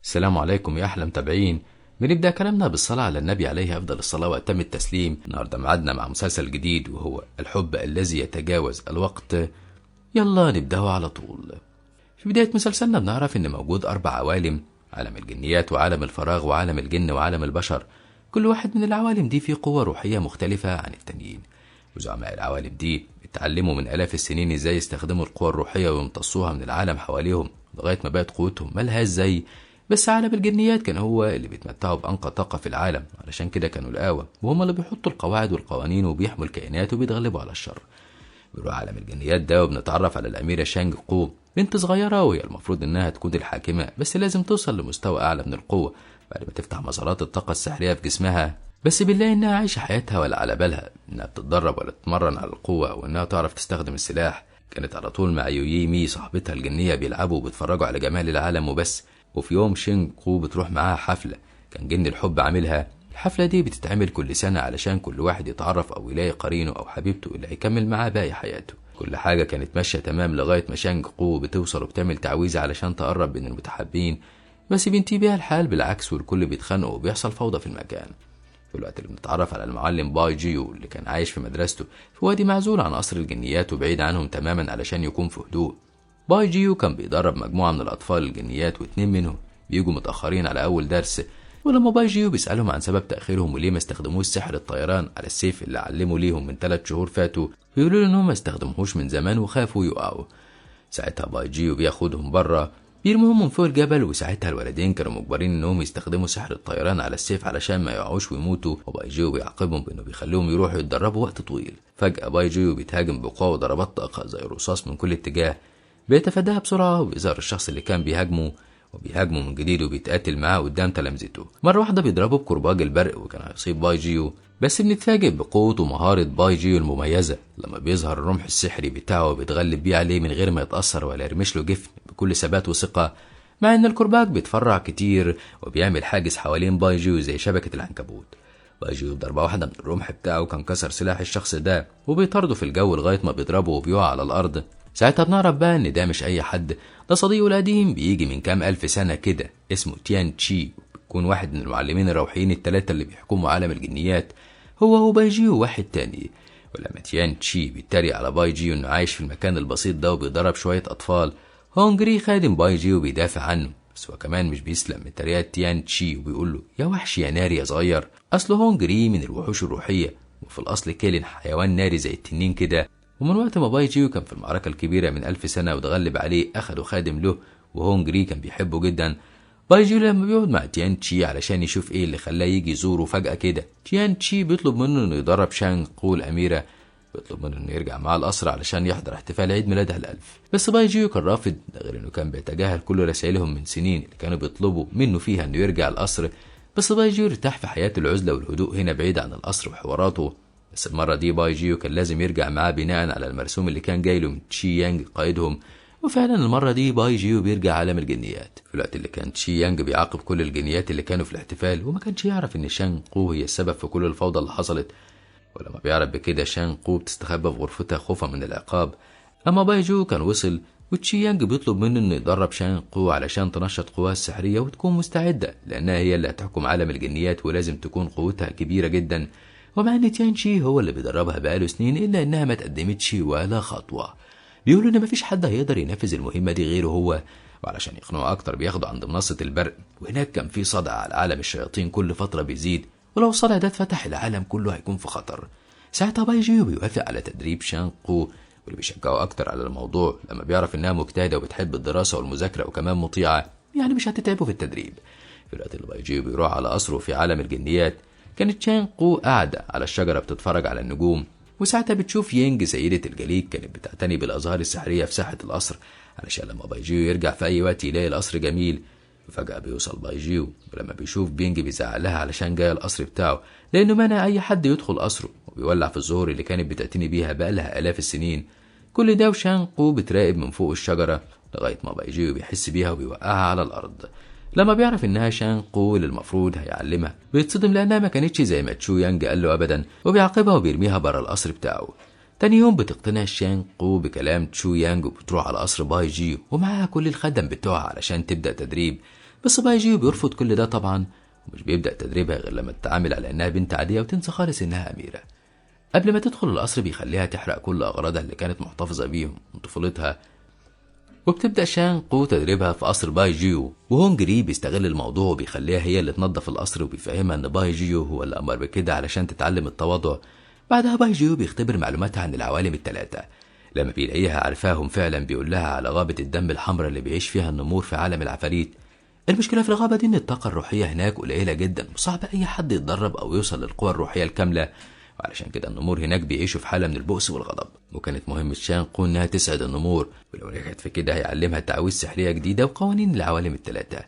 السلام عليكم يا أحلى متابعين. بنبدأ كلامنا بالصلاة على النبي عليه أفضل الصلاة وأتم التسليم. النهاردة معادنا مع مسلسل جديد وهو الحب الذي يتجاوز الوقت. يلا نبدأه على طول. في بداية مسلسلنا بنعرف إن موجود 4 عوالم: عالم الجنيات وعالم الفراغ وعالم الجن وعالم البشر. كل واحد من العوالم دي فيه قوة روحية مختلفة عن التانيين، وزعماء العوالم دي اتعلموا من آلاف السنين ازاي يستخدموا القوى الروحية ويمتصوها من العالم حواليهم لغاية ما بقت قوتهم ملهاش زي. بس عالم الجنيات كان هو اللي بيتمتعوا بأنقى طاقة في العالم، علشان كده كانوا القوى وهم اللي بيحطوا القواعد والقوانين وبيحموا الكائنات وبيتغلبوا على الشر. بنروح عالم الجنيات ده وبنتعرف على الأميرة شانج قو، بنت صغيرة وهي المفروض إنها تكون الحاكمة، بس لازم توصل لمستوى أعلى من القوة بعد ما تفتح مسارات الطاقة السحرية في جسمها. بس بنلاقي إنها عايشة حياتها ولا على بالها إنها بتتدرب ولا تتمرن على القوة وإنها تعرف تستخدم السلاح. كانت على طول مع يويي مي صاحبتها الجنية بيلعبوا وبيتفرجوا على جمال العالم وبس. وفي يوم شينج قو بتروح معاها حفلة كان جن الحب عاملها. الحفلة دي بتتعمل كل سنة علشان كل واحد يتعرف أو يلاقي قرينه أو حبيبته اللي هيكمل معاه باقي حياته. كل حاجة كانت ماشية تمام لغاية ما شانج قو بتوصل وبتعمل تعويذة علشان تقرب بين المتحابين، بس بينتهي بيها الحال بالعكس والكل بيتخانقوا وبيحصل فوضى في المكان. في الوقت اللي بنتعرف على المعلم باي جيو اللي كان عايش في مدرسته في وادي معزول عن قصر الجنيات وبعيد عنهم تماما علشان يكون في هدوء. باي جيو كان بيدرب مجموعة من الأطفال الجنيات و2 منهم بيجوا متأخرين على أول درس، ولما باي جيو بيسألهم عن سبب تأخيرهم وليه ما استخدموش سحر الطيران على السيف اللي علموا ليهم من 3 شهور فاتوا، بيقولوا له انهم ما استخدموهوش من زمان وخافوا يقعوا. ساعتها باي جيو بياخدهم بره بيرموهم من فوق الجبل، وساعتها الولدين كانوا مجبرين انهم يستخدموا سحر الطيران على السيف علشان ما يقعوش ويموتوا، وباي جيو بيعاقبهم بانه بيخليهم يروحوا يتدربوا وقت طويل. فجأة باي جيو بيتهاجم بقوة وضربات طاقة زي الرصاص من كل اتجاه، بيتفاداها بسرعة وبيظهر الشخص اللي كان بيهاجمه من جديد وبيتقاتل معاه قدام تلامذته. مرة واحدة بيضربه بكرباج البرق وكان هيصيب باي جيو، بس بنتفاجئ بقوة ومهارة باي جيو المميزة لما بيظهر الرمح السحري بتاعه وبيتغلب بيه عليه من غير ما يتأثر ولا يرمش له جفن بكل ثبات وثقة، مع ان الكرباج بيتفرع كتير وبيعمل حاجز حوالين باي جيو زي شبكة العنكبوت. باي جيو ضربة واحدة من الرمح بتاعه كان كسر سلاح الشخص ده وبيطارده في الجو لغاية ما بيضربه وبيقع على الأرض. ساعتها بنعرف بقى ان ده مش اي حد، ده صديقه القديم بيجي من كام الف سنة كده اسمه تيان تشي، بيكون واحد من المعلمين الروحيين ال3 اللي بيحكموا عالم الجنيات. هو باي جيو واحد تاني. ولما تيان تشي بيتريق على باي جيو انه عايش في المكان البسيط ده وبيضرب شوية اطفال، هونجري خادم باي جيو بيدافع عنه، بس هو كمان مش بيسلم من تريقات تيان تشي وبيقول له يا وحش يا ناري يا صغير. اصله هونجري من الوحوش الروحية، وفي الاصل كيلين حيوان ناري زي التنين كده. ومن وقت ما باي جيو كان في المعركة الكبيرة من 1000 سنة وتغلب عليه أخده خادم له، وهونجري كان بيحبه جدا. باي جيو لما بيقعد مع تيان تشي علشان يشوف ايه اللي خلاه يجي يزوره فجأة كده، تيان تشي بيطلب منه انه يدرب شانغ قو الأميرة، بيطلب منه انه يرجع معاه القصر علشان يحضر احتفال عيد ميلادها ال1000. بس باي جيو كان رافض، ده غير انه كان بيتجاهل كل رسائلهم من سنين اللي كانوا بيطلبوا منه فيها انه يرجع القصر. بس باي جيو ارتاح في حياة العزلة والهدوء هنا بعيد عن القصر وحواراته. بس المرة دي باي جيو كان لازم يرجع معاه بناء على المرسوم اللي كان جايله من تشي يانج قائدهم. وفعلا المرة دي باي جيو بيرجع عالم الجنيات في الوقت اللي كان تشي يانج بيعاقب كل الجنيات اللي كانوا في الاحتفال، وما كانش يعرف ان شانغ قو هي السبب في كل الفوضى اللي حصلت. ولما بيعرف بكده شانغ قو بتستخبى في غرفتها خوفا من العقاب. اما باي جيو كان وصل وتشي يانج بيطلب منه انه يدرب شانغ قو علشان تنشط قواها السحرية وتكون مستعدة لانها هي اللي هتحكم عالم الجنيات ولازم تكون قوتها كبيرة جدا. ومع ان تيان شي هو اللي بيدربها بقاله سنين الا انها ما تقدمتش ولا خطوة. بيقولوا ان مفيش حد هيقدر ينفذ المهمة دي غيره هو، وعلشان يقنعوا اكتر بياخدوا عند منصة البرق، وهناك كان في صدع على عالم الشياطين كل فترة بيزيد، ولو الصدع ده اتفتح العالم كله هيكون في خطر. ساعتها باي جيو بيوافق على تدريب شانغ قو، واللي بيشجعه اكتر على الموضوع لما بيعرف انها مجتهدة وبتحب الدراسة والمذاكرة وكمان مطيعة، يعني مش هتتعبه في التدريب. في الوقت اللي باي جيو بيروح على قصره في عالم الجنيات، كانت شانغ قو قاعدة على الشجرة بتتفرج على النجوم، وساعتها بتشوف يينج سيدة الجليد كانت بتعتني بالأزهار السحرية في ساحة القصر علشان لما باي جيو يرجع في أي وقت يلاقي القصر جميل. وفجأة بيوصل باي جيو، ولما بيشوف بينج بيزعق لها علشان جاي القصر بتاعه لأنه مانع أي حد يدخل قصره، وبيولع في الزهور اللي كانت بتعتني بيها بقالها آلاف السنين. كل ده وشانغ قو بتراقب من فوق الشجرة لغاية ما باي جيو بيحس بيها وبيوقعها على الأرض. لما بيعرف انها شانغ قو اللي المفروض هيعلمها بيتصدم لانها ما كانتش زي ما تشو يانج قال له ابدا، وبيعاقبها وبيرميها بره القصر بتاعه. تاني يوم بتقتنع شانغ قو بكلام تشو يانج وبتروح على قصر باي جيو ومعاها كل الخدم بتوعها علشان تبدا تدريب. بس باي جيو بيرفض كل ده طبعا، ومش بيبدأ تدريبها غير لما تتعامل على إنها بنت عادية وتنسى خالص إنها أميرة. قبل ما تدخل القصر بيخليها تحرق كل أغراضها اللي كانت محتفظة بيهم من طفولتها، وبتبدأ شان قو تدريبها في قصر باي جيو. وهونجري بيستغل الموضوع وبيخليها هي اللي تنظف القصر، وبيفهمها إن باي جيو هو اللي أمر بكده علشان تتعلم التواضع. بعدها باي جيو بيختبر معلوماتها عن العوالم الثلاثة. لما بيلاقيها عارفاهم فعلا بيقول لها على غابة الدم الحمراء اللي بيعيش فيها النمور في عالم العفاريت. المشكلة في الغابة دي إن الطاقة الروحية هناك قليلة جدا، وصعب أي حد يتدرب أو يوصل للقوى الروحية الكاملة، وعلشان كده النمور هناك بيعيشوا في حالة من البؤس والغضب. وكانت مهمة شان قو إنها تسعد النمور، ولو نجحت في كده هيعلمها تعويذ سحرية جديدة وقوانين العوالم الثلاثة.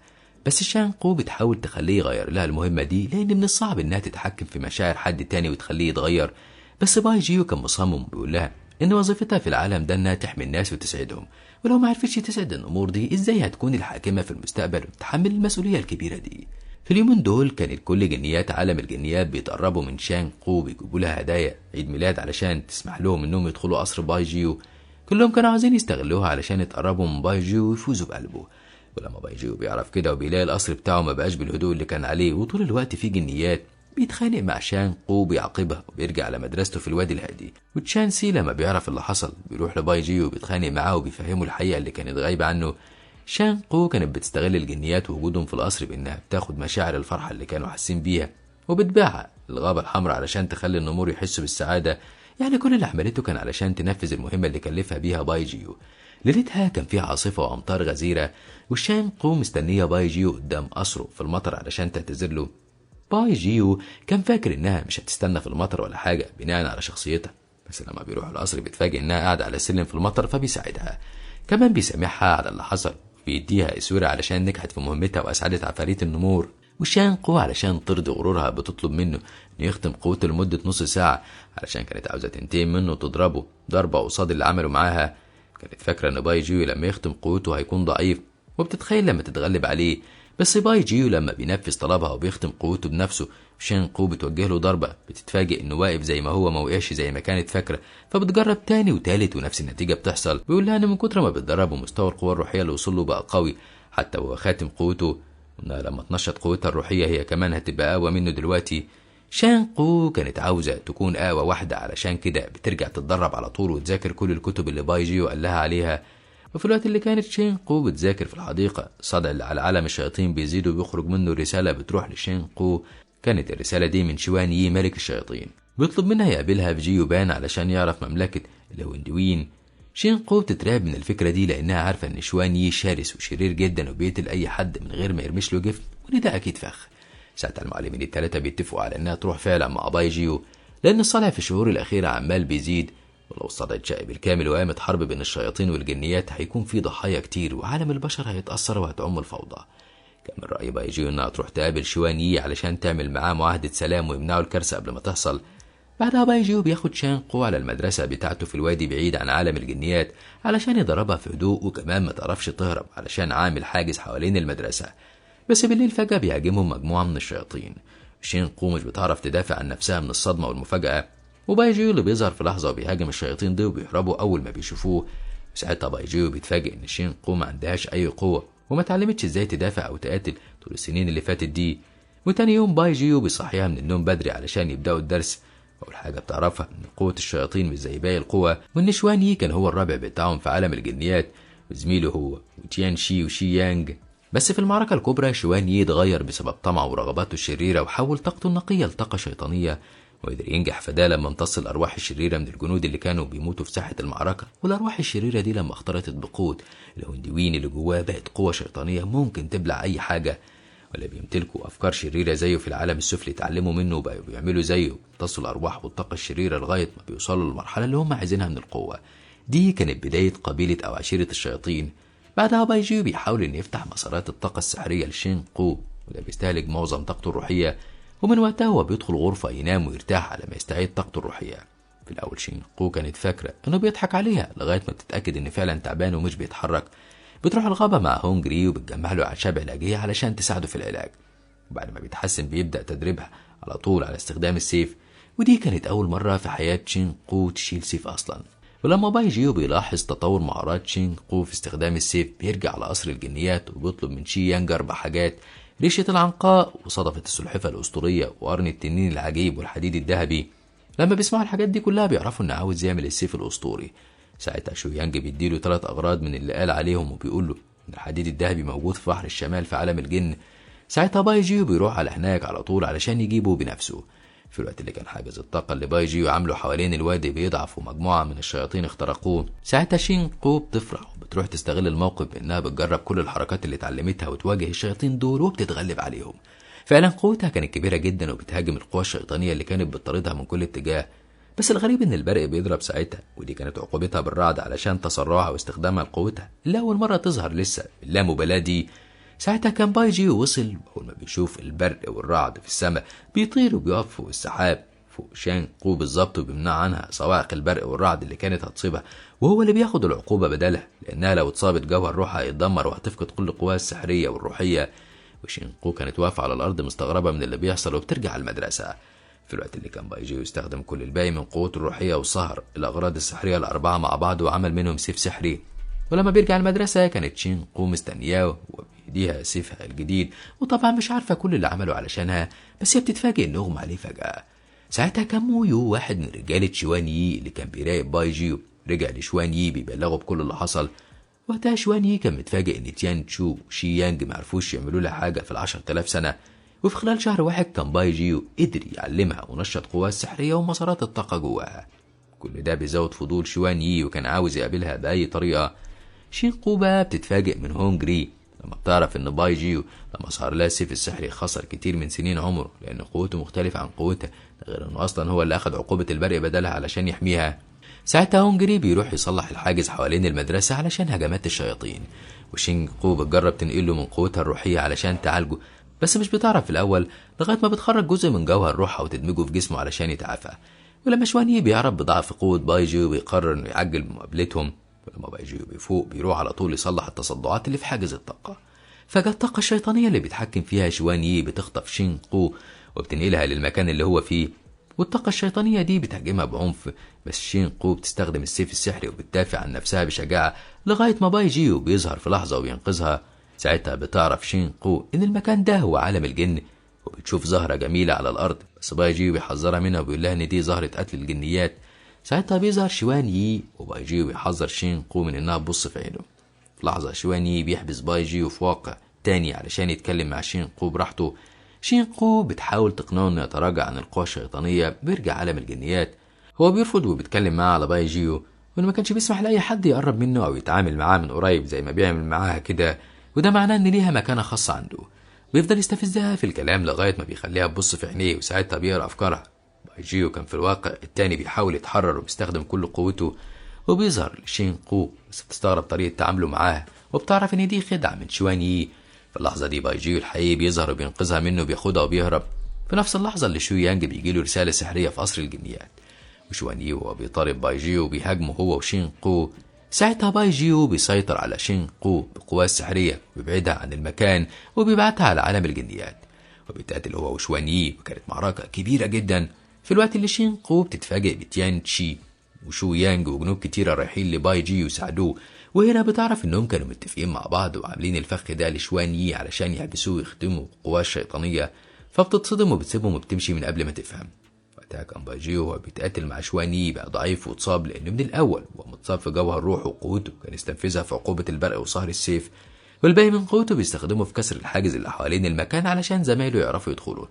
بس شان قو بتحاول تخليه يغير لها المهمة دي، لأن من الصعب إنها تتحكم في مشاعر حد تاني وتخليه يتغير. بس باي جيو كان مصمم بيقول لها إن وظيفتها في العالم ده إنها تحمي الناس وتسعدهم، ولو ما عرفتش تسعد الأمور دي إزاي هتكون الحاكمة في المستقبل وتتحمل المسؤولية الكبيرة دي؟ في اليومين دول كانت كل جنيات عالم الجنيات بيتقربوا من شان قو، بيجيبوا لها هدايا عيد ميلاد علشان تسمح لهم إنهم يدخلوا قصر باي جيو. كلهم كانوا عاوزين يستغلوها علشان يتقربوا من باي جيو ويفوزوا بقلبه. ولما باي جيو بيعرف كده وبيلاقي القصر بتاعه ما بقاش بالهدوء اللي كان عليه وطول الوقت فيه جنيات، بيتخانق مع شان قو بيعاقبها وبيرجع لمدرسته في الوادي الهادي. وتشان سي لما بيعرف اللي حصل بيروح لباي جيو وبيتخانق معاه وبيفهمه الحقيقة اللي كانت غايبة عنه. شان قو كانت بتستغل الجنيات ووجودهم في القصر بإنها بتاخد مشاعر الفرحة اللي كانوا حاسين بيها وبتبيعها للغابة الحمراء علشان تخلي النمور يحسوا بالسعادة. يعني كل اللي عملته كان علشان تنفذ المهمة اللي كلفها بيها باي جيو. ليلتها كان فيها عاصفة وأمطار غزيرة، وشان قو مستنية باي جيو قدام قصره في المطر علشان تعتذر له. باي جيو كان فاكر إنها مش هتستنى في المطر ولا حاجة بناء على شخصيتها، بس لما بيروح القصر بيتفاجئ إنها قاعدة على السلم في المطر فبيساعدها. كمان بيسامحها على اللي حصل، بيديها اسوره علشان نجحت في مهمتها واسعدت عفاريت النمور. وشان قو علشان ترضي غرورها بتطلب منه انه يختم قوته لمده نص ساعه علشان كانت عاوزه تنتقم منه وتضربه ضربه قصاد اللي عمله معاها. كانت فاكره ان باي جيو لما يختم قوته هيكون ضعيف وبتتخيل لما تتغلب عليه، بس باي جيو لما بينفذ طلبها وبيختم قوته بنفسه شان قو بتوجه له ضربه بتتفاجئ انه واقف زي ما هو، ما وقعش زي ما كانت فاكره. فبتجرب تاني وتالت ونفس النتيجه بتحصل. بيقول لها ان من كتر ما بتدرب ومستوى القوه الروحيه اللي وصل له بقى قوي حتى وهو خاتم قوته، وانها لما تنشط قوتها الروحيه هي كمان هتبقى اقوى منه دلوقتي. شان قو كانت عاوزه تكون اقوى واحده علشان كده بترجع تتدرب على طول وتذاكر كل الكتب اللي باي جيو قال لها عليها. وفي الوقت اللي كانت شين قو بتذاكر في الحديقة الصدع اللي على عالم الشياطين بيزيد وبيخرج منه رسالة بتروح لشين قو. كانت الرسالة دي من شوان يي ملك الشياطين، بيطلب منها يقابلها في جيو بان علشان يعرف مملكة الهوندوين. شين قو بتترعب من الفكرة دي لأنها عارفة إن شوان يي شرس وشرير جدا وبيقتل أي حد من غير ما يرمش له جفن، وإن ده أكيد فخ. ساعتها المعلمين الثلاثة بيتفقوا على إنها تروح فعلا مع باي جيو، لأن الصلع في الشهور الأخيرة عمال بيزيد، ولو الصدع اتشق بالكامل وقامت حرب بين الشياطين والجنيات هيكون في ضحايا كتير وعالم البشر هيتأثر وهتعم الفوضى. كان من رأي باي جيو إنها تروح تقابل شوان يي علشان تعمل معاه معاهدة سلام ويمنعوا الكارثة قبل ما تحصل. بعدها باي جيو بياخد شان قو على المدرسة بتاعته في الوادي بعيد عن عالم الجنيات علشان يضربها في هدوء، وكمان ما تعرفش تهرب علشان عامل حاجز حوالين المدرسة. بس بالليل فجأة بيهاجمهم مجموعة من الشياطين. شين قو مش بتعرف تدافع عن نفسها من الصدمة والمفاجأة، وباي جيو اللي بيظهر في لحظة وبيهاجم الشياطين دي وبيهربوا أول ما بيشوفوه. ساعتها باي جيو بيتفاجئ إن شين قو ما عندهاش أي قوة وما اتعلمتش إزاي تدافع أو تقاتل طول السنين اللي فاتت دي. وتاني يوم باي جيو بيصحيها من النوم بدري علشان يبدأوا الدرس. أول حاجة بتعرفها إن قوة الشياطين مش زي باقي القوى، وإن شوان يي كان هو الرابع بتاعهم في عالم الجنيات وزميله هو وتيان شي وشي يانج. بس في المعركة الكبرى شوان يي اتغير بسبب طمعه ورغباته الشريرة وحول طاقته النقية لطاقة شيطانية، وقدر ينجح في ده لما امتص الأرواح الشريرة من الجنود اللي كانوا بيموتوا في ساحة المعركة. والأرواح الشريرة دي لما اختلطت بقوة الهوندوين اللي جواه بقت قوة شيطانية ممكن تبلع أي حاجة. ولا بيمتلكوا أفكار شريرة زيه في العالم السفلي اتعلموا منه وبقوا بيعملوا زيه، امتصوا الأرواح والطاقة الشريرة لغاية ما بيوصلوا للمرحلة اللي هم عايزينها من القوة. دي كانت بداية قبيلة أو عشيرة الشياطين. بعدها باي جيو بيحاول إن يفتح مسارات الطاقة السحرية لشين قو، وده بيستهلك معظم طاقته الروحية، ومن وقتها هو بيدخل غرفة ينام ويرتاح على ما يستعيد طاقته الروحية. في الأول شين قو كانت فاكرة إنه بيضحك عليها لغاية ما بتتأكد إن فعلا تعبان ومش بيتحرك. بتروح الغابة مع هونجري وبتجمع له أعشاب علاجية علشان تساعده في العلاج. وبعد ما بيتحسن بيبدأ تدريبها على طول على استخدام السيف، ودي كانت أول مرة في حياة شين قو تشيل سيف أصلا. ولما باي جيو بيلاحظ تطور مهارات شين قو في استخدام السيف بيرجع على قصر الجنيات وبيطلب من شي يانج 4 حاجات: ريشة العنقاء وصدفة السلحفة الأسطورية وقرن التنين العجيب والحديد الذهبي. لما بيسمعوا الحاجات دي كلها بيعرفوا إنه عاوز يعمل السيف الأسطوري. ساعتها شو يانج بيديله 3 أغراض من اللي قال عليهم وبيقول له إن الحديد الذهبي موجود في بحر الشمال في عالم الجن. ساعتها باي جيو بيروح على هناك على طول علشان يجيبه بنفسه. في الوقت اللي كان حاجز الطاقة اللي باي جيو عامله حوالين الوادي بيضعف ومجموعة من الشياطين اخترقوه، ساعتها شين قو بتفرح وبتروح تستغل الموقف بإنها بتجرب كل الحركات اللي اتعلمتها وتواجه الشياطين دول وبتتغلب عليهم. فعلا قوتها كانت كبيرة جدا وبتهاجم القوى الشيطانية اللي كانت بتطاردها من كل اتجاه. بس الغريب إن البرق بيضرب ساعتها، ودي كانت عقوبتها بالرعد علشان تسرعها واستخدامها لقوتها اللي أول مرة تظهر لسه اللامبالاة دي. ساعتها كان باي جيو وصل، أول ما بيشوف البرق والرعد في السماء بيطير وبيقف فوق السحاب فوق شان قو بالظبط وبيمنع عنها صواعق البرق والرعد اللي كانت هتصيبها، وهو اللي بياخد العقوبة بدلها، لأنها لو اتصابت جوهر روحها هيتدمر وهتفقد كل قواها السحرية والروحية. وشين قو كانت واقفة على الأرض مستغربة من اللي بيحصل وبترجع المدرسة. في الوقت اللي كان باي جيو يستخدم كل الباقي من قوته الروحية وسهر الأغراض السحرية ال4 مع بعض وعمل منهم سيف سحري. ولما بيرجع المدرسة كانت شين قو مستنياه وبيديها سيفها الجديد، وطبعا مش عارفة كل اللي عمله علشانها، بس هي بتتفاجئ انه اغمى عليه فجأة. ساعتها كان مويو واحد من رجالة شوان يي اللي كان بيراقب باي جيو رجع لشوان يي بيبلغه بكل اللي حصل. وقتها شوان يي كان متفاجئ ان تيان تشو وشي يانج معرفوش يعملوا لها حاجة في ال10,000 سنة، وفي خلال شهر واحد كان باي جيو قدر يعلمها ونشط قواها السحرية ومسارات الطاقة جواها. كل ده بيزود فضول شوان يي وكان عاوز يقابلها بأي طريقة. شين قو بقى بتتفاجئ من هونجري لما بتعرف ان باي جيو لما صار لها السيف السحري خسر كتير من سنين عمره لان قوته مختلفة عن قوتها، غير انه اصلا هو اللي اخد عقوبة البرق بدلها علشان يحميها. ساعتها هونجري بيروح يصلح الحاجز حوالين المدرسة علشان هجمات الشياطين، وشين قو بتجرب تنقله من قوتها الروحية علشان تعالجه، بس مش بتعرف في الاول لغاية ما بتخرج جزء من جوهر روحها وتدمجه في جسمه علشان يتعافى. ولما شواني بيعرف بضعف قوة باي جيو بيقرر انه يعجل بمقابلتهم، ولما باي جيو بيفوق بيروح على طول يصلح التصدعات اللي في حاجز الطاقة. فجأة الطاقة الشيطانية اللي بيتحكم فيها شوان يي بتخطف شين قو وبتنقلها للمكان اللي هو فيه، والطاقة الشيطانية دي بتهاجمها بعنف، بس شين قو بتستخدم السيف السحري وبتدافع عن نفسها بشجاعة لغاية ما باي جيو بيظهر في لحظة وبينقذها. ساعتها بتعرف شين قو إن المكان ده هو عالم الجن، وبتشوف زهرة جميلة على الأرض، بس باي جيو بيحذرها منها وبيقول لها إن دي زهرة قتل الجنيات. ساعتها بيظهر شوان يي وباي جيو بيحذر شين قو من إنها تبص في عينه. في لحظة شوان يي بيحبس باي جيو في واقع تاني علشان يتكلم مع شين قو براحته. شين قو بتحاول تقنعه إنه يتراجع عن القوى الشيطانية بيرجع عالم الجنيات. هو بيرفض وبيتكلم معاه على باي جيو وإنه ما كانش بيسمح لأي حد يقرب منه أو يتعامل معاه من قريب زي ما بيعمل معاها كده، وده معناه إن ليها مكانة خاصة عنده. بيفضل يستفزها في الكلام لغاية ما بيخليها تبص في عينيه، وساعتها بيقرأ أفكارها. باي جيو كان في الواقع التاني بيحاول يتحرر وبيستخدم كل قوته، وبيظهر لشين قو بس بتستغرب طريقة تعامله معاه وبتعرف إن دي خدعة من شوان يي. في اللحظة دي باي جيو الحقيقي بيظهر وبينقذها منه وبياخدها وبيهرب. في نفس اللحظة اللي شو يانج بيجيله رسالة سحرية في قصر الجنيات، وشوان يي وهو بيطارد باي جيو وبيهاجمه هو وشين قو. ساعتها باي جيو بيسيطر على شين قو بقواه السحرية وبيبعدها عن المكان وبيبعتها على عالم الجنيات، وبيتقاتل هو وشوان يي، وكانت معركة كبيرة جدا. في الوقت اللي شين قو بتتفاجئ بتيان تشي وشو يانج وجنود كتيرة رايحين لباي جيو يساعدوه، وهنا بتعرف انهم كانوا متفقين مع بعض وعاملين الفخ ده لشوان يي علشان يحبسوه ويخدموا قواه الشيطانية. فبتتصدم وبتسيبهم وبتمشي من قبل ما تفهم. وقتها كان باي جيو وهو بيتقاتل مع شوان يي بقى ضعيف واتصاب، لانه من الاول هو متصاب في جوهر روحه وقوته كان استنفذها في عقوبة البرق وصهر السيف، والباقي من قوته بيستخدمه في كسر الحاجز اللي حوالين المكان علشان زمايله يعرفوا يدخلوا.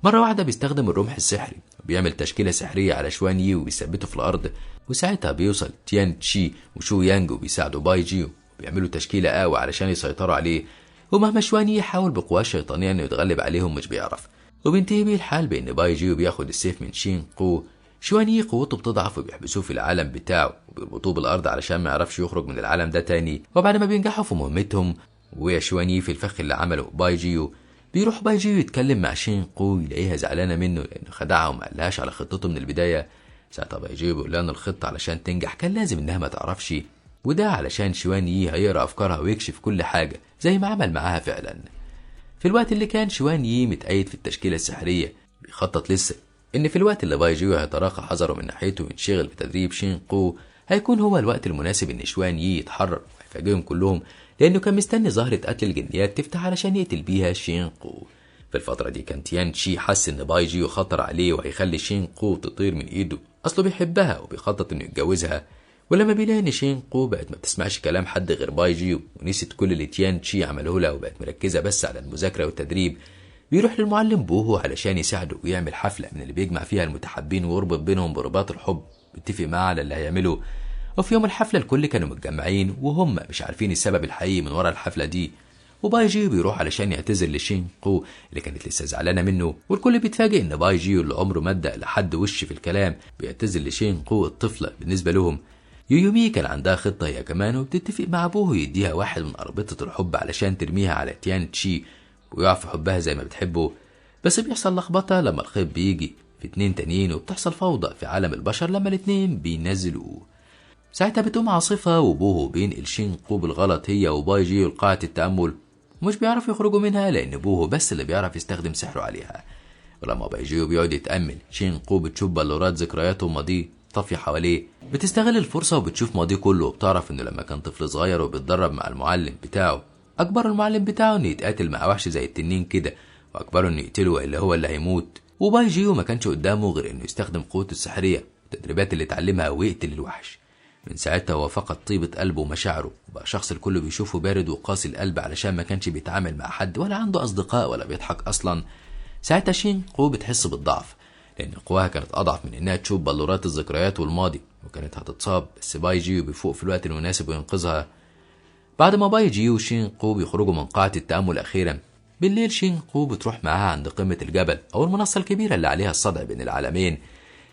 مرة واحدة بيستخدم الرمح السحري وبيعمل تشكيلة سحرية على شوان يي وبيثبته في الأرض، وساعتها بيوصل تيان تشي وشو يانج وبيساعدوا باي جيو وبيعملوا تشكيلة قوي علشان يسيطروا عليه. ومهما شوان يي يحاول بقواه الشيطانية انه يتغلب عليهم مش بيعرف، وبينتهي بيه الحال بان باي جيو بياخد السيف من شين قو. شوان يي قوته بتضعف وبيحبسوه في العالم بتاعه وبيربطوه بالأرض علشان ما يعرفش يخرج من العالم ده تاني. وبعد ما بينجحوا في مهمتهم ويا شوان يي في الفخ اللي عمله باي جيو، بيروح باي جيو يتكلم مع شين قو يلاقيها زعلانة منه لأنه خدعها وما قالهاش على خطته من البداية. ساعتها باي جيو بيقول لها إن الخطة علشان تنجح كان لازم إنها ما تعرفش، وده علشان شوان يي هيقرأ أفكارها ويكشف كل حاجة زي ما عمل معاها فعلا. في الوقت اللي كان شوان يي متأيد في التشكيلة السحرية بيخطط لسه إن في الوقت اللي باي جيو هيتراخى حذره من ناحيته وينشغل بتدريب شين قو هيكون هو الوقت المناسب إن شوان يي يتحرر ويفاجئهم كلهم، لأنه كان مستني ظاهرة قتل الجنيات تفتح علشان يقتل بيها شينقو. في الفترة دي كان تيان شي حس إن باي جيو خطر عليه وهيخلي شينقو تطير من إيده، أصله بيحبها وبيخطط إنه يتجوزها. ولما بيلاقي إن شينقو بقت ما بتسمعش كلام حد غير باي جيو ونسيت كل اللي تيان شي عمله لها وبقت مركزة بس على المذاكرة والتدريب، بيروح للمعلم بوهو علشان يساعده ويعمل حفلة من اللي بيجمع فيها المتحابين ويربط بينهم برباط الحب، بيتفق معاه على اللي هيعمله. وفي يوم الحفلة الكل كانوا متجمعين وهم مش عارفين السبب الحقيقي من ورا الحفلة دي، وباي جيو بيروح علشان يعتذر لشينقو اللي كانت لسه زعلانة منه، والكل بيتفاجئ ان باي جيو اللي عمره ما ادى لحد وش في الكلام بيعتذر لشينقو الطفلة بالنسبة لهم. يويومي كان عندها خطة هي كمان وبتتفق مع ابوه يديها واحد من أربطة الحب علشان ترميها على تيان تشي ويقع في حبها زي ما بتحبه. بس بيحصل لخبطة لما الخيط بيجي في 2 تانيين وبتحصل فوضى في عالم البشر لما الاتنين بينزلوا. ساعتها بتقوم عاصفة وبوهو بينقل شينقو بالغلط هي وباي جيو لقاعة التأمل، ومش بيعرفوا يخرجوا منها لأن بوهو بس اللي بيعرف يستخدم سحره عليها. ولما باي جيو بيقعد يتأمل شينقو بتشوف بلورات ذكرياته وماضيه طافية حواليه، بتستغل الفرصة وبتشوف ماضيه كله وبتعرف انه لما كان طفل صغير وبيتدرب مع المعلم بتاعه أجبر المعلم بتاعه انه يتقاتل مع وحش زي التنين كده، وأجبره انه يقتله اللي هو اللي هيموت. وباي جيو ما كانش قدامه غير انه يستخدم قوته السحرية والتدريبات اللي اتعلمها ويقتل الوحش. من ساعتها هو فقد طيبة قلبه ومشاعره وبقى شخص الكل بيشوفه بارد وقاسي القلب علشان ما كانش بيتعامل مع حد ولا عنده أصدقاء ولا بيضحك أصلا. ساعتها شينقو بتحس بالضعف لأن قواها كانت أضعف من إنها تشوف بلورات الذكريات والماضي، وكانت هتتصاب، بس باي جيو بيفوق في الوقت المناسب وينقذها. بعد ما باي جيو وشينقو بيخرجوا من قاعة التأمل أخيرا بالليل، شينقو بتروح معاها عند قمة الجبل أو المنصة الكبيرة اللي عليها الصدع بين العالمين.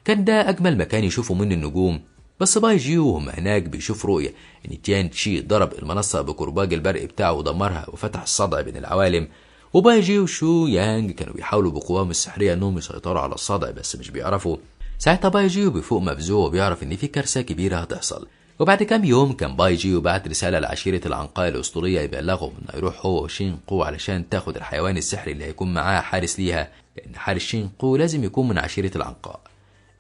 كان ده أجمل مكان يشوفوا منه النجوم، بس باي جيو وهم هناك بيشوف رؤية إن تيان تشي ضرب المنصة بكرباج البرق بتاعه ودمرها وفتح الصدع بين العوالم. وباي جيو وشو يانج كانوا بيحاولوا بقواهم السحرية إنهم يسيطروا على الصدع بس مش بيعرفوا. ساعتها باي جيو بيفوق مفزوع وبيعرف إن في كارثة كبيرة هتحصل. وبعد كام يوم كان باي جيو بعت رسالة لعشيرة العنقاء الأسطورية يبلغهم إنه يروح هو وشينقو علشان تاخد الحيوان السحري اللي هيكون معاه حارس ليها، لأن حارس شينقو لازم يكون من عشيرة العنقاء.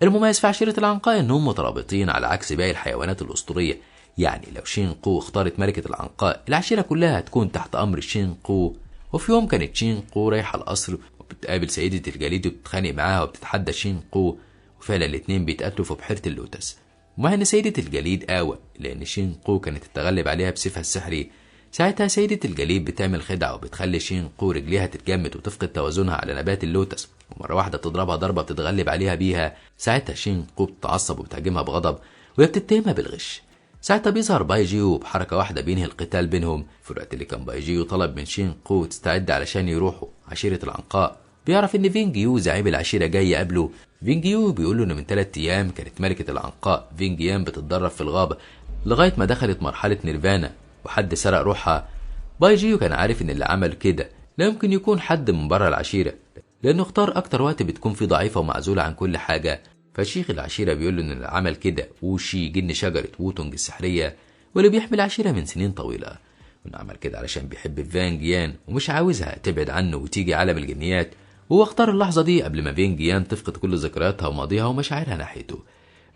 المميز في عشيرة العنقاء إنهم مترابطين على عكس باقي الحيوانات الأسطورية، يعني لو شينقو اختارت ملكة العنقاء العشيرة كلها هتكون تحت أمر شينقو. وفي يوم كانت شينقو رايحة القصر وبتقابل سيدة الجليد وبتتخانق معاها وبتتحدى شينقو، وفعلا الاتنين بيتقاتلوا في بحيرة اللوتس. ومع إن سيدة الجليد قاوة لأن شينقو كانت تتغلب عليها بسيفها السحري، ساعتها سيدة الجليد بتعمل خدعة وبتخلي شينقو رجليها تتجمد وتفقد توازنها على نبات اللوتس، ومرة واحدة تضربها ضربة بتتغلب عليها بيها. ساعتها شينقو بتتعصب وبتهاجمها بغضب وهي بتتهمها بالغش. ساعتها بيظهر باي جيو بحركة واحدة بينهي القتال بينهم. في الوقت اللي كان باي جيو طلب من شينقو تستعد علشان يروحوا عشيرة العنقاء، بيعرف ان فينجيو زعيم العشيرة جاي يقابله. فينجيو بيقول له ان من 3 ايام كانت ملكة العنقاء فينجيان بتتدرب في الغابة لغاية ما دخلت مرحلة نيرفانا وحد سرق روحها. باي جيو كان عارف ان اللي عمل كده لا يمكن يكون حد من بره العشيرة، لانه اختار اكتر وقت بتكون فيه ضعيفة ومعزولة عن كل حاجة. فشيخ العشيرة بيقول له ان اللي عمل كده ووشي جن شجرة ووتونج السحرية واللي بيحمي العشيرة من سنين طويلة، وانه عمل كده علشان بيحب فانجيان ومش عاوزها تبعد عنه وتيجي عالم الجنيات، وهو اختار اللحظة دي قبل ما فانجيان تفقد كل ذكرياتها وماضيها ومشاعرها ناحيته.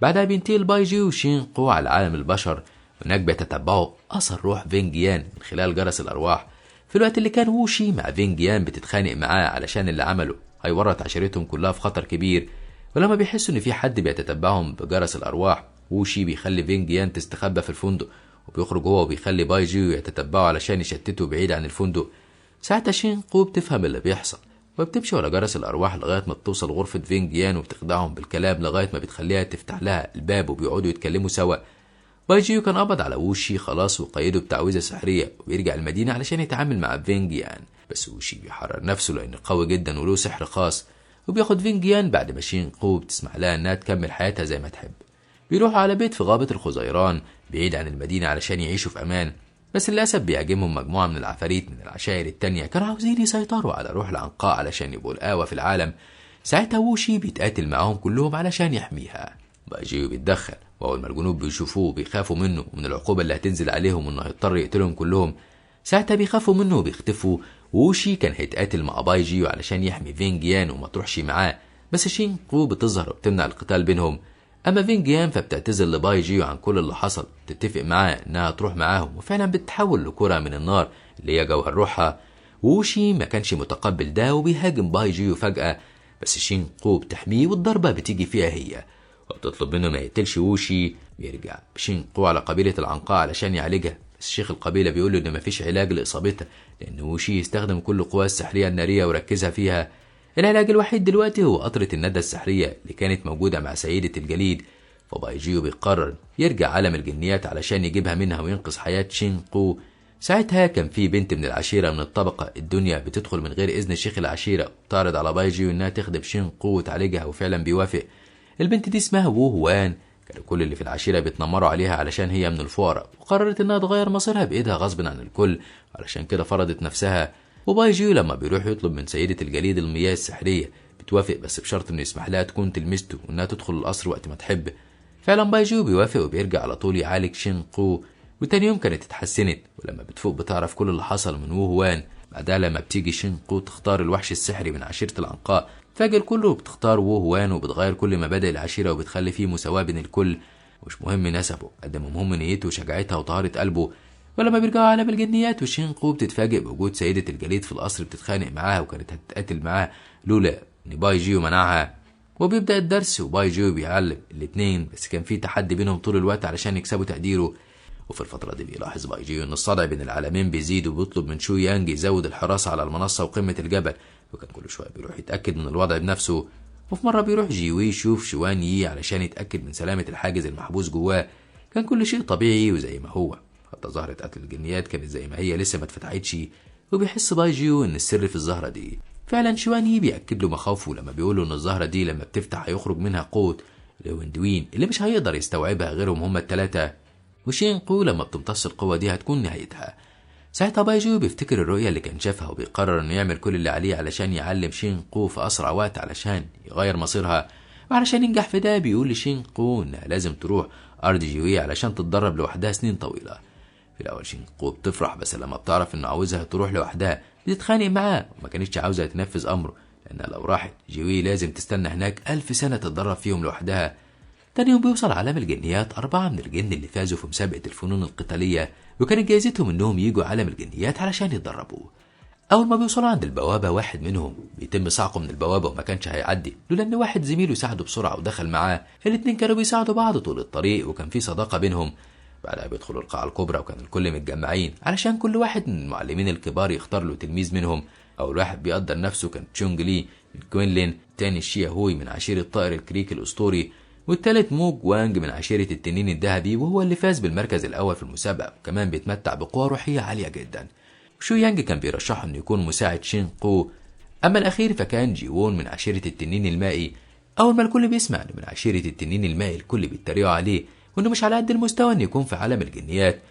بعدها بينتقل باي جيو وشينقو على عالم البشر، هناك بيتتبعوا اثر روح فانجيان من خلال جرس الارواح. في الوقت اللي كان ووشي مع فانجيان بتتخانق معاه علشان اللي عمله هيورط عشيرتهم كلها في خطر كبير، ولما بيحسوا ان في حد بيتتبعهم بجرس الارواح ووشي بيخلي فانجيان تستخبى في الفندق، وبيخرج هو وبيخلي باي جيو يتتبعه علشان يشتته بعيد عن الفندق. ساعتها شينقو بتفهم اللي بيحصل وبتمشي ورا جرس الارواح لغايه ما بتوصل غرفه فينجيان وبتخدعهم بالكلام لغايه ما بتخليها تفتح لها الباب وبيقعدوا يتكلموا سوا. باي جيو كان قبض على ووشي خلاص وقيده بتعويذه سحريه وبيرجع المدينه علشان يتعامل مع فينجيان، بس ووشي بيحرر نفسه لانه قوي جدا وله سحر خاص، وبياخد فينجيان بعد ما شينقو بتسمح لها انها تكمل حياتها زي ما تحب. بيروحوا على بيت في غابه الخزيران بعيد عن المدينه علشان يعيشوا في امان، بس للأسف بيهاجمهم مجموعة من العفاريت من العشائر التانية كانوا عاوزين يسيطروا على روح العنقاء علشان يبقوا القوة في العالم. ساعتها ووشي بيتقاتل معاهم كلهم علشان يحميها. باي جيو بيتدخل، وأول ما الجنود بيشوفوه بيخافوا منه ومن العقوبة اللي هتنزل عليهم وإنه هيضطر يقتلهم كلهم. ساعتها بيخافوا منه وبيختفوا. ووشي كان هيتقاتل مع باي جيو علشان يحمي فينجيان وما تروحش معاه، بس شينقو بتظهر وبتمنع القتال بينهم. اما فينجيان فبتعتذر لباي جيو عن كل اللي حصل، تتفق معاه انها تروح معاهم، وفعلا بتتحول لكرة من النار اللي هي جوهر روحها. ووشي ما كانش متقبل ده وبيهاجم باي جيو فجأة، بس شين قو بتحميه والضربة بتيجي فيها هي، وبتطلب منه ما يقتلش ووشي. بيرجع شين قو على قبيلة العنقاء علشان يعالجها، بس شيخ القبيلة بيقول له ان مفيش علاج لإصابتها، لأن ووشي يستخدم كل قواه السحرية النارية وركزها فيها. العلاج الوحيد دلوقتي هو قطرة الندى السحرية اللي كانت موجودة مع سيدة الجليد. فباي جيو بيقرر يرجع عالم الجنيات علشان يجيبها منها وينقذ حياة شين قو. ساعتها كان في بنت من العشيرة من الطبقة الدنيا بتدخل من غير إذن شيخ العشيرة، وتعرض على باي جيو إنها تخدم شين قو وتعالجها، وفعلا بيوافق. البنت دي اسمها وو هوان. كانوا كل اللي في العشيرة بيتنمروا عليها علشان هي من الفقراء، وقررت إنها تغير مصيرها بإيدها غصب عن الكل، علشان كده فرضت نفسها. وباي جيو لما بيروح يطلب من سيدة الجليد المياه السحرية بتوافق، بس بشرط إنه يسمح لها تكون تلمسته وإنها تدخل القصر وقت ما تحب. فعلا باي جيو بيوافق وبيرجع على طول يعالج شين قو. وتاني يوم كانت اتحسنت، ولما بتفوق بتعرف كل اللي حصل من وو هوان. بعدها لما بتيجي شين قو تختار الوحش السحري من عشيرة العنقاء، فاجئ الكل وبتختار وو هوان، وبتغير كل مبادئ العشيرة وبتخلي فيه مساواة بين الكل، مش مهم نسبه قد ما مهم نيته وشجاعتها وطهارة قلبه. ولما بيرجعوا عالم الجنيات وشين قو بتتفاجئ بوجود سيدة الجليد في القصر بتتخانق معاها، وكانت هتتقاتل معاه لولا ان باي جيو منعها. وبيبدأ الدرس وباي جيو بيعلم الاتنين، بس كان في تحدي بينهم طول الوقت علشان يكسبوا تقديره. وفي الفترة دي بيلاحظ باي جيو ان الصدع بين العالمين بيزيد، وبيطلب من شو يانج يزود الحراسة على المنصة وقمة الجبل، وكان كل شوية بيروح يتأكد من الوضع بنفسه. وفي مرة بيروح جيوي يشوف شوان يي علشان يتأكد من سلامة الحاجز المحبوس جواه. كان كل شيء طبيعي وزي ما هو، حتى زهرة قتل الجنيات كانت زي ما هي لسه ما اتفتحتش. وبيحس باي جيو ان السر في الزهرة دي. فعلا شوان يي بيأكد له مخاوفه لما بيقوله ان الزهرة دي لما بتفتح هيخرج منها قوة لويندوين اللي مش هيقدر يستوعبها غيرهم هما التلاتة. وشين قو لما بتمتص القوة دي هتكون نهايتها. ساعتها باي جيو بيفتكر الرؤية اللي كان شافها، وبيقرر انه يعمل كل اللي عليه علشان يعلم شين قو في اسرع وقت علشان يغير مصيرها. وعلشان ينجح في ده بيقول لشين قو انها لازم تروح ارض جيوي علشان تتدرب لوحدها سنين طويلة. في الاول شين قو بتفرح، بس لما بتعرف انه عاوزها تروح لوحدها بتتخانق معاه، وما كانتش عاوزة تنفذ امره، لانها لو راحت جيوي لازم تستنى هناك 1000 سنة تتدرب فيهم لوحدها. تاني يوم بيوصل عالم الجنيات 4 من الجن اللي فازوا في مسابقة الفنون القتالية، وكانت جايزتهم انهم يجوا عالم الجنيات علشان يتدربوا. اول ما بيوصلوا عند البوابة واحد منهم بيتم صعقه من البوابة، وما كانش هيعدي لولا ان واحد زميله ساعده بسرعة ودخل معاه. الاتنين كانوا بيساعدوا بعض طول الطريق، وكان في صداقة بينهم. بعدها بيدخلوا القاعة الكبرى، وكان الكل متجمعين علشان كل واحد من المعلمين الكبار يختار له تلميذ منهم. اول واحد بيقدر نفسه كان تشونج لي من كوينلين، تاني شيا هوي من عشيرة طائر الكريك الاسطوري، والتالت موج وانج من عشيرة التنين الذهبي، وهو اللي فاز بالمركز الأول في المسابقة، وكمان بيتمتع بقوة روحية عالية جدا. شو يانج كان بيرشحه انه يكون مساعد شين قو. أما الأخير فكان جيوون من عشيرة التنين المائي. أول ما الكل بيسمع إنه من عشيرة التنين المائي الكل بيتريقوا عليه، وإنه مش على قد المستوى إنه يكون في عالم الجنيات.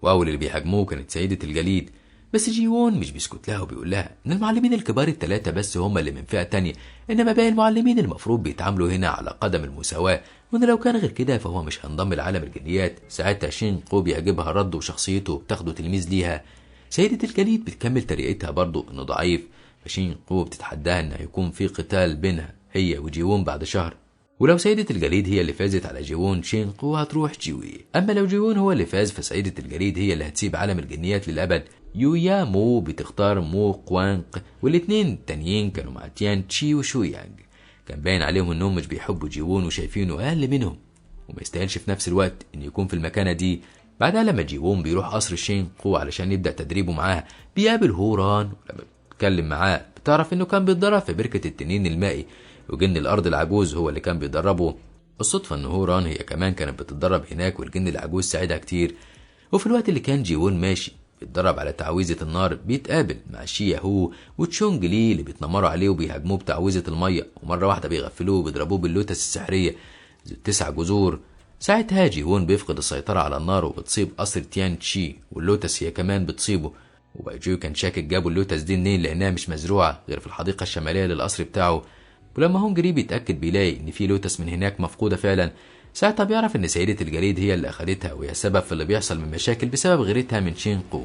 وأول اللي بيهاجموه كانت سيدة الجليد، بس جيوون مش بيسكت لها وبيقول لها ان المعلمين الكبار الثلاثه بس هم اللي من فئه تانية، انما باقي المعلمين المفروض بيتعاملوا هنا على قدم المساواه، وان لو كان غير كده فهو مش هينضم لعالم الجنيات. ساعتها شين قو بيعجبها رده وشخصيته بتاخده تلميذ ليها. سيدة الجليد بتكمل تريقتها برضه انه ضعيف، فشين قو بتتحداها ان هيكون في قتال بينها هي وجيوون بعد شهر، ولو سيدة الجليد هي اللي فازت على جيوون شين قو هتروح جيوي، اما لو جيوون هو اللي فاز فسيدة الجليد هي اللي هتسيب عالم الجنيات للابد. يويا مو بتختار مو قوانق، والاتنين التانيين كانوا مع تيان تشي وشو يانج. كان باين عليهم انهم مش بيحبوا جيوون وشايفينه اقل منهم، وما يستاهلش في نفس الوقت انه يكون في المكانة دي. بعدها لما جيوون بيروح قصر شين قو علشان يبدأ تدريبه معاه بيقابل هوران، ولما بيتكلم معاه بتعرف انه كان بيتدرب في بركة التنين المائي، وجن الارض العجوز هو اللي كان بيدربه. الصدفة ان هوران هي كمان كانت بتتدرب هناك، والجن العجوز ساعدها كتير. وفي الوقت اللي كان جيوون ماشي بيتدرب على تعويذة النار بيتقابل مع شيا هو وتشونج لي اللي بيتنمروا عليه وبيهاجموه بتعويذة المية، ومرة واحدة بيغفلوه وبيضربوه باللوتس السحرية ذو 9 جذور. ساعتها جيوون بيفقد السيطرة على النار وبتصيب قصر تيان تشي، واللوتس هي كمان بتصيبه. وبايجيو كان شاكك جابوا اللوتس دي منين لأنها مش مزروعة غير في الحديقة الشمالية للقصر بتاعه. ولما هونجري بيتأكد بيلاقي إن في لوتس من هناك مفقودة فعلا. ساعتها بيعرف إن سيدة الجليد هي اللي أخدتها، وهي السبب في اللي بيحصل من مشاكل بسبب غيرتها من شين قو.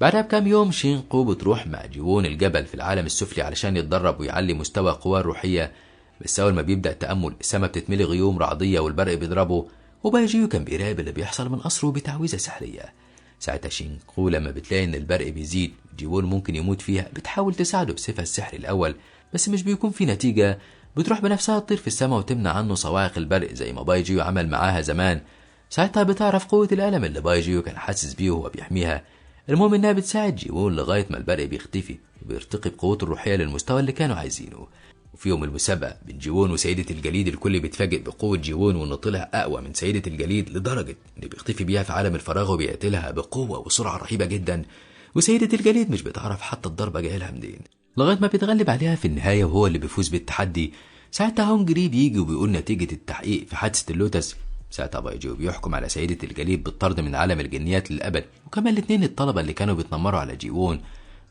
بعدها بكام يوم شين قو بتروح مع جيوون الجبل في العالم السفلي علشان يتدرب ويعلي مستوى قواه الروحية. بس أول ما بيبدأ تأمل السما بتتملي غيوم رعدية والبرق بيضربه، وباي جيو كان بيراقب اللي بيحصل من قصره بتعويذة سحرية. ساعتها شينكو لما بتلاقي إن البرق بيزيد جيوون ممكن يموت فيها، بتحاول تساعده بسيفها السحري الأول، بس مش بيكون في نتيجة. بتروح بنفسها تطير في السما وتمنع عنه صواعق البرق زي ما باي جيو عمل معاها زمان. ساعتها بتعرف قوة الألم اللي باي جيو كان حاسس بيه وهو بيحميها. المهم إنها بتساعد جيوون لغاية ما البرق بيختفي وبيرتقي بقوته الروحية للمستوى اللي كانوا عايزينه. وفي يوم المسابقة بين جيوون وسيدة الجليد، الكل بيتفاجئ بقوة جيوون وإنه طلع أقوى من سيدة الجليد لدرجة إنه بيختفي بيها في عالم الفراغ وبيقتلها بقوة وسرعة رهيبة جدا. وسيدة الجليد مش بتعرف حتى الضربة جاية لها منين، لغاية ما بيتغلب عليها في النهاية وهو اللي بيفوز بالتحدي. ساعتها هونجري بيجي وبيقول نتيجة التحقيق في حادثة اللوتس. ساعتها باي جيو بيحكم على سيدة الجليد بالطرد من عالم الجنيات للأبد، وكمان الاتنين الطلبة اللي كانوا بيتنمروا على جيوون.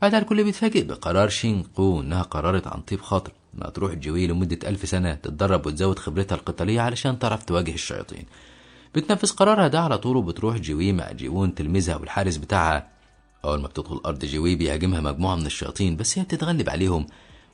بعدها الكل بيتفاجئ بقرار شينكو إنها قررت عن طيب خاطر إنها تروح جيوي لمدة 1000 سنة تتدرب وتزود خبرتها القتالية علشان تعرف تواجه الشياطين. بتنفذ قرارها ده على طول وبتروح جيوي مع جيوون تلميذها والحارس بتاعها. أول ما بتدخل أرض جيوي بيهاجمها مجموعة من الشياطين، بس هي بتتغلب عليهم،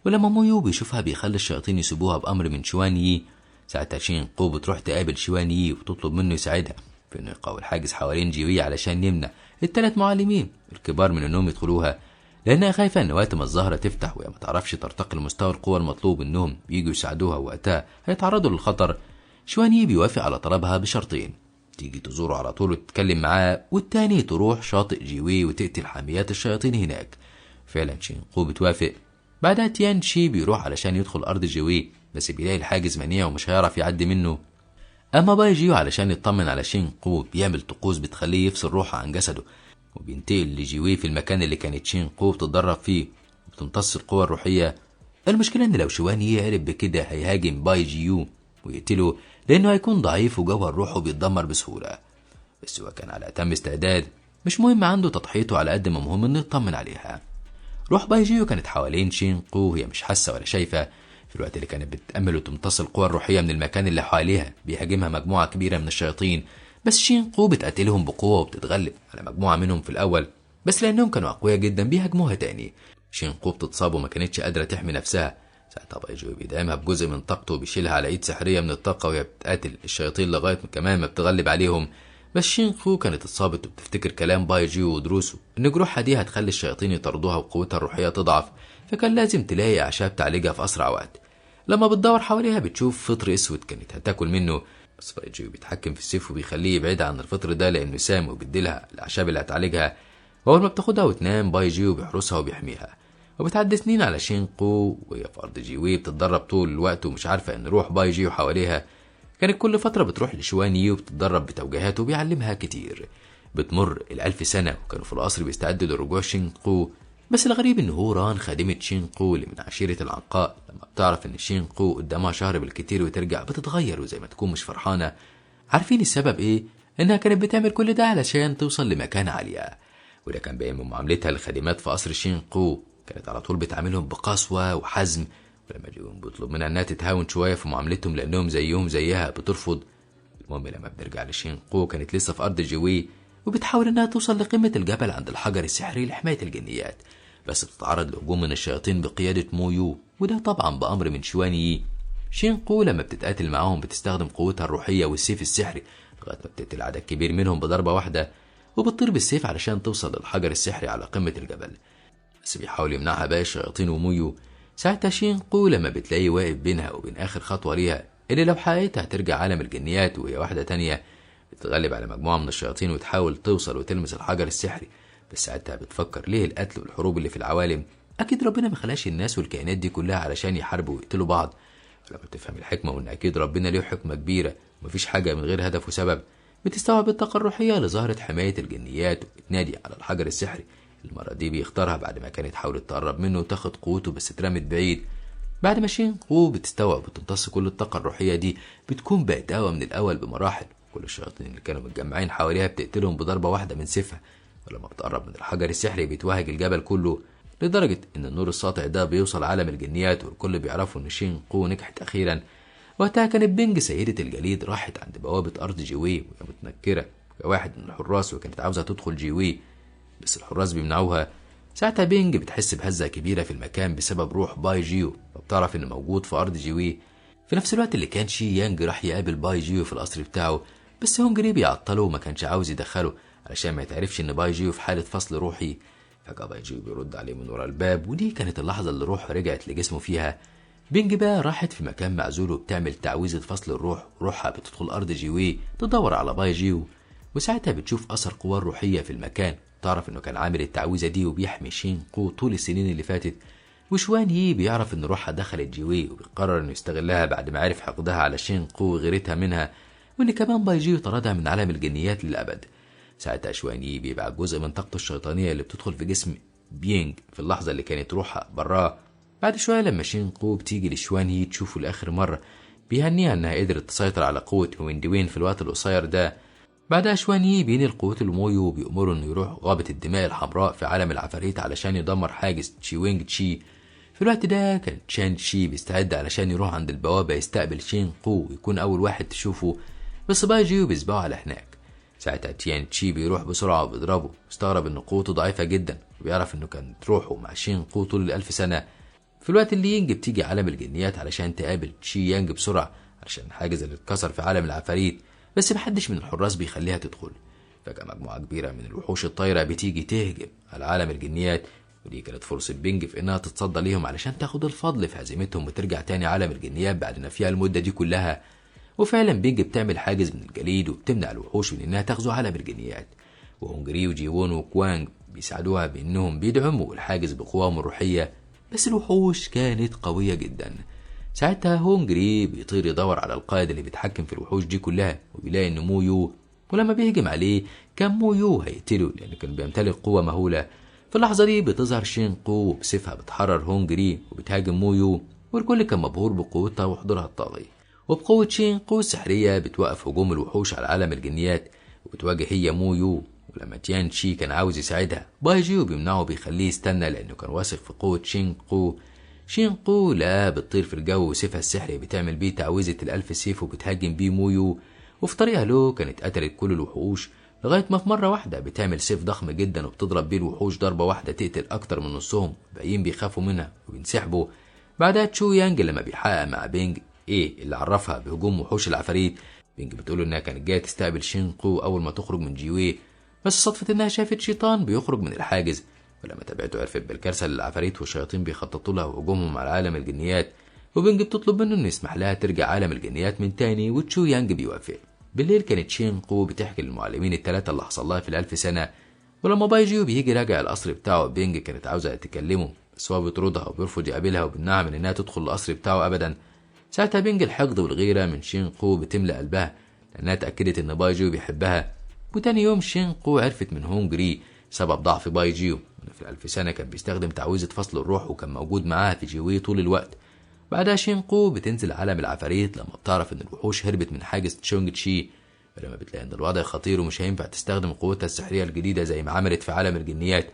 ولما مويو بيشوفها بيخلي الشياطين يسيبوها بأمر من شوان يي. ساعتها شينكو بتروح تقابل شوان يي وتطلب منه يساعدها في إنه يقوي الحاجز حوالين جيوي علشان يمنع ال3 معلمين الكبار من إنهم يدخلوها، لأنها خايفة إن وقت ما الزهرة تفتح وهي ما تعرفش ترتقي لمستوى القوة المطلوب إنهم ييجوا يساعدوها، وقتها هيتعرضوا للخطر. شوان يي بيوافق على طلبها بشرطين: تيجي تزوره على طول وتتكلم معاه، والتاني تروح شاطئ جيوي وتقتل حاميات الشياطين هناك. فعلا شينكو بتوافق. بعدها تيان شي بيروح علشان يدخل أرض جيوي، بس بيلاقي الحاجز منيع ومش هيعرف يعدي منه. أما باي جيو علشان يطمن على شينكو بيعمل طقوس بتخليه يفصل روحه عن جسده، وبينتقل لجيوي في المكان اللي كانت شينكو بتتدرب فيه وبتمتص القوة الروحية. المشكلة إن لو شوان يعرف بكده هيهاجم باي جيو ويقتله، لأنه هيكون ضعيف وجوهر روحه بيتدمر بسهولة. بس هو كان على أتم استعداد، مش مهم عنده تضحيته على قد ما مهم إنه يطمن عليها. روح باي جيو كانت حوالين شينكو وهي مش حاسة ولا شايفة. في الوقت اللي كانت بتتأمل وتمتص القوى الروحية من المكان اللي حواليها بيهاجمها مجموعة كبيرة من الشياطين، بس شينكو بتقتلهم بقوة وبتتغلب على مجموعة منهم في الأول، بس لأنهم كانوا أقوياء جدا بيهاجموها تاني. شينكو بتتصاب وما كانتش قادرة تحمي نفسها. ساعتها باي جيو بيدعمها بجزء من طاقته وبيشيلها على ايد سحرية من الطاقة وهي بتقاتل الشياطين لغاية كمان ما بتغلب عليهم. بس شينكو كانت اتصابت وبتفتكر كلام باي جيو ودروسه إن جروحها دي هتخلي الشياطين يطردوها وقوتها الروحية تضعف، فكان لازم تلاقي أعشاب تعالجها في أسرع وقت. لما بتدور حواليها بتشوف فطر اسود كانت هتاكل منه، بس باي جيو بيتحكم في السيف وبيخليه يبعد عن الفطر ده لانه سام، وبيديلها الاعشاب اللي هتعالجها. واول ما بتاخدها وتنام باي جيو بيحرسها وبيحميها. وبتعدي سنين على شينكو وهي في ارض جيوي بتتدرب طول الوقت ومش عارفه ان روح باي جيو حواليها. كانت كل فتره بتروح لشوان يي وبتتدرب بتوجيهاته وبيعلمها كتير. بتمر 1000 سنه وكانوا في القصر بيستعدوا لرجوع شينكو. بس الغريب ان هوران خادمة شينكو اللي من عشيرة العنقاء لما بتعرف ان شينكو قدامها شهر بالكتير وترجع بتتغير وزي ما تكون مش فرحانة. عارفين السبب ايه؟ انها كانت بتعمل كل ده علشان توصل لمكانة عالية، وده كان باين من معاملتها للخادمات في قصر شينكو. كانت على طول بتعاملهم بقسوة وحزم، ولما جيهم بيطلب منها انها تتهاون شوية في معاملتهم لانهم زيهم زيها بترفض. المهم لما بنرجع لشينكو كانت لسه في ارض جيوي وبتحاول انها توصل لقمة الجبل عند الحجر السحري لحماية الجنيات، بس بتتعرض لهجوم من الشياطين بقيادة مويو، وده طبعا بأمر من شوان يي. شينكو لما بتتقاتل معاهم بتستخدم قوتها الروحية والسيف السحري لغاية ما بتقتل عدد كبير منهم بضربة واحدة، وبتطير بالسيف علشان توصل للحجر السحري على قمة الجبل، بس بيحاول يمنعها باقي الشياطين ومويو. ساعتها شينكو لما بتلاقيه واقف بينها وبين آخر خطوة ليها اللي لو حققتها هترجع عالم الجنيات وهي واحدة تانية، بتتغلب على مجموعة من الشياطين وتحاول توصل وتلمس الحجر السحري. بس ساعتها بتفكر ليه القتل والحروب اللي في العوالم؟ أكيد ربنا ما خلاش الناس والكائنات دي كلها علشان يحاربوا ويقتلوا بعض. ولما بتفهم الحكمة وإن أكيد ربنا له حكمة كبيرة ومفيش حاجة من غير هدف وسبب، بتستوعب الطاقة الروحية لظاهرة حماية الجنيات وبتنادي على الحجر السحري. المرة دي بيختارها بعد ما كانت حاولت تقرب منه وتاخد قوته بس اترمت بعيد. بعد ما شينكو بتستوعب وتمتص كل الطاقة الروحية دي بتكون بقت أقوى من الأول بمراحل. كل الشياطين اللي كانوا متجمعين حواليها بتقتلهم بضربة واحدة من سيفها، ولما بتقرب من الحجر السحري بيتوهج الجبل كله، لدرجة إن النور الساطع ده بيوصل عالم الجنيات والكل بيعرفوا إن شينكو نجحت أخيرا. وقتها كانت بينج سيدة الجليد راحت عند بوابة أرض جيوي وهي متنكرة كواحد من الحراس وكانت عاوزة تدخل جيوي، بس الحراس بيمنعوها. ساعتها بينج بتحس بهزة كبيرة في المكان بسبب روح باي جيو، وبتعرف إنه موجود في أرض جيوي. في نفس الوقت اللي كان شي يانج راح يقابل باي جيو في القصر بتاعه، بس هونجري بيعطله وما كانش عاوز يدخله علشان ما يتعرفش ان باي جيو في حالة فصل روحي. فجأة باي جيو بيرد عليه من ورا الباب، ودي كانت اللحظة اللي روحه رجعت لجسمه فيها. بينج بقى راحت في مكان معزول وبتعمل تعويذة فصل الروح، روحها بتدخل أرض جيوي تدور على باي جيو، وساعتها بتشوف أثر قواه الروحية في المكان، تعرف إنه كان عامل التعويذة دي وبيحمي شين قو طول السنين اللي فاتت. وشوان يي بيعرف إن روحها دخلت جيوي وبيقرر إنه يستغلها بعد ما عرف حقدها على شين قو وغيرتها منها، وإن كمان باي جيو طردها من عالم الجنيات للأبد. ساعتها شوان يي بيبعت جزء من طاقته الشيطانية اللي بتدخل في جسم بينج في اللحظة اللي كانت روحها براه. بعد شوية لما شين قو بتيجي لشوان يي تشوفه لآخر مرة، بيهنيها إنها قدرت تسيطر على قوة هويندوين في الوقت القصير ده. بعدها شوان يي بينقل قوته لمويو وبيأمره إنه يروح غابة الدماء الحمراء في عالم العفاريت علشان يدمر حاجز تشي وينج تشي. في الوقت ده كان تشان تشي بيستعد علشان يروح عند البوابة يستقبل شين قو ويكون أول واحد تشوفه، بس باي جيو بيسبقه على هناك. ساعتها تيان تشي بيروح بسرعة وبيضربه، مستغرب إن قوته ضعيفة جدا، وبيعرف إنه كانت روحه مع شين قو طول ال1000 سنة. في الوقت اللي ينج بتيجي عالم الجنيات علشان تقابل تشي يانج بسرعة علشان الحاجز اللي اتكسر في عالم العفاريت، بس محدش من الحراس بيخليها تدخل. فجأة مجموعة كبيرة من الوحوش الطايرة بتيجي تهجم على عالم الجنيات، ودي كانت فرصة بينج في إنها تتصدى ليهم علشان تاخد الفضل في هزيمتهم وترجع تاني عالم الجنيات بعد ما فيها المدة دي كلها. وفعلا بينج بتعمل حاجز من الجليد وبتمنع الوحوش من إنها تغزو عالم الجنيات، وهونجري وجيوون وكوانج بيساعدوها بإنهم بيدعموا الحاجز بقواهم الروحية، بس الوحوش كانت قوية جدا. ساعتها هونجري بيطير يدور على القائد اللي بيتحكم في الوحوش دي كلها، وبيلاقي إنه مويو، ولما بيهجم عليه كان مويو هيقتله لأنه كان بيمتلك قوة مهولة. في اللحظة دي بتظهر شين قو بسيفها بتحرر هونجري وبتهاجم مويو، والكل كان مبهور بقوتها وحضورها الطاغي. وبقوة شين قو السحرية بتوقف هجوم الوحوش على عالم الجنيات وبتواجه هي مويو. ولما تيان شي كان عاوز يساعدها، باي جيو بيمنعه بيخليه يستنى لأنه كان واثق في قوة شين قو. شين قو لا بتطير في الجو وسيفها السحري بتعمل بيه تعويذة ال1000 سيف وبتهاجم بيه مويو، وفي طريقها له كانت قتلت كل الوحوش، لغاية ما في مرة واحدة بتعمل سيف ضخم جدا وبتضرب بيه الوحوش ضربة واحدة تقتل أكتر من نصهم، الباقيين بيخافوا منها وبينسحبوا. بعدها تشو يانج لما بيحقق مع بينج اللي عرفها بهجوم وحوش العفاريت، بينج بتقول انها كانت جايه تستقبل شين قو اول ما تخرج من جيوي، بس صدفة انها شافت شيطان بيخرج من الحاجز، ولما تابعته عرفت بالكارثه اللي العفاريت والشياطين بيخططوا لها وهجومهم على عالم الجنيات. وبينج بتطلب منه انه يسمح لها ترجع عالم الجنيات من تاني، وتشو يانج بيوافق. بالليل كانت شين قو بتحكي للمعلمين الثلاثه اللي حصل لها في ال1000 سنه، ولما باي جيو بيجي راجع القصر بتاعه، بينج كانت عاوزه تكلمه بس هو بيطردها وبيرفض يقابلها وبيمنعها من انها تدخل القصر بتاعه ابدا. ساعتها بينج الحقد والغيرة من شين قو بتملأ قلبها لأنها اتأكدت إن باي جيو بيحبها. وتاني يوم شين قو عرفت من هونجري سبب ضعف باي جيو، إنه في ال1000 سنة كان بيستخدم تعويذة فصل الروح وكان موجود معاها في جيوي طول الوقت. بعدها شين قو بتنزل عالم العفاريت لما بتعرف إن الوحوش هربت من حاجز تشونج تشي، ولما بتلاقي إن الوضع خطير ومش هينفع تستخدم قوتها السحرية الجديدة زي ما عملت في عالم الجنيات،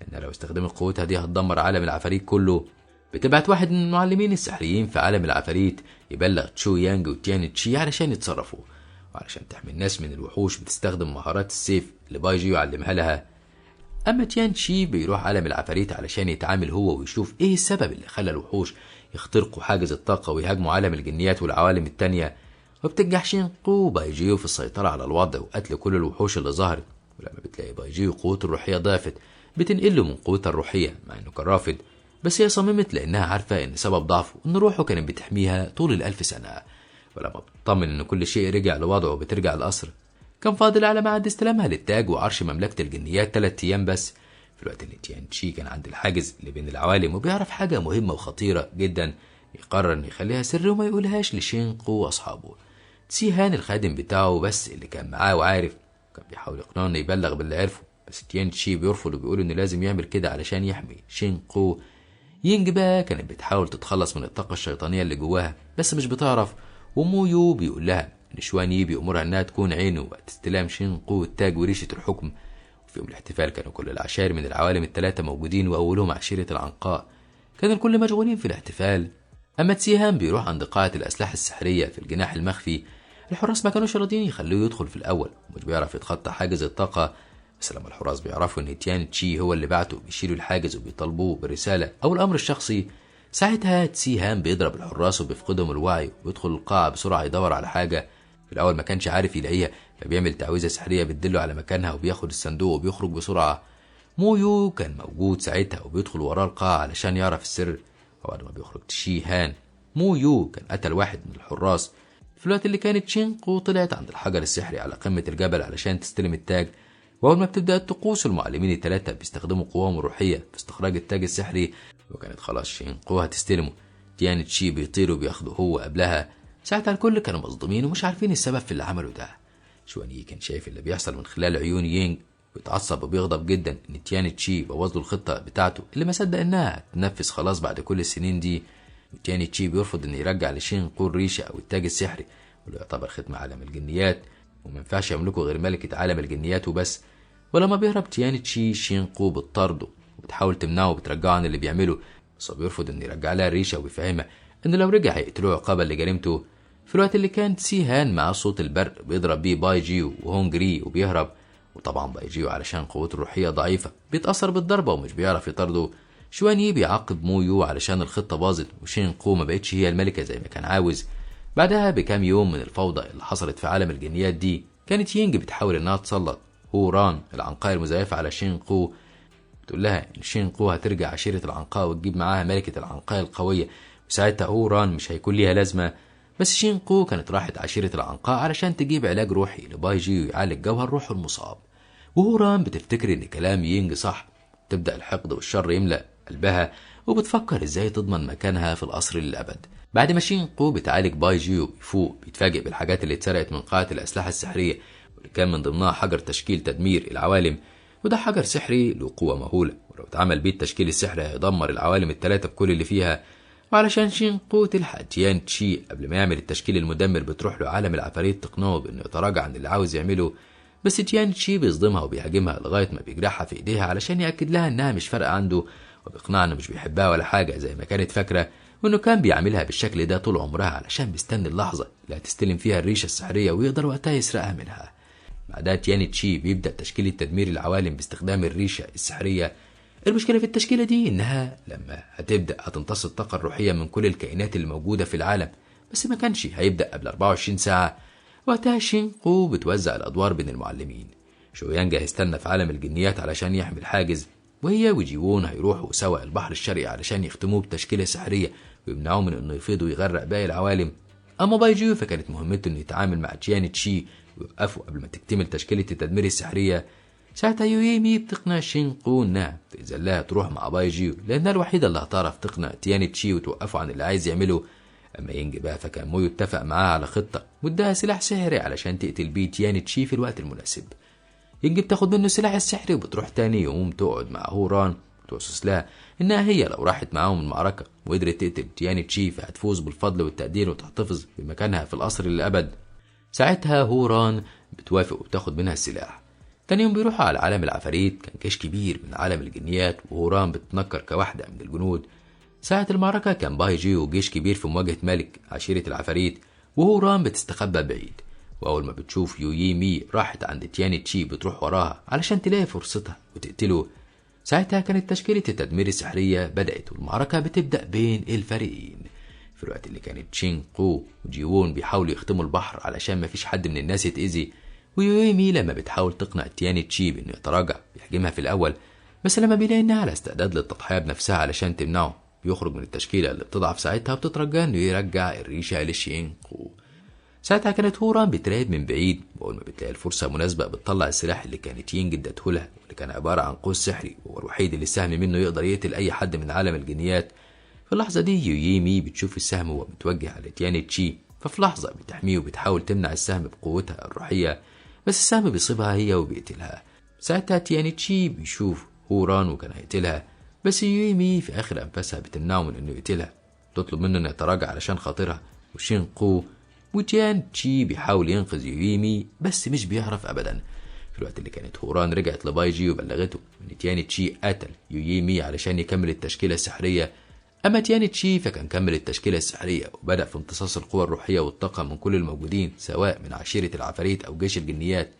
لأن لو استخدمت قوتها دي هتدمر عالم العفاريت كله. بتبعت واحد من المعلمين السحريين في عالم العفاريت يبلغ تشو يانج وتيان تشي علشان يتصرفوا، وعلشان تحمي الناس من الوحوش بتستخدم مهارات السيف اللي باي جيو علمها لها. اما تيان تشي بيروح عالم العفاريت علشان يتعامل هو ويشوف ايه السبب اللي خلى الوحوش يخترقوا حاجز الطاقة ويهاجموا عالم الجنيات والعوالم التانية. وبتنجح شين قو باي جيو في السيطرة على الوضع وقتل كل الوحوش اللي ظهرت. ولما بتلاقي باي جيو قوته الروحية ضعفت، بتنقله من قوتها الروحية مع انه كان رافض، بس هي صممت لانها عارفة ان سبب ضعفه ان روحه كانت بتحميها طول ال1000 سنة. ولما بتطمن ان كل شيء رجع لوضعه بترجع القصر. كان فاضل على ميعاد استلامها للتاج وعرش مملكة الجنيات 3 ايام بس، في الوقت اللي تيان تشي كان عند الحاجز اللي بين العوالم وبيعرف حاجة مهمة وخطيرة جدا، يقرر ان يخليها سر وما يقولهاش لشين قو واصحابه. تسي هان الخادم بتاعه بس اللي كان معاه وعارف، كان بيحاول يقنعه انه يبلغ باللي عرفه، بس تيان تشي بيرفض وبيقول انه لازم يعمل كده علشان يحمي شين قو. ينج بقى كانت بتحاول تتخلص من الطاقة الشيطانية اللي جواها بس مش بتعرف، ومويو بيقول لها ان شوان يي بيأمرها انها تكون عينه وقت استلام شين قو التاج وريشة الحكم. وفي يوم الاحتفال كانوا كل العشائر من العوالم الثلاثة موجودين، واولهم عشيرة العنقاء. كان الكل مشغولين في الاحتفال. اما تسيهان بيروح عند قاعة الاسلحة السحرية في الجناح المخفي. الحراس ما كانوش راضيين يخلوه يدخل في الاول ومش بيعرف يتخطى حاجز الطاقة، بس لما الحراس بيعرفوا ان تيان تشي هو اللي بعته بيشيلوا الحاجز وبيطالبوه برسالة او الامر الشخصي، ساعتها تسي هان بيضرب الحراس وبيفقدهم الوعي وبيدخل القاعة بسرعة يدور على حاجة. في الأول ما كانش عارف يلاقيها، فبيعمل تعويذة سحرية بتدله على مكانها وبياخد الصندوق وبيخرج بسرعة. مويو كان موجود ساعتها وبيدخل وراه القاعة علشان يعرف السر. وبعد ما بيخرج تشي هان، مويو كان قتل واحد من الحراس في الوقت اللي كانت شينقو طلعت عند الحجر السحري على قمة الجبل علشان تستلم التاج. وأول ما بتبدأ الطقوس المعلمين الثلاثة بيستخدموا قواهم الروحية في استخراج التاج السحري، وكانت خلاص شينقو هتستلمه. تيان تشي بيطير وبياخده هو قبلها. ساعتها الكل كانوا مصدومين ومش عارفين السبب في اللي عمله ده. شواني كان شايف اللي بيحصل من خلال عيون يينج، بيتعصب وبيغضب جدا ان تيان تشي بوظ له الخطة بتاعته اللي ما صدق انها تنفذ خلاص بعد كل السنين دي. وتيان تشي بيرفض انه يرجع لشينقو الريشة او التاج السحري واللي يعتبر ختم عالم الجنيات وما ينفعش يملكه غير ملكة عالم الجنيات وبس. ولما بيهرب تيان تشي، شينقو بتطارده وبتحاول تمنعه وبترجعه عن اللي بيعمله، بس هو بيرفض انه يرجع لها الريشة وبيفهمها ان لو رجع هيقتلوه عقابا لجريمته. في الوقت اللي كان تسي هان مع صوت البرق بيضرب بيه باي جيو وهونجري وبيهرب، وطبعا باي جيو علشان قوته الروحية ضعيفة بيتأثر بالضربة ومش بيعرف يطارده. شواني بيعاقب مويو علشان الخطة باظت وشينقو ما بقتش هي الملكة زي ما كان عاوز. بعدها بكام يوم من الفوضى اللي حصلت في عالم الجنيات دي، كانت يينج بتحاول انها تسلط هوران العنقاء المزيفة على شينقو. بتقول لها ان شينقو هترجع عشيرة العنقاء وتجيب معاها ملكة العنقاء القوية، وساعتها هوران مش هيكون ليها لازمة. بس شينقو كانت راحت عشيرة العنقاء علشان تجيب علاج روحي لباي جيو يعالج جوهر روحه المصاب. وهوران بتفتكر ان كلام يينج صح، تبدأ الحقد والشر يملأ قلبها وبتفكر ازاي تضمن مكانها في القصر للأبد. بعد ما شينقو بتعالج باي جيو بيفوق، بيتفاجئ بالحاجات اللي اتسرقت من قاعة الأسلحة السحرية واللي كان من ضمنها حجر تشكيل تدمير العوالم. وده حجر سحري له قوة مهولة، ولو اتعمل بيه التشكيل السحري هيدمر العوالم الثلاثة بكل اللي فيها. وعلشان شينقو تلحق تيان تشي قبل ما يعمل التشكيل المدمر، بتروح له عالم العفاريت تقنعه بانه يتراجع عن اللي عاوز يعمله. بس تيان تشي بيصدمها وبيهاجمها لغاية ما بيجرحها في ايديها علشان يأكد لها انها مش فارقة عنده، وبيقنعها انه مش بيحبها ولا حاجة زي ما كانت فاكرة، وانه كان بيعملها بالشكل ده طول عمرها علشان بيستني اللحظة اللي هتستلم فيها الريشة السحرية ويقدر وقتها يسرقها منها. بعدها تيان تشي بيبدأ تشكيل تدمير العوالم باستخدام الريشة السحرية. المشكلة في التشكيلة دي إنها لما هتبدأ هتمتص الطاقة الروحية من كل الكائنات اللي موجودة في العالم، بس ما كانش هيبدأ قبل 24 ساعة. وقتها شينقو بتوزع الأدوار بين المعلمين. شويانج هيستنى في عالم الجنيات علشان يحمل حاجز، وهي وجيوون هيروحوا سوا البحر الشرقي علشان يختموه بتشكيلة سحرية ويمنعوه من إنه يفيض ويغرق باقي العوالم. أما باي جيو فكانت مهمته إنه يتعامل مع تيان تشي ويوقفوا قبل ما تكتمل تشكيلة التدمير السحرية. ساعتها يويمي بتقنع شينقو انها تأذن لها تروح مع باي جيو لانها الوحيدة اللي هتعرف تقنع تيان تشي وتوقفه عن اللي عايز يعمله. اما ينج بقى فكان مويو اتفق معاها على خطة واداها سلاح سحري علشان تقتل بيه تيان تشي في الوقت المناسب. ينج بتاخد منه السلاح السحري وبتروح تاني يوم تقعد مع هوران وتوسوس لها انها هي لو راحت معاهم المعركة وقدرت تقتل تيان تشي فهتفوز بالفضل والتقدير وتحتفظ بمكانها في القصر للأبد. ساعتها هوران بتوافق وبتاخد منها السلاح. تاني يوم بيروحوا على عالم العفاريت، كان جيش كبير من عالم الجنيات وهوران بتنكر كواحدة من الجنود. ساعة المعركة كان باي جيو جيش كبير في مواجهة ملك عشيرة العفاريت، وهوران بتستخبى بعيد. وأول ما بتشوف يويمي راحت عند تيان تشي بتروح وراها علشان تلاقي فرصتها وتقتله. ساعتها كانت تشكيلة التدمير السحرية بدأت والمعركة بتبدأ بين الفريقين. في الوقت اللي كانت شينقو وجيوون بيحاولوا يختموا البحر علشان مفيش حد من الناس يتأذي، ويويمي لما بتحاول تقنع تيان تشي بانه يتراجع بيحجمها في الاول، بس لما بيلاقي انها على استعداد للتضحية بنفسها علشان تمنعه بيخرج من التشكيلة اللي بتضعف ساعتها وبتترجى انه يرجع الريشة لشينقو. ساعتها كانت هوران بتراقب من بعيد، واول ما بتلاقي الفرصة مناسبة بتطلع السلاح اللي كانت يينج ادته لها واللي كان عبارة عن قوس سحري وهو الوحيد اللي السهم منه يقدر يقتل اي حد من عالم الجنيات. في اللحظة دي يويمي بتشوف السهم وهو متوجه على تيان تشي، ففي لحظة بتحميه وبتحاول تمنع السهم بقوتها الروحية، بس السهم بيصيبها هي وبيقتلها. ساعتها تيان تشي بيشوف هوران وكان هيقتلها، بس يويمي في آخر أنفاسها بتمنعه من إنه يقتلها، تطلب منه إنه يتراجع علشان خاطرها وشينقو. وتيان تشي بيحاول ينقذ يويمي بس مش بيعرف أبدا. في الوقت اللي كانت هوران رجعت لبايجي وبلغته إن تيان تشي قتل يويمي علشان يكمل التشكيلة السحرية. أما تيان تشي فكان كمل التشكيلة السحرية وبدأ في امتصاص القوى الروحية والطاقة من كل الموجودين سواء من عشيرة العفاريت أو جيش الجنيات.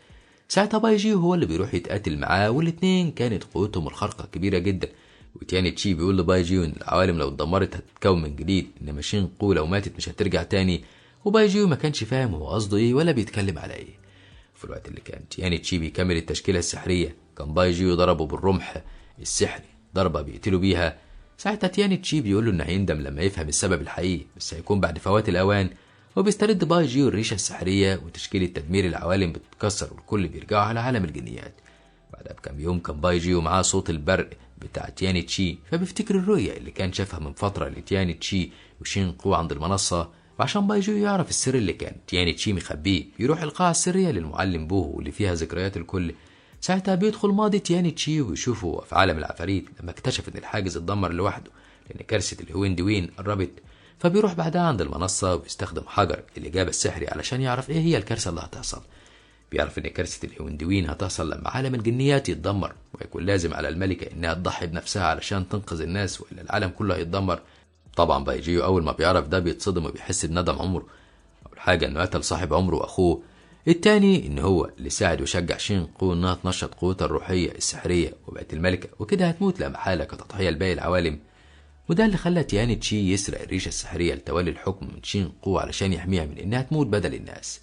ساعتها بايجي هو اللي بيروح يتقاتل معاه، والاتنين كانت قوتهم الخارقة كبيرة جدا، وتيان تشي بيقول لباي جيو ان العوالم لو اتدمرت هتتكون من جديد، انما شين قو لو ماتت مش هترجع تاني. وباي جيو ما كانش فاهم هو قصده ايه ولا بيتكلم على ايه. في الوقت اللي كان تيان تشي بيكمل التشكيله السحريه، كان باي جيو ضربه بالرمح السحري ضربه بيقتله بيها. ساعتها تيان تشي بيقول له انه هيندم لما يفهم السبب الحقيقي، بس هيكون بعد فوات الاوان. وبيسترد باي جيو الريشه السحريه وتشكيله تدمير العوالم بتتكسر والكل بيرجعوا على عالم الجنيات. بعدها بكام يوم كان باي جيو معاه صوت البرق بتاع تيان تشي، فبيفتكر الرؤية اللي كان شافها من فترة لتيان تشي وشين قو عند المنصة. وعشان باي جيو يعرف السر اللي كان تيان تشي مخبيه، يروح القاعة السرية للمعلم بوهو واللي فيها ذكريات الكل. ساعتها بيدخل ماضي تيان تشي ويشوفه في عالم العفاريت لما اكتشف ان الحاجز اتدمر لوحده لان كارثة الهوين دوين قربت. فبيروح بعدها عند المنصة وبيستخدم حجر الإجابة السحري علشان يعرف ايه هي الكارثة اللي هتحصل. بيعرف ان كارثة الهوندوين هتحصل لما عالم الجنيات يتدمر، ويكون لازم على الملكة انها تضحي بنفسها علشان تنقذ الناس والا العالم كله هيتدمر. طبعا باي جيو اول ما بيعرف ده بيتصدم وبيحس بندم عمره. اول حاجة انه قتل صاحب عمره واخوه، التاني ان هو اللي ساعد وشجع شين قو انها تنشط قوتها الروحية السحرية وبقت الملكة، وكده هتموت لا محالة كتضحية لباقي العوالم. وده اللي خلى تيان تشي يسرق الريشة السحرية لتولي الحكم من شين قو علشان يحميها من انها تموت بدل الناس.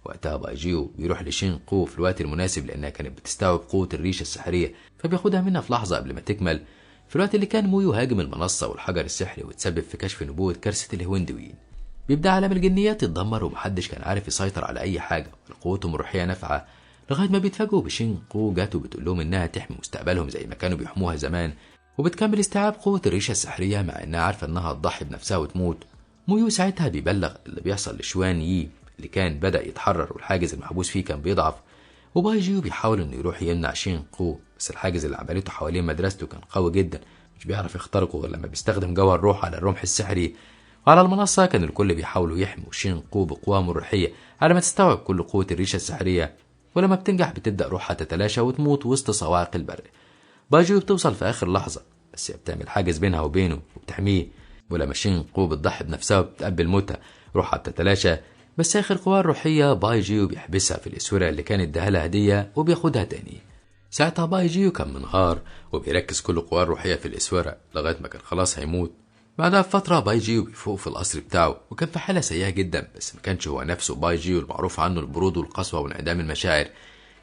وقتها باي جيو بيروح لشين قو في الوقت المناسب لانها كانت بتستوعب قوة الريشة السحرية، فبياخدها منها في لحظة قبل ما تكمل. في الوقت اللي كان مويو هاجم المنصة والحجر السحري وتسبب في كشف نبوة كارثة الهوندوين. بيبدأ عالم الجنيات يتدمر ومحدش كان عارف يسيطر على أي حاجة وقوتهم الروحية نافعة، لغاية ما بيتفاجئوا بشين قو جات وبتقول لهم إنها تحمي مستقبلهم زي ما كانوا بيحموها زمان، وبتكمل استيعاب قوة الريشة السحرية مع إنها عارفة إنها تضحي بنفسها وتموت. مويو ساعتها بيبلغ اللي بيحصل لشوان يي اللي كان بدأ يتحرر والحاجز المحبوس فيه كان بيضعف. وباي جيو بيحاول إنه يروح يمنع شين قو، بس الحاجز اللي عملته حوالين مدرسته كان قوي جدا، مش بيعرف يخترقه غير لما بيستخدم جوهر الروح على الرمح السحري. وعلى المنصة كان الكل بيحاولوا يحموا شين قو بقواهم الروحية على ما تستوعب كل قوة الريشة السحرية، ولما بتنجح بتبدأ روحها تتلاشى وتموت وسط صواعق البرق. باي جيو بتوصل في آخر لحظة، بس هي بتعمل حاجز بينها وبينه وبتحميه، ولما شين قو بتضحي بنفسها وبتقبل موتها روحها بتتلاشى. بس آخر قواه الروحية باي جيو بيحبسها في الأسورة اللي كانت اداها هدية وبياخدها تاني. ساعتها باي جيو كان منهار وبيركز كل قواه الروحية في الأسورة لغاية ما كان خلاص هيموت. بعدها بفترة باي جيو بيفوق في القصر بتاعه وكان في حالة سيئة جدا، بس ما كانش هو نفسه باي جيو المعروف عنه البرود والقسوة وانعدام المشاعر.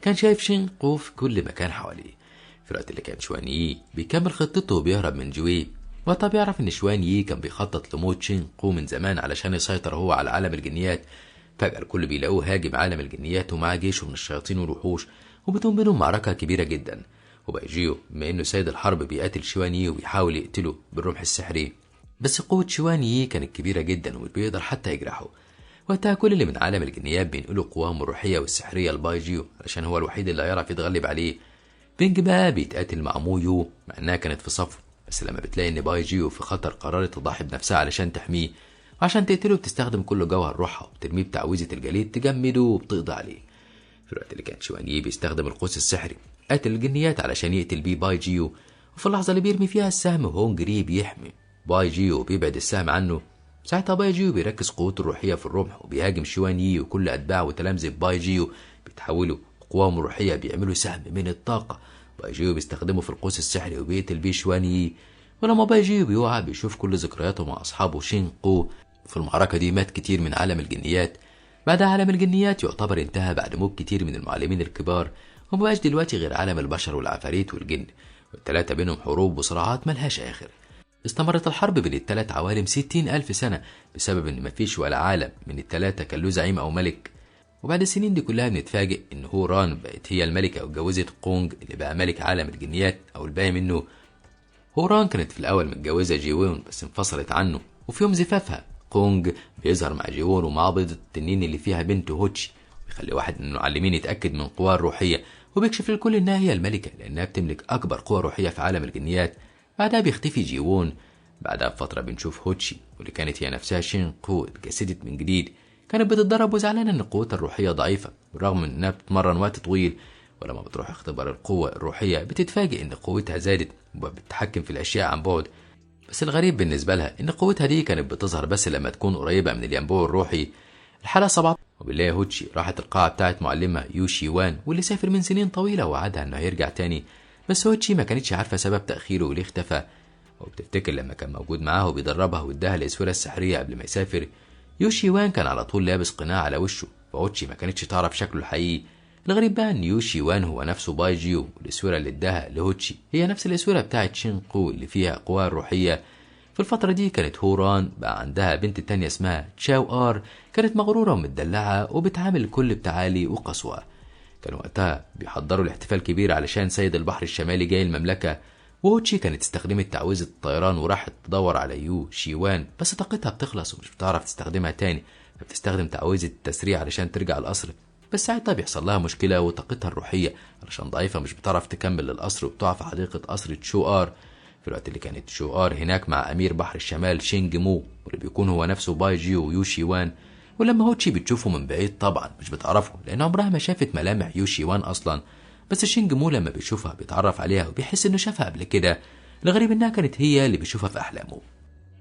كان شايف شين قو في كل مكان حواليه. في الوقت اللي كان شوان يي بيكمل خطته وبيهرب من جويه، وقتها بيعرف ان شوان يي كان بيخطط لموت شين قو من زمان علشان يسيطر هو على عالم الجنيات. فجأة الكل بيلاقوه هاجم عالم الجنيات ومعاه جيشه من الشياطين والوحوش، وبتقوم بينهم معركة كبيرة جدا. وباي جيو بما انه سيد الحرب بيقاتل شوان يي وبيحاول يقتله بالرمح السحري، بس قوة شوان يي كانت كبيرة جدا ومش بيقدر حتى يجرحه. وقتها كل اللي من عالم الجنيات بينقلوا قواهم الروحية والسحرية لباي جيو علشان هو الوحيد اللي هيعرف يتغلب عليه. بينج بقى بيتقاتل مع مويو مع انها كانت في صفه، بس لما بتلاقي ان باي جيو في خطر قررت تضحي بنفسها علشان تحميه، وعشان تقتله بتستخدم كل جوهر روحها وبترميه بتعويذة الجليد تجمده وبتقضي عليه. في الوقت اللي كان شوان يي بيستخدم القوس السحري قاتل الجنيات علشان يقتل بيه باي جيو، وفي اللحظة اللي بيرمي فيها السهم هونج ري بيحمي باي جيو وبيبعد السهم عنه. ساعتها باي جيو بيركز قوته الروحية في الرمح وبيهاجم شوان يي، وكل أتباعه وتلامذة باي جيو بيتحولوا قواهم الروحية بيعملوا سهم من الطاقة باي جيو بيستخدمه في القوس السحري وبيقتل بيه شوان يي. ولما باي جيو بيوعى بيشوف كل ذكرياته مع أصحابه شين قو. في المعركة دي مات كتير من عالم الجنيات. بعد عالم الجنيات يعتبر انتهى بعد موت كتير من المعلمين الكبار، ومبقاش دلوقتي غير عالم البشر والعفاريت والجن، والتلاتة بينهم حروب وصراعات ملهاش آخر. استمرت الحرب بين التلات عوالم 60,000 سنة بسبب ان مفيش ولا عالم من التلاتة كان له زعيم او ملك. وبعد السنين دي كلها بنتفاجئ ان هوران بقت هي الملكة واتجوزت قونج اللي بقى ملك عالم الجنيات او الباقي منه. هوران كانت في الاول متجوزة جيوون بس انفصلت عنه، وفي يوم زفافها قونج بيظهر مع جيوون ومع بيضة التنين اللي فيها بنته هوتشي، وبيخلي واحد من المعلمين يتأكد من قواها الروحية، وبيكشف للكل انها هي الملكة لانها بتملك اكبر قوة روحية في عالم الجنيات. بعدها بيختفي جيوون. بعدها بفترة بنشوف هوتشي واللي كانت هي نفسها شين قو اتجسدت من جديد. كانت بتتدرب وزعلانة ان قوتها الروحية ضعيفة بالرغم من انها بتتمرن وقت طويل، ولما بتروح اختبار القوة الروحية بتتفاجئ ان قوتها زادت وبتتحكم في الاشياء عن بعد. بس الغريب بالنسبة لها ان قوتها دي كانت بتظهر بس لما تكون قريبة من الينبوع الروحي. الحالة 7 وبنلاقي هوتشي راحت القاعة بتاعت معلمها يوشي وان واللي سافر من سنين طويلة ووعدها انه هيرجع تاني، بس هوتشي ما كانتش عارفة سبب تأخيره وليه اختفى. وبتفتكر لما كان موجود معاها وبيدربها واداها الأسورة السحرية قبل ما يسافر، يوشي وان كان على طول لابس قناع على وشه، فهوتشي ما كانتش تعرف شكله الحقيقي. الغريب بقى ان يوشي وان هو نفسه باي جيو، والأسورة اللي اداها لهوتشي هي نفس الأسورة بتاعت شينقو اللي فيها قواه الروحية. في الفترة دي كانت هوران بقى عندها بنت تانية اسمها تشاو آر، كانت مغرورة ومتدلعة وبتعامل الكل بتعالي وقسوة. كانوا وقتها بيحضروا الاحتفال كبير علشان سيد البحر الشمالي جاي المملكة، وهوتشي كانت استخدمت تعويذة الطيران وراحت تدور على يو شيوان، بس طاقتها بتخلص ومش بتعرف تستخدمها تاني، فبتستخدم تعويذة التسريع علشان ترجع القصر. بس ساعتها بيحصل لها مشكلة وطاقتها الروحية علشان ضعيفة مش بتعرف تكمل للقصر، وبتقع في حديقة قصر تشو آر. في الوقت اللي كانت تشو آر هناك مع أمير بحر الشمال شينج مو، واللي بيكون هو نفسه باي جيو ويو شيوان. ولما هوتشي بتشوفه من بعيد طبعا مش بتعرفه لأن عمرها ما شافت ملامح يو شيوان أصلا، بس شينج مو لما بيشوفها بيتعرف عليها وبيحس إنه شافها قبل كده. الغريب إنها كانت هي اللي بيشوفها في أحلامه.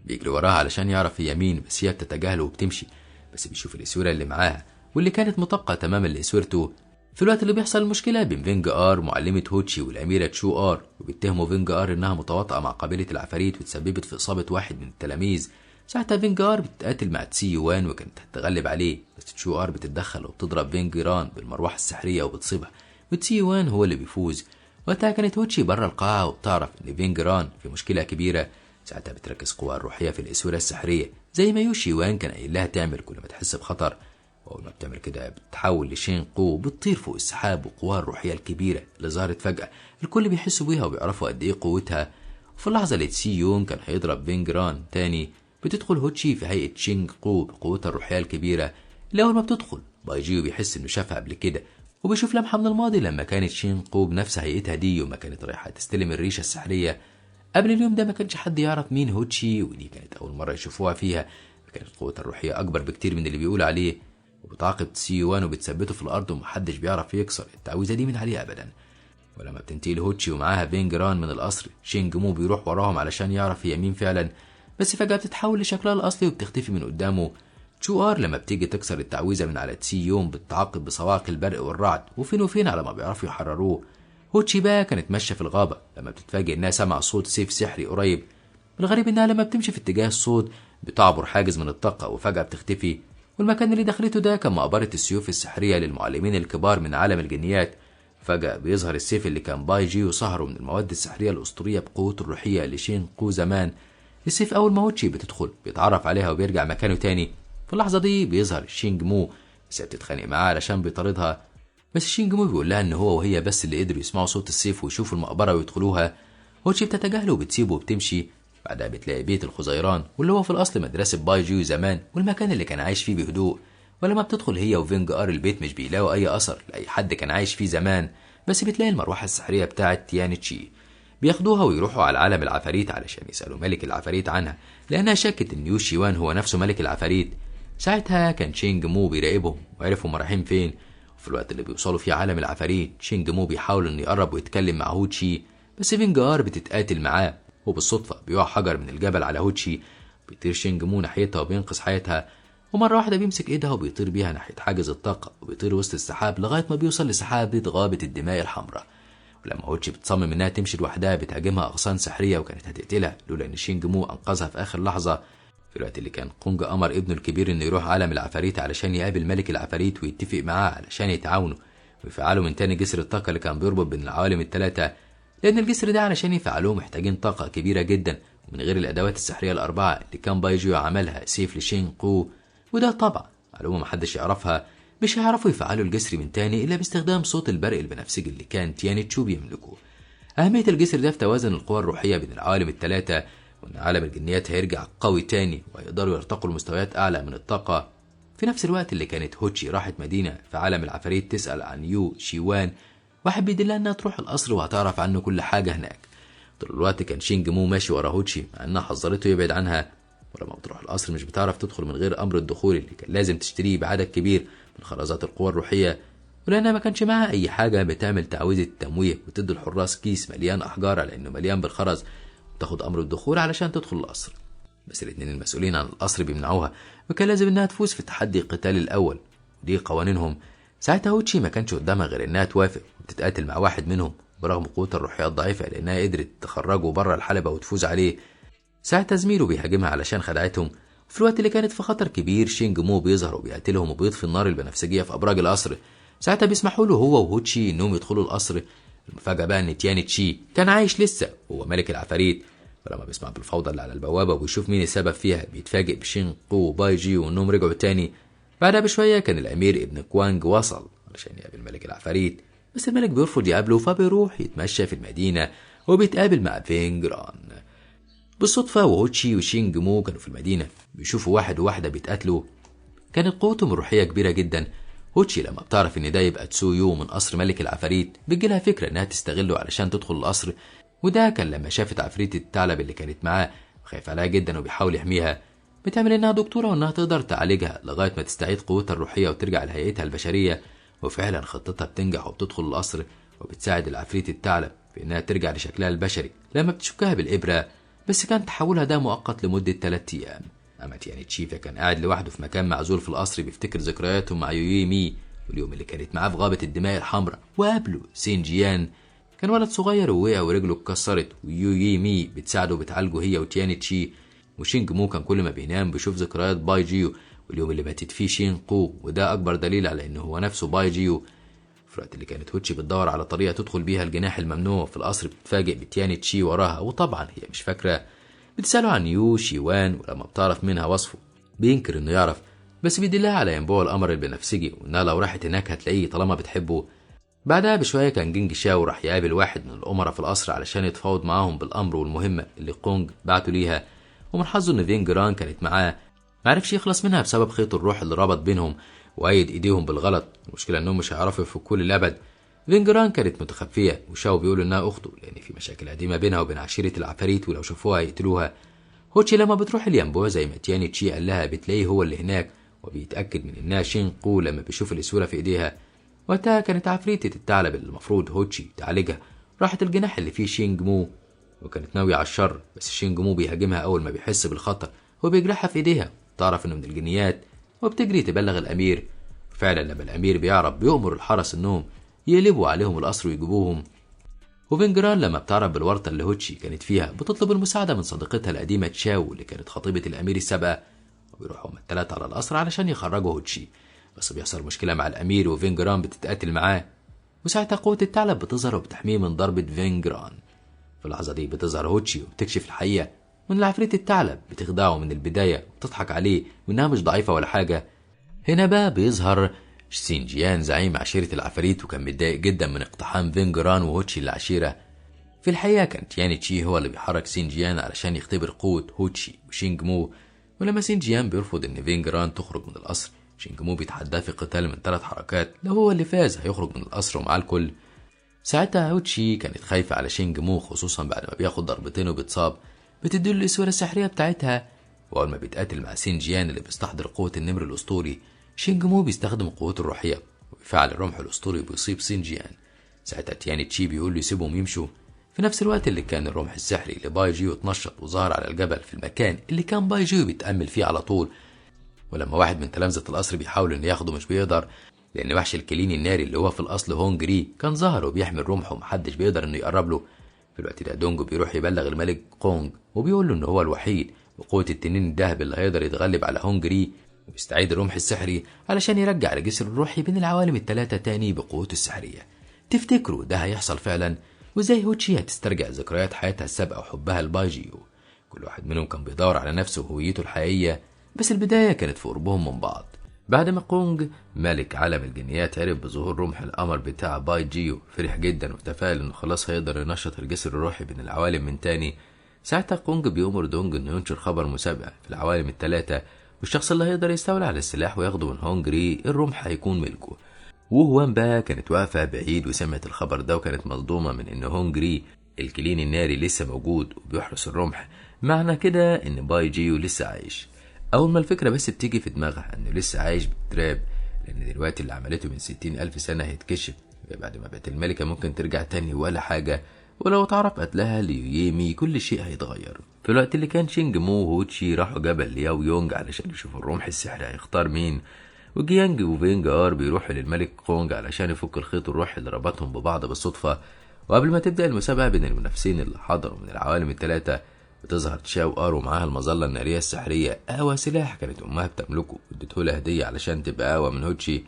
بيجري وراها علشان يعرف هي مين، بس هي بتتجاهله وبتمشي، بس بيشوف الأسورة اللي معاها واللي كانت مطابقة تماما لأسورته. في الوقت اللي بيحصل المشكلة بين فينج آر معلمة هوتشي والأميرة تشو آر، وبيتهموا فينج آر إنها متواطئة مع قبيلة العفاريت وتسببت في إصابة واحد من التلاميذ. ساعتها فينج آر بتتقاتل مع تسي يوان وكانت هتتغلب عليه، بس تشو آر بتتدخل وبتضرب فينج ران بالمروحة السحرية وبتصيبها، وتسي يوان هو اللي بيفوز. وقتها كانت هوتشي بره القاعة وبتعرف إن فينج ران في مشكلة كبيرة. ساعتها بتركز قوها الروحية في الأسورة السحرية زي ما يوشي وان كان قايل لها تعمل كل ما تحس بخطر. وأول ما بتعمل كده بتتحول لشينقو، بتطير فوق السحاب، وقواها الروحية الكبيرة اللي ظهرت فجأة الكل بيحسوا بيها وبيعرفوا قد إيه قوتها. وفي اللحظة اللي تسي يون كان هيضرب فينج ران تاني، بتدخل هوتشي في هيئة شينقو بقوتها الروحية الكبيرة. أول ما بتدخل باي جيو بيحس إنه شافها قبل كده، وبيشوف لمحة من الماضي لما كانت شينقو بنفس هيئتها دي وما كانت رايحة تستلم الريشة السحرية. قبل اليوم ده ما كانش حد يعرف مين هوتشي، ودي كانت أول مرة يشوفوها فيها. كانت قوتها الروحية أكبر بكتير من اللي بيقول عليه، وبتعاقب تسي يوان وبتثبته في الأرض ومحدش بيعرف يكسر التعويذة دي من عليه أبدا. ولما بتنتهي لهوتشي ومعاها فينج ران من القصر، شينج مو بيروح وراهم علشان يعرف هي مين فعلا، بس فجأة بتتحول لشكلها الأصلي وبتختفي من قدامه. تشو آر لما بتيجي تكسر التعويذة من على تسي يون بتعاقب بصواعق البرق والرعد، وفين وفين على ما بيعرفوا يحرروه. هوتشي بقى كانت ماشية في الغابة لما بتتفاجئ إنها سمع صوت سيف سحري قريب. الغريب إنها لما بتمشي في اتجاه الصوت بتعبر حاجز من الطاقة وفجأة بتختفي. والمكان اللي دخلته ده كان مقبرة السيوف السحرية للمعلمين الكبار من عالم الجنيات. فجأة بيظهر السيف اللي كان باي جيو سهره من المواد السحرية الأسطورية بقوته الروحية لشينقو زمان. السيف أول ما هوتشي بتدخل بيتعرف عليها وبيرجع مكانه تاني. في اللحظة دي بيظهر شينج مو، بس بتتخانق معاه علشان بيطاردها، بس شينج مو بيقول لها إن هو وهي بس اللي قدروا يسمعوا صوت السيف ويشوفوا المقبرة ويدخلوها. هوتشي بتتجاهله وبتسيبه وبتمشي. بعدها بتلاقي بيت الخزيران، واللي هو في الأصل مدرسة باي جيو زمان والمكان اللي كان عايش فيه بهدوء. ولما بتدخل هي وفينج آر البيت مش بيلاقوا أي أثر لأي حد كان عايش فيه زمان، بس بتلاقي المروحة السحرية بتاعة تيانتشي. بياخدوها ويروحوا على عالم العفاريت علشان يسألوا ملك العفاريت عنها، لأنها شكت إن يو شيوان هو نفسه ملك العفاريت. ساعتها كان شينج مو بيراقبهم وعرفوا رايحين فين. وفي الوقت اللي بيوصلوا فيه عالم العفاريت، شينج مو بيحاول إنه يقرب ويتكلم مع هوتشي، بس فينج آر بتتقاتل معاه، وبالصدفة بيقع حجر من الجبل على هوتشي. بيطير شينج مو ناحيتها وبينقذ حياتها، ومرة واحدة بيمسك ايدها وبيطير بيها ناحية حاجز الطاقة، وبيطير وسط السحاب لغاية ما بيوصل لسحابة غابة الدماء الحمراء. ولما هوتشي بتصمم انها تمشي لوحدها بتهاجمها اغصان سحرية وكانت هتقتلها لولا ان شينج مو انقذها في اخر لحظة. في الوقت اللي كان قونج امر ابنه الكبير انه يروح عالم العفاريت علشان يقابل ملك العفاريت ويتفق معاه علشان يتعاونوا ويفعلوا من تاني جسر الطاقة اللي كان بيربط بين العوالم الثلاثة، لان الجسر ده علشان يفعلوه محتاجين طاقة كبيرة جدا، ومن غير الادوات السحرية الاربعة اللي كان باي جيو عملها سيف لشينقو. وده طبعا معلومة محدش يعرفها، مش هيعرفوا يفعلوا الجسر من تاني إلا باستخدام صوت البرق البنفسجي اللي كان تيانتشو بيملكه. أهمية الجسر ده في توازن القوى الروحية بين العوالم الثلاثة، وإن عالم الجنيات هيرجع قوي تاني وهيقدروا يرتقوا لمستويات أعلى من الطاقة. في نفس الوقت اللي كانت هوتشي راحت مدينة في عالم العفاريت تسأل عن يو شيوان، واحد بيدلها إنها تروح القصر وهتعرف عنه كل حاجة هناك. طول الوقت كان شينج مو ماشي ورا هوتشي مع إنها حذرته يبعد عنها، ولما بتروح القصر مش بتعرف تدخل من غير امر الدخول اللي كان لازم تشتريه بعدد كبير من خرزات القوى الروحيه، ولانها ما كانش معاها اي حاجه بتعمل تعويذه تمويه وتدي الحراس كيس مليان احجار على انه مليان بالخرز، وتاخد امر الدخول علشان تدخل القصر. بس الاثنين المسؤولين عن القصر بيمنعوها، وكان لازم انها تفوز في التحدي القتالي الاول، ودي قوانينهم. ساعتها هوتشي ما كانش قدامها غير انها توافق وتتقاتل مع واحد منهم، برغم قوتها الروحية الضعيفة لأنها قدرت تخرجه بره الحلبة وتفوز عليه. ساعتها زميله بيهاجمها علشان خدعتهم، وفي الوقت اللي كانت في خطر كبير شينج مو بيظهر وبيقتلهم وبيطفي النار البنفسجية في أبراج القصر. ساعتها بيسمحوا له هو وهوتشي إنهم يدخلوا القصر. المفاجأة بقى إن تيان تشي كان عايش لسه، هو ملك العفاريت، ولما بيسمع بالفوضى اللي على البوابة وبيشوف مين السبب فيها بيتفاجئ بشين قو وباي جي وإنهم رجعوا تاني. بعدها بشوية كان الأمير ابن كوانج وصل علشان يقابل ملك العفاريت، بس الملك بيرفض يقابله فبيروح يتمشى في المدينة وبيتقابل مع فينجران. بالصدفة وهوتشي وشينج مو كانوا في المدينة بيشوفوا واحد وواحدة بيتقاتلوا. كانت قوتهم الروحية كبيرة جدا. هوتشي لما بتعرف ان ده يبقى تسويو من قصر ملك العفاريت بتجيلها فكرة انها تستغله علشان تدخل القصر، وده كان لما شافت عفريت الثعلب اللي كانت معاه وخايف عليها جدا وبيحاول يحميها. بتعمل انها دكتورة وانها تقدر تعالجها لغاية ما تستعيد قوتها الروحية وترجع لهيئتها البشرية، وفعلا خطتها بتنجح وبتدخل القصر وبتساعد العفريت الثعلب في انها ترجع لشكلها البشري لما بتشكها بالإبرة، بس كان تحولها ده مؤقت لمدة 3 أيام. أما تيان تشيفا كان قاعد لوحده في مكان معزول في القصر بيفتكر ذكرياته مع يويي مي واليوم اللي كانت معاه في غابة الدماء الحمراء، وقابله سين جيان. كان ولد صغير ووقع ورجله اتكسرت، ويويي مي بتساعده وبتعالجه هي وتيان تشي. وشينج مو كان كل ما بينام بيشوف ذكريات باي جيو واليوم اللي ماتت فيه شين قو، وده أكبر دليل على إنه هو نفسه باي جيو. في الوقت اللي كانت هوتشي بتدور على طريقة تدخل بيها الجناح الممنوع في القصر بتتفاجئ بتيان تشي وراها، وطبعا هي مش فاكرة. بتسأله عن يو شيوان، ولما بتعرف منها وصفه بينكر انه يعرف، بس بيدلها على ينبوع القمر البنفسجي وانها لو راحت هناك هتلاقيه طالما بتحبه. بعدها بشوية كان جينج شاو راح يقابل واحد من الأمراء في القصر علشان يتفاوض معاهم بالأمر والمهمة اللي كونج بعته ليها، ومن حظه ان فينجران كانت معاه. معرفش يخلص منها بسبب خيط الروح اللي ربط بينهم وأيد ايديهم بالغلط. المشكلة انهم مش هيعرفوا يفكوه للأبد. فينجران كانت متخفية وشاو بيقول انها اخته لان في مشاكل قديمة بينها وبين عشيرة العفاريت ولو شافوها هيقتلوها. هوتشي لما بتروح الينبوع زي ما تيان تشي قال لها بتلاقيه هو اللي هناك، وبيتأكد من انها شين قو لما بيشوف الاسورة في ايديها. وقتها كانت عفريتة الثعلب اللي المفروض هوتشي تعالجها راحت الجناح اللي فيه شينج مو، وكانت ناوية على الشر، بس شينج مو بيهاجمها اول ما بيحس بالخطر وبيجرحها في ايديها، تعرف انه من الجنيات وبتجري تبلغ الامير. فعلا لما الامير بيعرف بيؤمر الحرس انهم يقلبوا عليهم القصر ويجيبوهم. وفينجران لما بتعرف بالورطة اللي هوتشي كانت فيها بتطلب المساعدة من صديقتها القديمة تشاو اللي كانت خطيبة الأمير السابقة، وبيروحوا هما التلاتة على القصر علشان يخرجوا هوتشي، بس بيحصل مشكلة مع الأمير وفينجران بتتقاتل معاه، وساعتها قوة الثعلب بتظهر وبتحميه من ضربة فينجران. في اللحظة دي بتظهر هوتشي وبتكشف الحقيقة وإن العفريت الثعلب بتخدعه من البداية وبتضحك عليه وإنها مش ضعيفة ولا حاجة. هنا بقى بيظهر سين جيان زعيم عشيرة العفاريت، وكان متضايق جدا من اقتحام فينجران وهوتشي للعشيرة. في الحقيقة كان تيان تشي هو اللي بيحرك سين جيان علشان يختبر قوة هوتشي وشينج مو، ولما سين جيان بيرفض ان فينجران تخرج من القصر شينج مو بيتحداه في قتال من 3 حركات، لو هو اللي فاز هيخرج من القصر ومعاه الكل. ساعتها هوتشي كانت خايفة على شينج مو خصوصا بعد ما بياخد ضربتين وبيتصاب، بتديله الاسورة السحرية بتاعتها. واول ما بيتقاتل مع سين جيان اللي بيستحضر قوة النمر الاسطوري شينج مو بيستخدم قوته الروحية وبيفعل الرمح الاسطوري وبيصيب سين جيان. ساعتها تيان تشي بيقول له يسيبهم يمشوا. في نفس الوقت اللي كان الرمح السحري لباي جيو اتنشط وظهر على الجبل في المكان اللي كان باي جيو بيتأمل فيه على طول. ولما واحد من تلامذة القصر بيحاول انه ياخده مش بيقدر، لان وحش الكليني الناري اللي هو في الاصل هونجري كان ظهر وبيحمل رمحه ومحدش بيقدر انه يقرب له. في الوقت ده دونجو بيروح يبلغ الملك كونج وبيقول له انه هو الوحيد بقوة التنين الذهبي اللي هيقدر يتغلب على هونجري ويستعيد الرمح السحري علشان يرجع الجسر الروحي بين العوالم الثلاثة تاني بقوته السحرية. تفتكروا ده هيحصل فعلا؟ وازاي هوتشي هتسترجع ذكريات حياتها السابقة وحبها لباي جيو؟ كل واحد منهم كان بيدور على نفسه وهويته الحقيقية، بس البداية كانت في قربهم من بعض. بعد ما كونج ملك عالم الجنيات عرف بظهور رمح القمر بتاع باي جيو فرح جدا وتفائل انه خلاص هيقدر ينشط الجسر الروحي بين العوالم من تاني. ساعتها كونج بيأمر دونج انه ينشر خبر مسابقة في العوالم الثلاثة، والشخص اللي هيقدر يستولى على السلاح وياخده من هونجري الرمح هيكون ملكه. وهوان بقى كانت واقفة بعيد وسمعت الخبر ده وكانت مصدومة من ان هونجري الكلين الناري لسه موجود وبيحرس الرمح، معنى كده ان باي جيو لسه عايش. اول ما الفكرة بس بتيجي في دماغها انه لسه عايش بتراب، لان دلوقتي اللي عملته من 60,000 سنة هيتكشف. بعد ما بقت الملكة ممكن ترجع تاني ولا حاجة، ولو اتعرف قتلها ليويمي كل شيء هيتغير. في الوقت اللي كان شينج مو وهوتشي راحوا جبل لياو يونج علشان يشوفوا الرمح السحري هيختار مين، وجيانج وفينجار بيروحوا للملك كونج علشان يفك الخيط الروحي اللي ربطهم ببعض بالصدفة. وقبل ما تبدأ المسابقة بين المنافسين اللي حضروا من العوالم الثلاثة، بتظهر تشاو ار ومعاها المظلة النارية السحرية، أقوى سلاح كانت أمها بتملكه، وادته لها هدية علشان تبقى أقوى من هوتشي.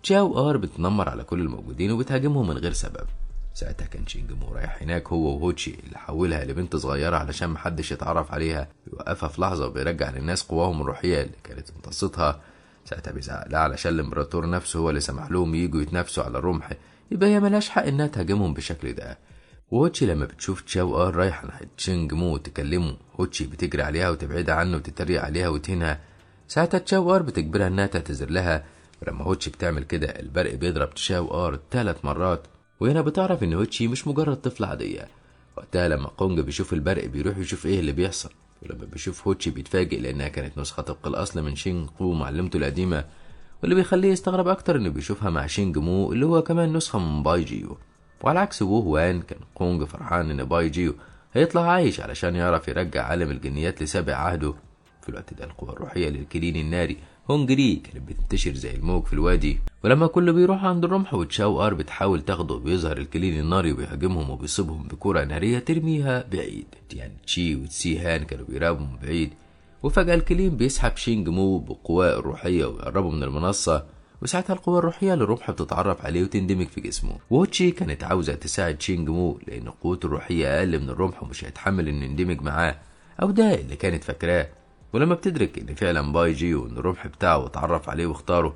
تشاو ار بتنمر على كل الموجودين وبتهاجمهم من غير سبب. ساعتها كان شينجمو رايح هناك هو وهوتشي اللي حولها لبنت صغيرة علشان محدش يتعرف عليها، بيوقفها في لحظة وبيرجع للناس قواهم الروحية اللي كانت امتصتها. ساعتها بيزعق لها علشان الامبراطور نفسه هو اللي سمح لهم ييجوا يتنافسوا على الرمح، يبقى هي ملهاش حق انها تهاجمهم بالشكل ده. وهوتشي لما بتشوف تشاو ار رايحة ناحية شينجمو وتكلمه، هوتشي بتجري عليها وتبعدها عنه وتتريق عليها وتهينها. ساعتها تشاو ار بتجبرها انها تعتذر لها، ولما هوتشي بتعمل كده البرق بيضرب تشاو ار 3 مرات، وهنا بتعرف ان هوتشي مش مجرد طفلة عادية. وقتها لما كونج بيشوف البرق بيروح يشوف ايه اللي بيحصل، ولما بيشوف هوتشي بيتفاجئ لانها كانت نسخة طبق الاصل من شينجمو معلمته القديمة، واللي بيخليه يستغرب اكتر انه بيشوفها مع شينجمو اللي هو كمان نسخة من باي جيو. وعلى عكس وو هوان، كان كونج فرحان ان باي جيو هيطلع عايش علشان يعرف يرجع عالم الجنيات لسابق عهده. في الوقت ده القوى الروحية للكلين الناري هونجري كانت بتنتشر زي الموج في الوادي، ولما كله بيروح عند الرمح وتشاو ار بتحاول تاخده، بيظهر الكلين الناري وبيهاجمهم وبيصيبهم بكرة نارية ترميها بعيد. يعني تشي وتسي هان كانوا بيراقبوا من بعيد، وفجأة الكلين بيسحب شينجمو بقواه الروحية ويقربوا من المنصة، وساعتها القوى الروحية للرمح بتتعرف عليه وتندمج في جسمه. ووتشي كانت عاوزة تساعد شينجمو لأن قوته الروحية أقل من الرمح ومش هيتحمل إنه يندمج معاه، أو ده اللي كانت فاكراه. ولما بتدرك إن فعلا باي جي وإن الرمح بتاعه اتعرف عليه واختاره،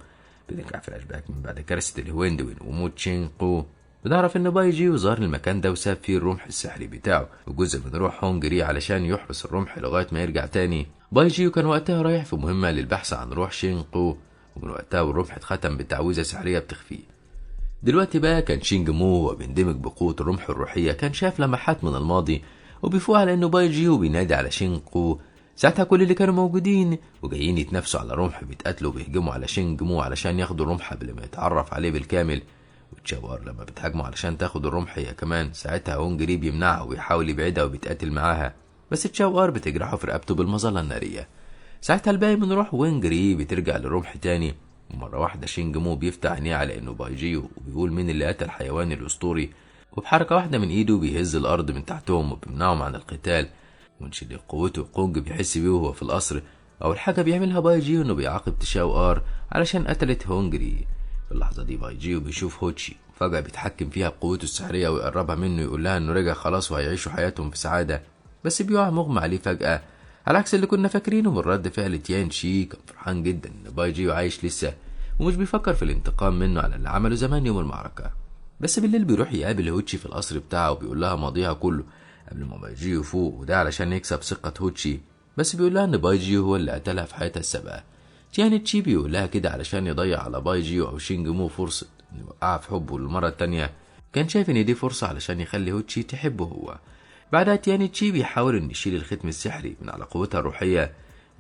بنرجع في الأشباك من بعد كارثة الهويندوين وموت شينقو، بنعرف إن باي جي ظهر المكان ده وساب فيه الرمح السحري بتاعه وجزء من روح هونجري علشان يحرس الرمح لغاية ما يرجع تاني. باي جي كان وقتها رايح في مهمة للبحث عن روح شينقو، ومن وقتها والرمح اتختم بتعويذة سحرية بتخفيه. دلوقتي بقى كان شينجمو وبيندمج بقوة الرمح الروحية، كان شاف لمحات من الماضي وبيفوق على انه باي جي وبينادي على شينقو. ساعتها كل اللي كانوا موجودين وجايين يتنافسوا على رمح بيتقاتلوا وبيهجموا على شينجمو علشان ياخدوا الرمح قبل ما يتعرف عليه بالكامل. وتشاور لما بتهاجموا علشان تاخد الرمح هي كمان، ساعتها هونجري بيمنعها ويحاول يبعدها وبيتقاتل معاها، بس تشاور بتجرحه في رقبته بالمظلة النارية. ساعتها الباقي من روح وينجري بترجع للرمح تاني، ومرة واحدة شينجمو بيفتح عينيه على انه بايجيو وبيقول مين اللي قتل الحيوان الاسطوري، وبحركة واحدة من ايده بيهز الارض من تحتهم وبيمنعهم عن القتال. ومن شدة قوته كونج بيحس بيه وهو في القصر. اول حاجة بيعملها بايجيو انه بيعاقب تشاو ار علشان قتلت هونجري. في اللحظة دي بايجيو بيشوف هوتشي وفجأة بيتحكم فيها بقوته السحرية ويقربها منه يقول لها انه رجع خلاص وهيعيشوا حياتهم في سعادة، بس بيقع مغمى عليه فجأة. على عكس اللي كنا فاكرينه من رد فعل تيان شي، كان فرحان جدا ان باي جيو عايش لسه ومش بيفكر في الانتقام منه على اللي عمله زمان يوم المعركة. بس بالليل بيروح يقابل هوتشي في القصر بتاعه وبيقول لها ماضيها كله قبل ما باي جيو يفوق، وده علشان يكسب ثقة هوتشي، بس بيقول لها ان باي جيو هو اللي قتلها في حياتها السابقة. تيان تشي بيقول لها كده علشان يضيع على باي جيو او شينجمو فرصة انه يوقعها في حبه للمرة التانية، كان شايف ان دي فرصة علشان يخلي هوتشي تحبه هو. بعدها تيان تشي بيحاول ان يشيل الختم السحري من على قوتها الروحية،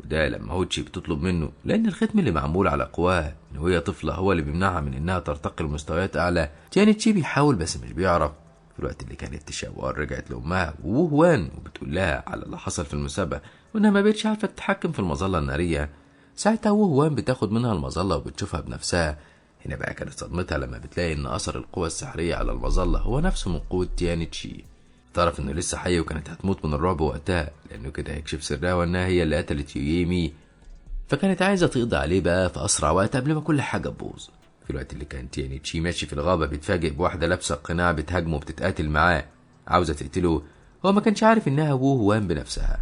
وده لما هوتشي بتطلب منه لان الختم اللي معمول على قواها ان وهي طفلة هو اللي بيمنعها من انها ترتقي لمستويات اعلى. تيان تشي بيحاول بس مش بيعرف. في الوقت اللي كانت تشاور رجعت لامها ووهوان وبتقول لها على اللي حصل في المسابقة وانها ما بقتش عارفة تتحكم في المظلة النارية. ساعتها ووهوان بتاخد منها المظلة وبتشوفها بنفسها. هنا بقى كانت صدمتها لما بتلاقي ان اثر القوة السحرية على المظلة هو نفسه من قوة تيان تشي. تعرف انه لسه حي وكانت هتموت من الرعب وقتها لانه كده هيكشف سرها وانها هي اللي قتلت يويمي، فكانت عايزه تقضي عليه بقى في اسرع وقت قبل ما كل حاجه تبوظ. في الوقت اللي كان تيان تشي ماشي في الغابه بيتفاجئ بواحده لابسه قناع بتهاجمه وبتتقاتل معاه عاوزه تقتله. هو ما كانش عارف انها ووهوان بنفسها.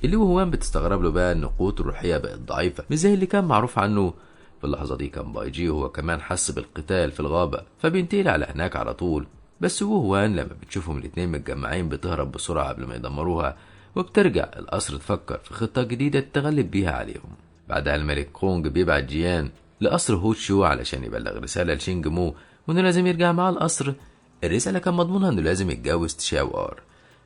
اللي ووهوان بتستغرب له بقى ان قوته الروحيه بقت ضعيفه مش زي اللي كان معروف عنه. في اللحظه دي كان باي جي هو كمان حس بالقتال في الغابه فبينتقل على هناك على طول، بس ووهوان لما بتشوفهم الاتنين متجمعين بتهرب بسرعة قبل ما يدمروها، وبترجع القصر تفكر في خطة جديدة تغلب بيها عليهم. بعدها الملك كونج بيبعت جيان لقصر هوتشو علشان يبلغ رسالة لشينجمو وانه لازم يرجع معاه القصر. الرسالة كان مضمونها انه لازم يتجوز تشاوار.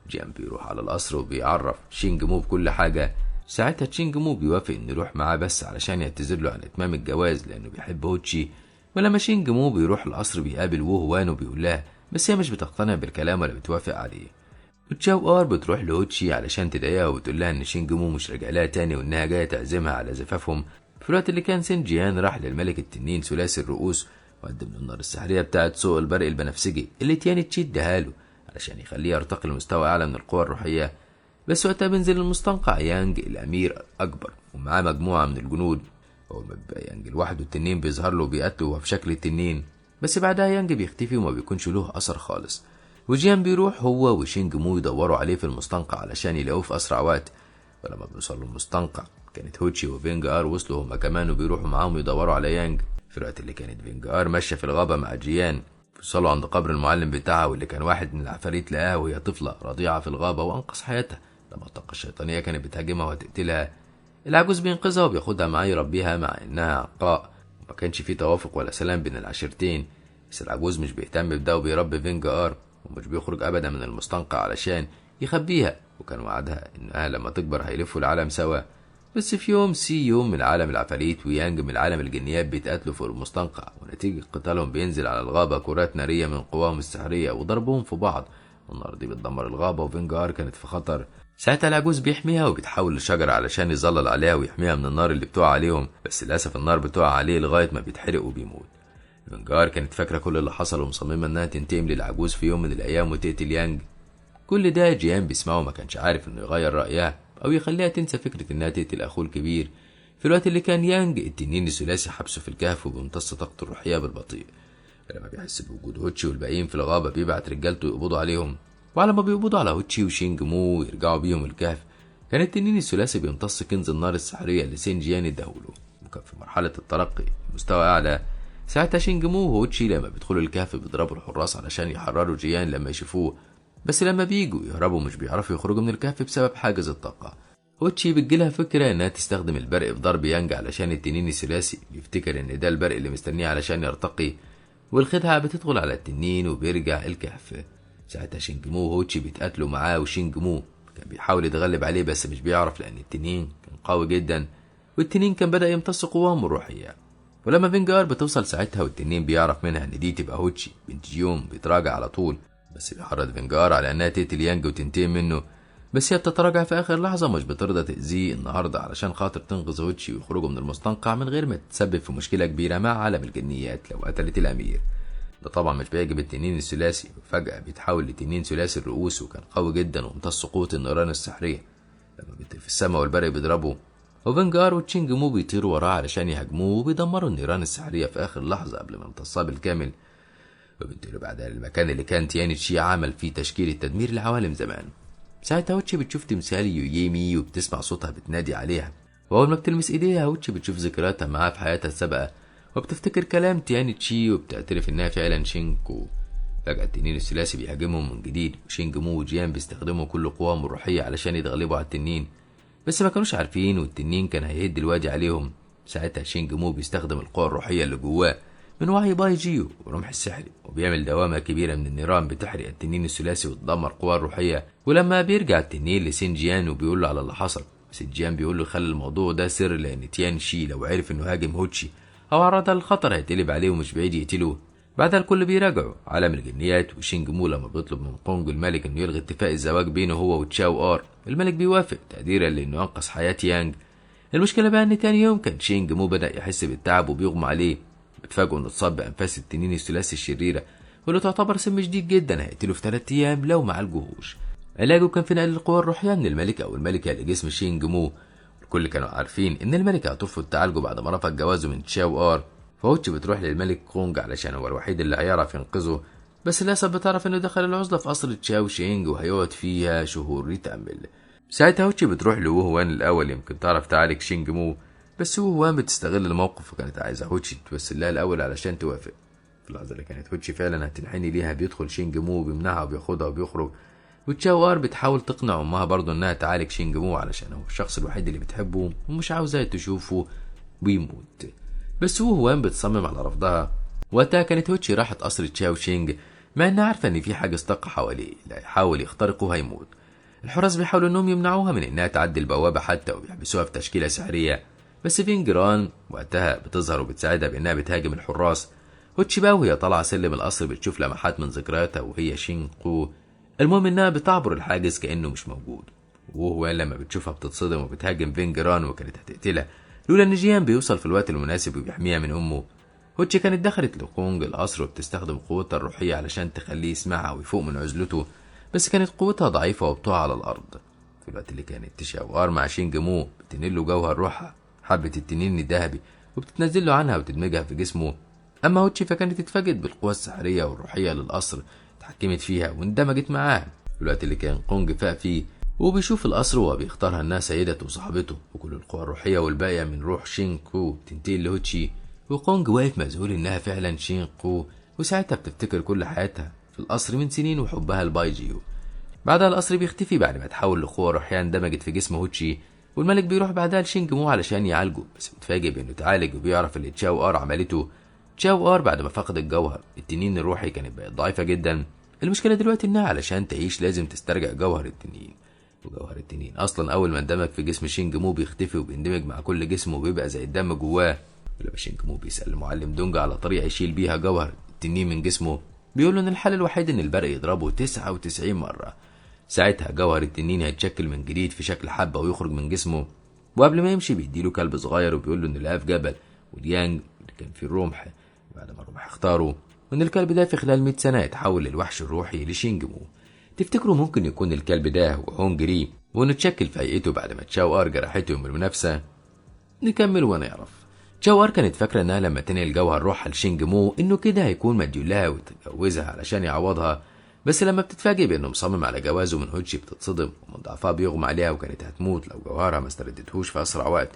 جيان بيروح على القصر وبيعرف شينجمو بكل حاجة. ساعتها شينجمو بيوافق انه يروح معاه بس علشان يعتذر له عن اتمام الجواز لانه بيحب هوتشي. ولما شينجمو بيروح القصر بيقابل ووهوان وبيقول لها، بس هي مش بتقتنع بالكلام ولا بتوافق عليه. وتشاو ار بتروح لهوتشي علشان تضايقها وبتقول لها ان شينجمو مش راجع لها تاني وانها جايه تعزمها على زفافهم. في الوقت اللي كان سين جيان راح للملك التنين ثلاثي الرؤوس وقدم له النار السحريه بتاعت سوق البرق البنفسجي اللي تيان تشي اداها له علشان يخليه يرتقي لمستوى أعلى من القوى الروحية. بس وقتها بينزل المستنقع يانج الأمير أكبر ومعاه مجموعة من الجنود. أول ما بيبقى يانج لوحده التنين بيظهر له وبيقتله وهو في شكل التنين، بس بعدها يانج بيختفي وما بيكونش له أثر خالص. وجيان بيروح هو وشينج مو يدوروا عليه في المستنقع علشان يلاقوه في أسرع وقت. ولما بيوصلوا المستنقع كانت هوتشي وفينجار وصلوا هما كمان وبيروحوا معاهم يدوروا على يانج. في الوقت اللي كانت فينجار ماشية في الغابة مع جيان، وصلوا عند قبر المعلم بتاعها واللي كان واحد من العفاريت لقاها وهي طفلة رضيعة في الغابة وأنقذ حياتها لما الطاقة الشيطانية كانت بتهاجمها وتقتلها. العجوز بينقذها وبياخدها معاه يربيها مع إنها عقاء وما كانش فيه توافق ولا سلام بين العشيرتين. بس العجوز مش بيهتم بده وبيربي فينجار ومش بيخرج أبدا من المستنقع علشان يخبيها، وكان وعدها إنها لما تكبر هيلفوا العالم سوا. بس في يوم يوم من عالم العفاريت ويانج من عالم الجنيات بيتقاتلوا فوق المستنقع، ونتيجة قتالهم بينزل على الغابة كرات نارية من قواهم السحرية وضربهم في بعض، والنار دي بتدمر الغابة وفينجار كانت في خطر. ساعتها العجوز بيحميها وبيتحول لشجرة علشان يظلل عليها ويحميها من النار اللي بتقع عليهم، بس للأسف النار بتقع عليه لغاية ما بيتحرق وبيموت. فينجار كانت فاكرة كل اللي حصل ومصممة إنها تنتقم للعجوز في يوم من الأيام وتقتل يانج. كل ده جيان بيسمعه وما كانش عارف إنه يغير رأيها أو يخليها تنسى فكرة إنها تقتل أخوه الكبير. في الوقت اللي كان يانج التنين الثلاثي حبسه في الكهف وبيمتص طاقته الروحية بالبطيء. فلما بيحس بوجود هوتشي والباقيين في الغابة بيبعت رجالته يقبضوا عليهم، وعلى ما بيقبضوا على هوتشي وشينج مو ويرجعوا بيهم الكهف كان التنين الثلاثي بيمتص كنز النار السحرية اللي سين جيان اداهوله، وكان في مرحلة الترقي لمستوى أعلى. ساعتها شينج مو وهوتشي لما بيدخلوا الكهف بيضربوا الحراس علشان يحرروا جيان لما يشوفوه، بس لما بيجوا يهربوا مش بيعرفوا يخرجوا من الكهف بسبب حاجز الطاقة. هوتشي بتجيلها فكرة انها تستخدم البرق في ضرب يانج علشان التنين الثلاثي بيفتكر ان ده البرق اللي مستنيه علشان يرتقي، والخدعة بتدخل على التنين وبيرجع الكهف. ساعتها شينج مو وهوتشي بيتقاتلوا معاه، وشينج مو كان بيحاول يتغلب عليه بس مش بيعرف لان التنين كان قوي جدا، والتنين كان بدأ يمتص قواهم الروحية. ولما فينجار بتوصل ساعتها والتنين بيعرف منها ان دي تبقى هوتشي بنت جيوم بيتراجع على طول، بس بيحرض فينجار على انها تقتل يانج وتنتقم منه، بس هي بتتراجع في اخر لحظه مش بترضى تاذيه النهارده علشان خاطر تنقذ هوتشي ويخرجوا من المستنقع من غير ما تسبب في مشكله كبيره مع عالم الجنيات لو قتلت الامير. ده طبعا مش بيعجب التنين الثلاثي، وفجاه بيتحول لتنين ثلاثي الرؤوس وكان قوي جدا وامتص قوه النيران السحريه. لما بيطير في السماء والبرق بيضربه، وفينجار وتشينج مو بيطيروا وراه علشان يهاجموه وبيدمروا النيران السحريه في اخر لحظه قبل ما يمتصها بالكامل. وبنتقلوا بعدها للمكان اللي كان تياني تشي عمل فيه تشكيل التدمير العوالم زمان. ساعتها هوتشي بتشوف تمثال يويمي وبتسمع صوتها بتنادي عليها، واول ما بتلمس ايديها هوتشي بتشوف ذكرياتها معاه في حياتها السابقه وبتفتكر كلام تياني تشي وبتعترف انها فعلا شينكو. فجأة التنين الثلاثي بيهاجمهم من جديد، وشينج مو وجيان بيستخدموا كل قواهم الروحية علشان يتغلبوا على التنين، بس ما كانوش عارفين والتنين كان هيهد الوادي عليهم. ساعتها شينج مو بيستخدم القوى الروحية اللي جواه من وعي باي جيو ورمح السحري، وبيعمل دوامة كبيرة من النيران بتحرق التنين الثلاثي وتدمر قواه الروحية. ولما بيرجع التنين لسين جيان وبيقول له على اللي حصل، سين جيان بيقول له خلي الموضوع ده سر لأن تيان شي لو عرف إنه هاجم هوتشي أو عرضها للخطر هيتقلب عليه ومش بعيد يقتلوه. بعدها الكل بيراجعوا عالم الجنيات، وشينج مو لما بيطلب من كونج الملك إنه يلغي اتفاق الزواج بينه هو وتشاو آر، الملك بيوافق تقديرا لأنه أنقذ حياة يانج. المشكلة بقى إن تاني يوم كان شينج مو بدأ يحس بالتعب وبيغمى عليه، بتفاجئوا إنه اتصاب بأنفاس التنين الثلاثي الشريرة واللي تعتبر سم شديد جدا هيقتله في 3 أيام لو ما عالجوهوش. علاجه كان في نقل القوى الروحية من الملك أو الملكة لجسم شينج مو. الكل كانوا عارفين إن الملكة هترفض تعالجه بعد ما رفض جوازه من تشاو آر، فهوتشي بتروح للملك كونج علشان هو الوحيد اللي هيعرف ينقذه، بس للأسف بتعرف إنه دخل العزلة في قصر تشاو شينج وهيقعد فيها شهور يتأمل. ساعتها هوتشي بتروح لوو هوان الأول يمكن تعرف تعالج شينج مو، بس وو هوان بتستغل الموقف وكانت عايزة هوتشي توسل لها الأول علشان توافق. في اللحظة اللي كانت هوتشي فعلا هتنحني ليها بيدخل شينج مو وبيمنعها وبياخدها وبيخرج، وتشاو آر بتحاول تقنع أمها برضه إنها تعالج شينج مو علشان هو الشخص الوحيد اللي بتحبه ومش عاوزاه تشوفه ويموت، بس وو هوان بتصمم على رفضها. وقتها كانت هوتشي راحت قصر تشاو شينج مع إنها عارفة إن في حاجز طاقة حواليه لا يحاول يخترقه هيموت. الحراس بيحاولوا إنهم يمنعوها من إنها تعدي البوابة حتى وبيحبسوها في تشكيلة سحرية، بس فينجران وقتها بتظهر وبتساعدها بإنها بتهاجم الحراس. هوتشي بقى وهي طالعة سلم القصر بتشوف لمحات من ذكرياتها وهي شينكو. المهم إنها بتعبر الحاجز كأنه مش موجود، وهو لما بتشوفها بتتصدم وبتهاجم فينجران وكانت هتقتلها لولا إن جيان بيوصل في الوقت المناسب وبيحميها من أمه. هوتشي كانت دخلت لكونج القصر وبتستخدم قوتها الروحية علشان تخليه يسمعها ويفوق من عزلته، بس كانت قوتها ضعيفة وبتقع على الأرض. في الوقت اللي كانت تشاوار مع شينجمو بتنقل له جوهر روحها حبة التنين الذهبي وبتتنزل له عنها وتدمجها في جسمه. أما هوتشي فكانت اتفاجئت بالقوة السحرية والروحية للقصر، اتحكمت فيها واندمجت معاه. في الوقت اللي كان قونج فاق فيه وبيشوف القصر وبيختارها انها سيدته وصاحبته، وكل القوى الروحية والباقية من روح شينكو بتنتقل لهوتشي، وقونج واقف مذهول انها فعلا شينكو. وساعتها بتفتكر كل حياتها في القصر من سنين وحبها لبايجيو. بعدها القصر بيختفي بعد ما تحول لقوة روحية اندمجت في جسم هوتشي، والملك بيروح بعدها لشينجمو علشان يعالجه، بس بيتفاجئ بانه اتعالج وبيعرف اللي تشاو ار عملته. تشاو ار بعد ما فقد الجوهر التنين الروحي كانت بقت ضعيفة جدا. المشكلة دلوقتي انها علشان تعيش لازم تسترجع جوهر التنين، وجوهر التنين اصلا اول ما اندمج في جسم شينجمو بيختفي وبيندمج مع كل جسمه وبيبقى زي الدم جواه. ولما شينجمو بيسأل المعلم دونجا على طريقة يشيل بيها جوهر التنين من جسمه، بيقول له ان الحل الوحيد ان البرق يضربه 99 مرة. ساعتها جوهر التنين هيتشكل من جديد في شكل حبة ويخرج من جسمه. وقبل ما يمشي بيديله كلب صغير وبيقول له ان لقاه في جبل وديانج اللي كان فيه الرمح بعد ما الرمح اختاره، وان الكلب ده في خلال 100 سنة يتحول للوحش الروحي لشينجمو. تفتكروا ممكن يكون الكلب ده وهونجري وانه اتشكل في هيئته بعد ما تشاو ار جرحته من المنافسة؟ نكمل ونعرف. تشاو ار كانت فاكرة انها لما تنقل جوهر روحها لشينجمو انه كده هيكون مديون لها وتتجوزها علشان يعوضها، بس لما بتتفاجئ بانه مصمم على جوازه من هوتشي بتتصدم ومن ضعفها بيغمى عليها وكانت هتموت لو جوهرها ما استردتهوش في اسرع وقت.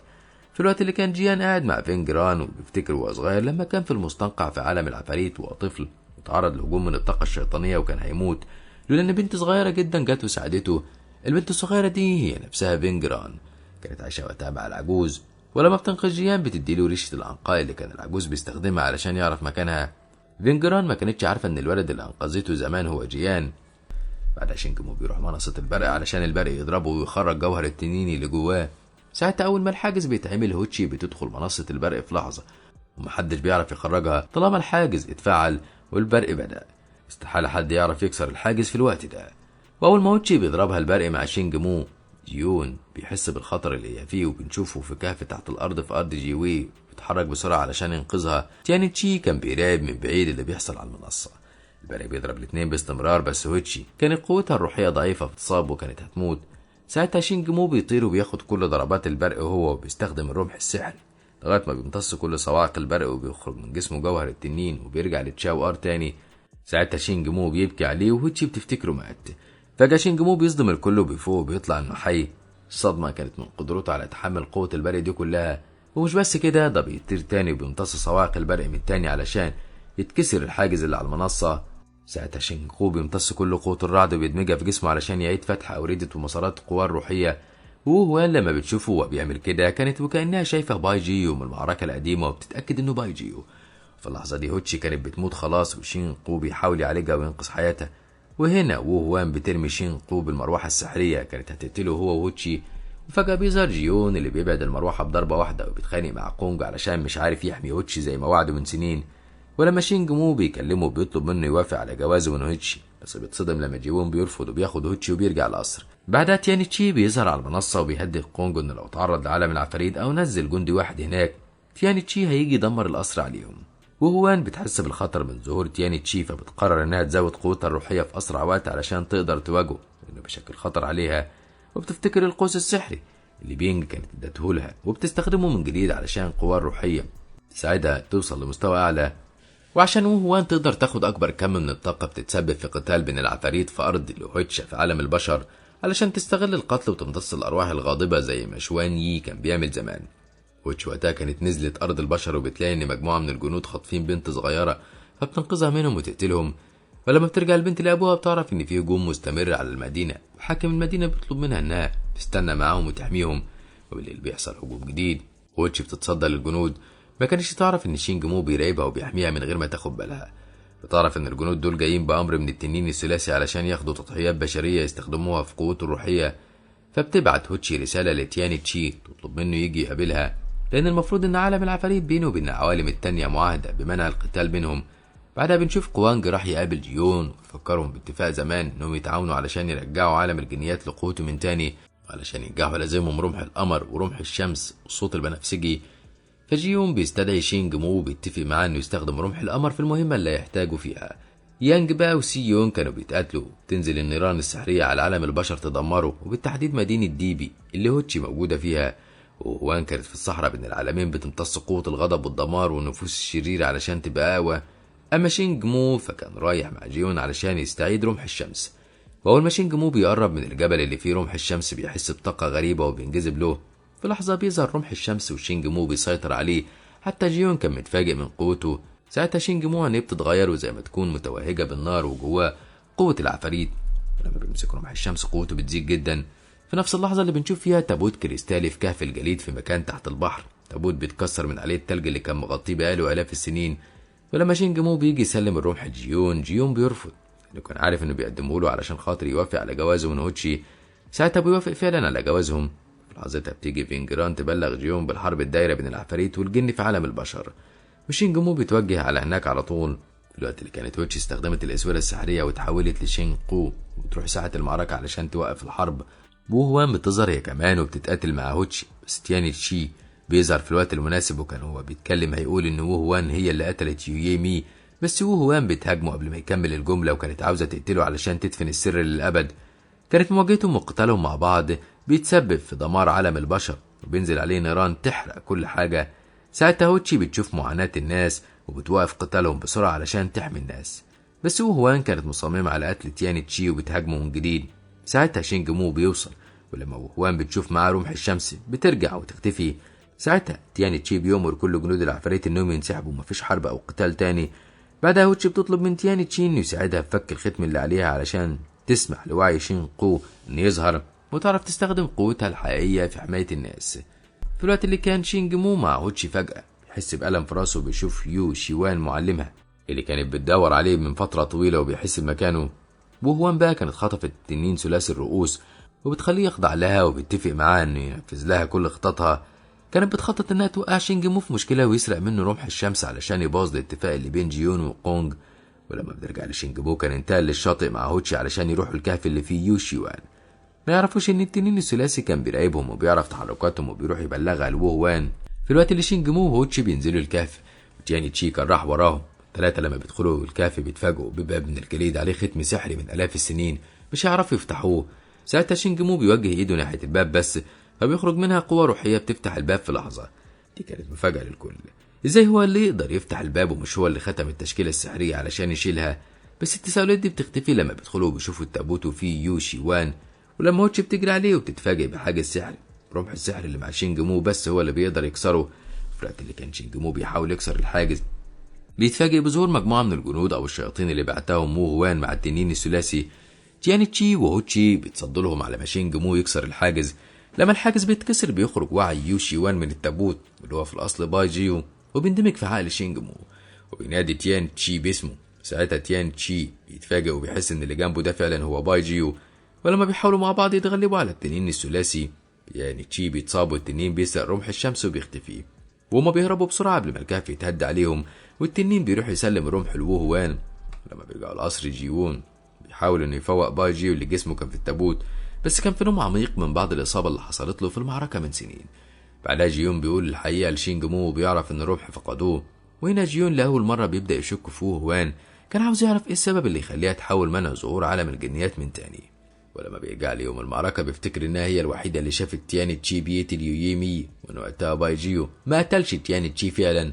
في الوقت اللي كان جيان قاعد مع فينجران وبيفتكر وهو صغير لما كان في المستنقع في عالم العفاريت وهو طفل وتعرض لهجوم من الطاقة الشيطانية وكان هيموت لولا ان بنت صغيرة جدا جت وساعدته. البنت الصغيرة دي هي نفسها فينجران، كانت عايشة وقتها مع العجوز، ولما بتنقذ جيان بتديله ريشة العنقاء اللي كان العجوز بيستخدمها علشان يعرف مكانها. فينجران ما كانتش عارفة ان الولد اللي انقذته زمان هو جيان. بعد شينجمو بيروح منصة البرق علشان البرق يضربه ويخرج جوهر التنين اللي جواه. ساعتها اول ما الحاجز بيتعمل هوتشي بتدخل منصة البرق في لحظة ومحدش بيعرف يخرجها طالما الحاجز اتفعل والبرق بدأ. استحالة حد يعرف يكسر الحاجز في الوقت ده. واول ما هوتشي بيضربها البرق مع شينجمو، جيون بيحس بالخطر اللي هي فيه وبنشوفه في كهف تحت الارض في ارض جيوي بيتحرك بسرعة علشان ينقذها. تياني تشي كان بيراقب من بعيد اللي بيحصل على المنصة. البرق بيضرب الاتنين باستمرار بس هوتشي كانت قوتها الروحية ضعيفة فتصاب وكانت هتموت. ساعتها شينجمو بيطير وبياخد كل ضربات البرق هو وبيستخدم الرمح السحري لغاية ما بيمتص كل صواعق البرق وبيخرج من جسمه جوهر التنين وبيرجع لتشاو ار تاني. ساعتها شينجمو بيبكي عليه وهوتشي بتفتكره مات. فجأة شينجمو بيصدم الكل وبيفوق وبيطلع انه حي. الصدمة كانت من قدرته على تحمل قوة البرق دي كلها، ومش بس كده ده بيطير تاني وبيمتص صواعق البرق من تاني علشان يتكسر الحاجز اللي على المنصة. ساعتها شينجمو بيمتص كل قوة الرعد وبيدمجها في جسمه علشان يعيد فتح أوردة ومسارات القوى الروحية. وهوان لما بتشوفه وهو بيعمل كده كانت وكأنها شايفة بايجيو من المعركة القديمة وبتتأكد انه بايجيو. في اللحظة دي هوتشي كانت بتموت خلاص وشينجمو بيحاول يعالجها وينقذ حياتها. وهنا وهوان بترمي شينجمو بالمروحة السحرية كانت هتقتله هو وهوتشي. وفجأة بيظهر جيون اللي بيبعد المروحة بضربة واحدة وبيتخانق مع كونج علشان مش عارف يحمي هوتشي زي ما وعده من سنين. ولما شينجمو بيكلمه بيطلب منه يوافق على جوازه من هوتشي، بس بيتصدم لما جيون بيرفض وبياخد هوتشي وبيرجع القصر. بعدها تياني تشي بيظهر على المنصة وبيهدد كونج انه لو تعرض لعالم العفاريت او نزل جندي واحد هناك تياني تشي هيجي يدمر القصر عليهم. وهوان بتحس بالخطر من ظهور تياني تشي فبتقرر انها تزود قوتها الروحية في اسرع وقت علشان تقدر تواجهه لانه بشكل خطر عليها. وبتفتكر القوس السحري اللي بينج كانت ادته وبتستخدمه من جديد علشان قواه الروحية تساعدها توصل لمستوى اعلى. وعشان وهوان تقدر تاخد اكبر كم من الطاقة بتتسبب في قتال بين العفاريت في ارض لوهيتشا في عالم البشر علشان تستغل القتل وتمتص الارواح الغاضبة زي ما شوان يي كان بيعمل زمان. ويتش وقتها كانت نزلت ارض البشر وبتلاقي ان مجموعة من الجنود خاطفين بنت صغيرة فبتنقذها منهم وتقتلهم. ولما بترجع البنت لابوها بتعرف ان في هجوم مستمر على المدينة وحاكم المدينة بيطلب منها انها تستنى معاهم وتحميهم. وبالليل بيحصل هجوم جديد ويتش بتتصدى للجنود. ما كانش تعرف ان شينجمو بيراقبها وبيحميها من غير ما تاخد بالها. بتعرف ان الجنود دول جايين بامر من التنين الثلاثي علشان ياخدوا تضحيات بشريه يستخدموها في قوته الروحيه. فبتبعت هوتشي رساله لتياني تشي تطلب منه يجي يقابلها لان المفروض ان عالم العفاريت بينه وبين العوالم التانية معاهده بمنع القتال بينهم. بعدها بنشوف كوانج راح يقابل جيون ويفكرهم باتفاق زمان انهم يتعاونوا علشان يرجعوا عالم الجنيات لقوته من تاني علشان ينجحوا لازمهم رمح القمر ورمح الشمس والصوت البنفسجي. فجيون بيستدعي شينجمو وبيتفق معاه انه يستخدم رمح القمر في المهمة اللي هيحتاجوا فيها. يانج بقى وسيون كانوا بيتقاتلوا، تنزل النيران السحرية على عالم البشر تدمره، وبالتحديد مدينة ديبي اللي هوتشي موجودة فيها. وهوان كانت في الصحراء بين العالمين بتمتص قوة الغضب والدمار والنفوس الشريرة علشان تبقى أقوى. أما شينج مو فكان رايح مع جيون علشان يستعيد رمح الشمس. وأول ما شينج مو بيقرب من الجبل اللي فيه رمح الشمس بيحس بطاقة غريبة وبينجذب له. في لحظة بيظهر رمح الشمس وشينج مو بيسيطر عليه، حتى جيون كان متفاجئ من قوته. ساعتها شينج مو عينيه بتتغير وزي ما تكون متوهجة بالنار وجواه قوة العفاريت. ولما بيمسك رمح الشمس قوته بتزيد جدا. في نفس اللحظة اللي بنشوف فيها تابوت كريستالي في كهف الجليد في مكان تحت البحر، تابوت بيتكسر من عليه التلج اللي كان مغطيه بقاله آلاف السنين. ولما شينج مو بيجي يسلم الرمح لجيون، جيون بيرفض لأنه كان عارف إنه بيقدمه له علشان خاطر يوافق على جوازه من هوتشي. ساعتها بيوافق فعلا على جوازهم. في لحظتها بتيجي فينجران تبلغ جيون بالحرب الدايرة بين العفاريت والجن في عالم البشر. وشينج مو بيتوجه على هناك على طول. في الوقت اللي كانت هوتشي استخدمت الأسورة السحرية وتحولت لشينج قو وتروح ساعة المعركة علشان توقف الحرب. وهوان بتظهر هي كمان وبتتقاتل مع هوتشي، بس تيان تشي بيظهر في الوقت المناسب، وكان هو بيتكلم هيقول ان ووهوان هي اللي قتلت يويمي، بس ووهوان بتهاجمه قبل ما يكمل الجملة وكانت عاوزة تقتله علشان تدفن السر للأبد. كانت مواجهتهم وقتالهم مع بعض بيتسبب في دمار عالم البشر وبينزل عليه نيران تحرق كل حاجة. ساعتها هوتشي بتشوف معاناة الناس وبتوقف قتالهم بسرعة علشان تحمي الناس، بس ووهوان كانت مصممة على قتل تيان تشي وبتهاجمه من جديد. ساعتها شينج مو بيوصل، ولما وهوان بتشوف معاه رمح الشمس بترجع وتختفي. ساعتها تيان تشي بيأمر كل جنود العفاريت انهم ينسحبوا ومفيش حرب او قتال تاني. بعدها هوتشي بتطلب من تيان تشي انه يساعدها في فك الختم اللي عليها علشان تسمح لوعي شين قو انه يظهر وتعرف تستخدم قوتها الحقيقية في حماية الناس. في الوقت اللي كان شينج مو مع هوتشي فجأة بيحس بألم في راسه وبيشوف يو شيوان معلمها اللي كانت بتدور عليه من فترة طويلة وبيحس بمكانه. وهوان بقى كانت خطفت تنين ثلاثي الرؤوس وبتخليه يخضع لها وبيتفق معاه انه ينفذ لها كل خططها. كانت بتخطط انها توقع شينج مو في مشكلة ويسرق منه رمح الشمس علشان يبوظ الاتفاق اللي بين جيون وقونج. ولما بنرجع لشينج مو كان انتقل للشاطئ مع هوتشي علشان يروحوا الكهف اللي فيه يو شيوان. ما يعرفوش ان التنين الثلاثي كان بيراقبهم وبيعرف تحركاتهم وبيروح يبلغها لوهوان. في الوقت اللي شينج مو وهوتشي بينزلوا الكهف وتيان تشي كان راح وراهم. الثلاثة لما بيدخلوا الكهف بيتفاجئوا بباب من الجليد عليه ختم سحري من آلاف السنين مش هيعرفوا يفتحوه. ساعتها شينج مو بيوجه ايده ناحية الباب بس فبيخرج منها قوة روحية بتفتح الباب في لحظة. دي كانت مفاجأة للكل، ازاي هو اللي يقدر يفتح الباب ومش هو اللي ختم التشكيلة السحرية علشان يشيلها؟ بس التساؤلات دي بتختفي لما بيدخلوا وبيشوفوا التابوت وفيه يو شيوان. ولما هوتشي بتجري عليه وبتتفاجئ بحاجة السحر، رمح السحر اللي مع شينج مو بس هو اللي بيقدر يكسره. في الوقت اللي كان شينج مو بيحاول يكسر الحاجز بيتفاجئ بظهور مجموعة من الجنود أو الشياطين اللي بعتهم وهوان مع التنين الثلاثي. تيان تشي وهوتشي بيتصدوا لهم على ما شينج مو يكسر الحاجز. لما الحاجز بيتكسر بيخرج وعي يو شيوان من التابوت اللي هو في الأصل باي جيو وبيندمج في عقل شينج مو وبينادي تيان تشي باسمه. ساعتها تيان تشي بيتفاجئ وبيحس إن اللي جنبه ده فعلا هو باي جيو. ولما بيحاولوا مع بعض يتغلبوا على التنين الثلاثي يعني تشي بيتصاب والتنين بيسرق رمح الشمس وبيختفي. وهما بيهربوا بسرعة قبل ما الكهف يتهد عليهم والتنين بيروح يسلم الرمح لوهوان. لما بيرجعوا القصر جيون بيحاول انه يفوق باي جيو اللي جسمه كان في التابوت بس كان في نوم عميق من بعد الإصابة اللي حصلت له في المعركة من سنين. بعدها جيون بيقول الحقيقة لشينج مو وبيعرف ان الرمح فقدوه. وهنا جيون لأول مرة بيبدأ يشك في وهوان، كان عاوز يعرف ايه السبب اللي يخليها تحاول منع ظهور عالم الجنيات من تاني. ولما بيرجع ليوم المعركة بيفتكر انها هي الوحيدة اللي شافت تيان تشي بيقتل يويمي، وان وقتها باي جيو ما قتلش تيان تشي فعلا،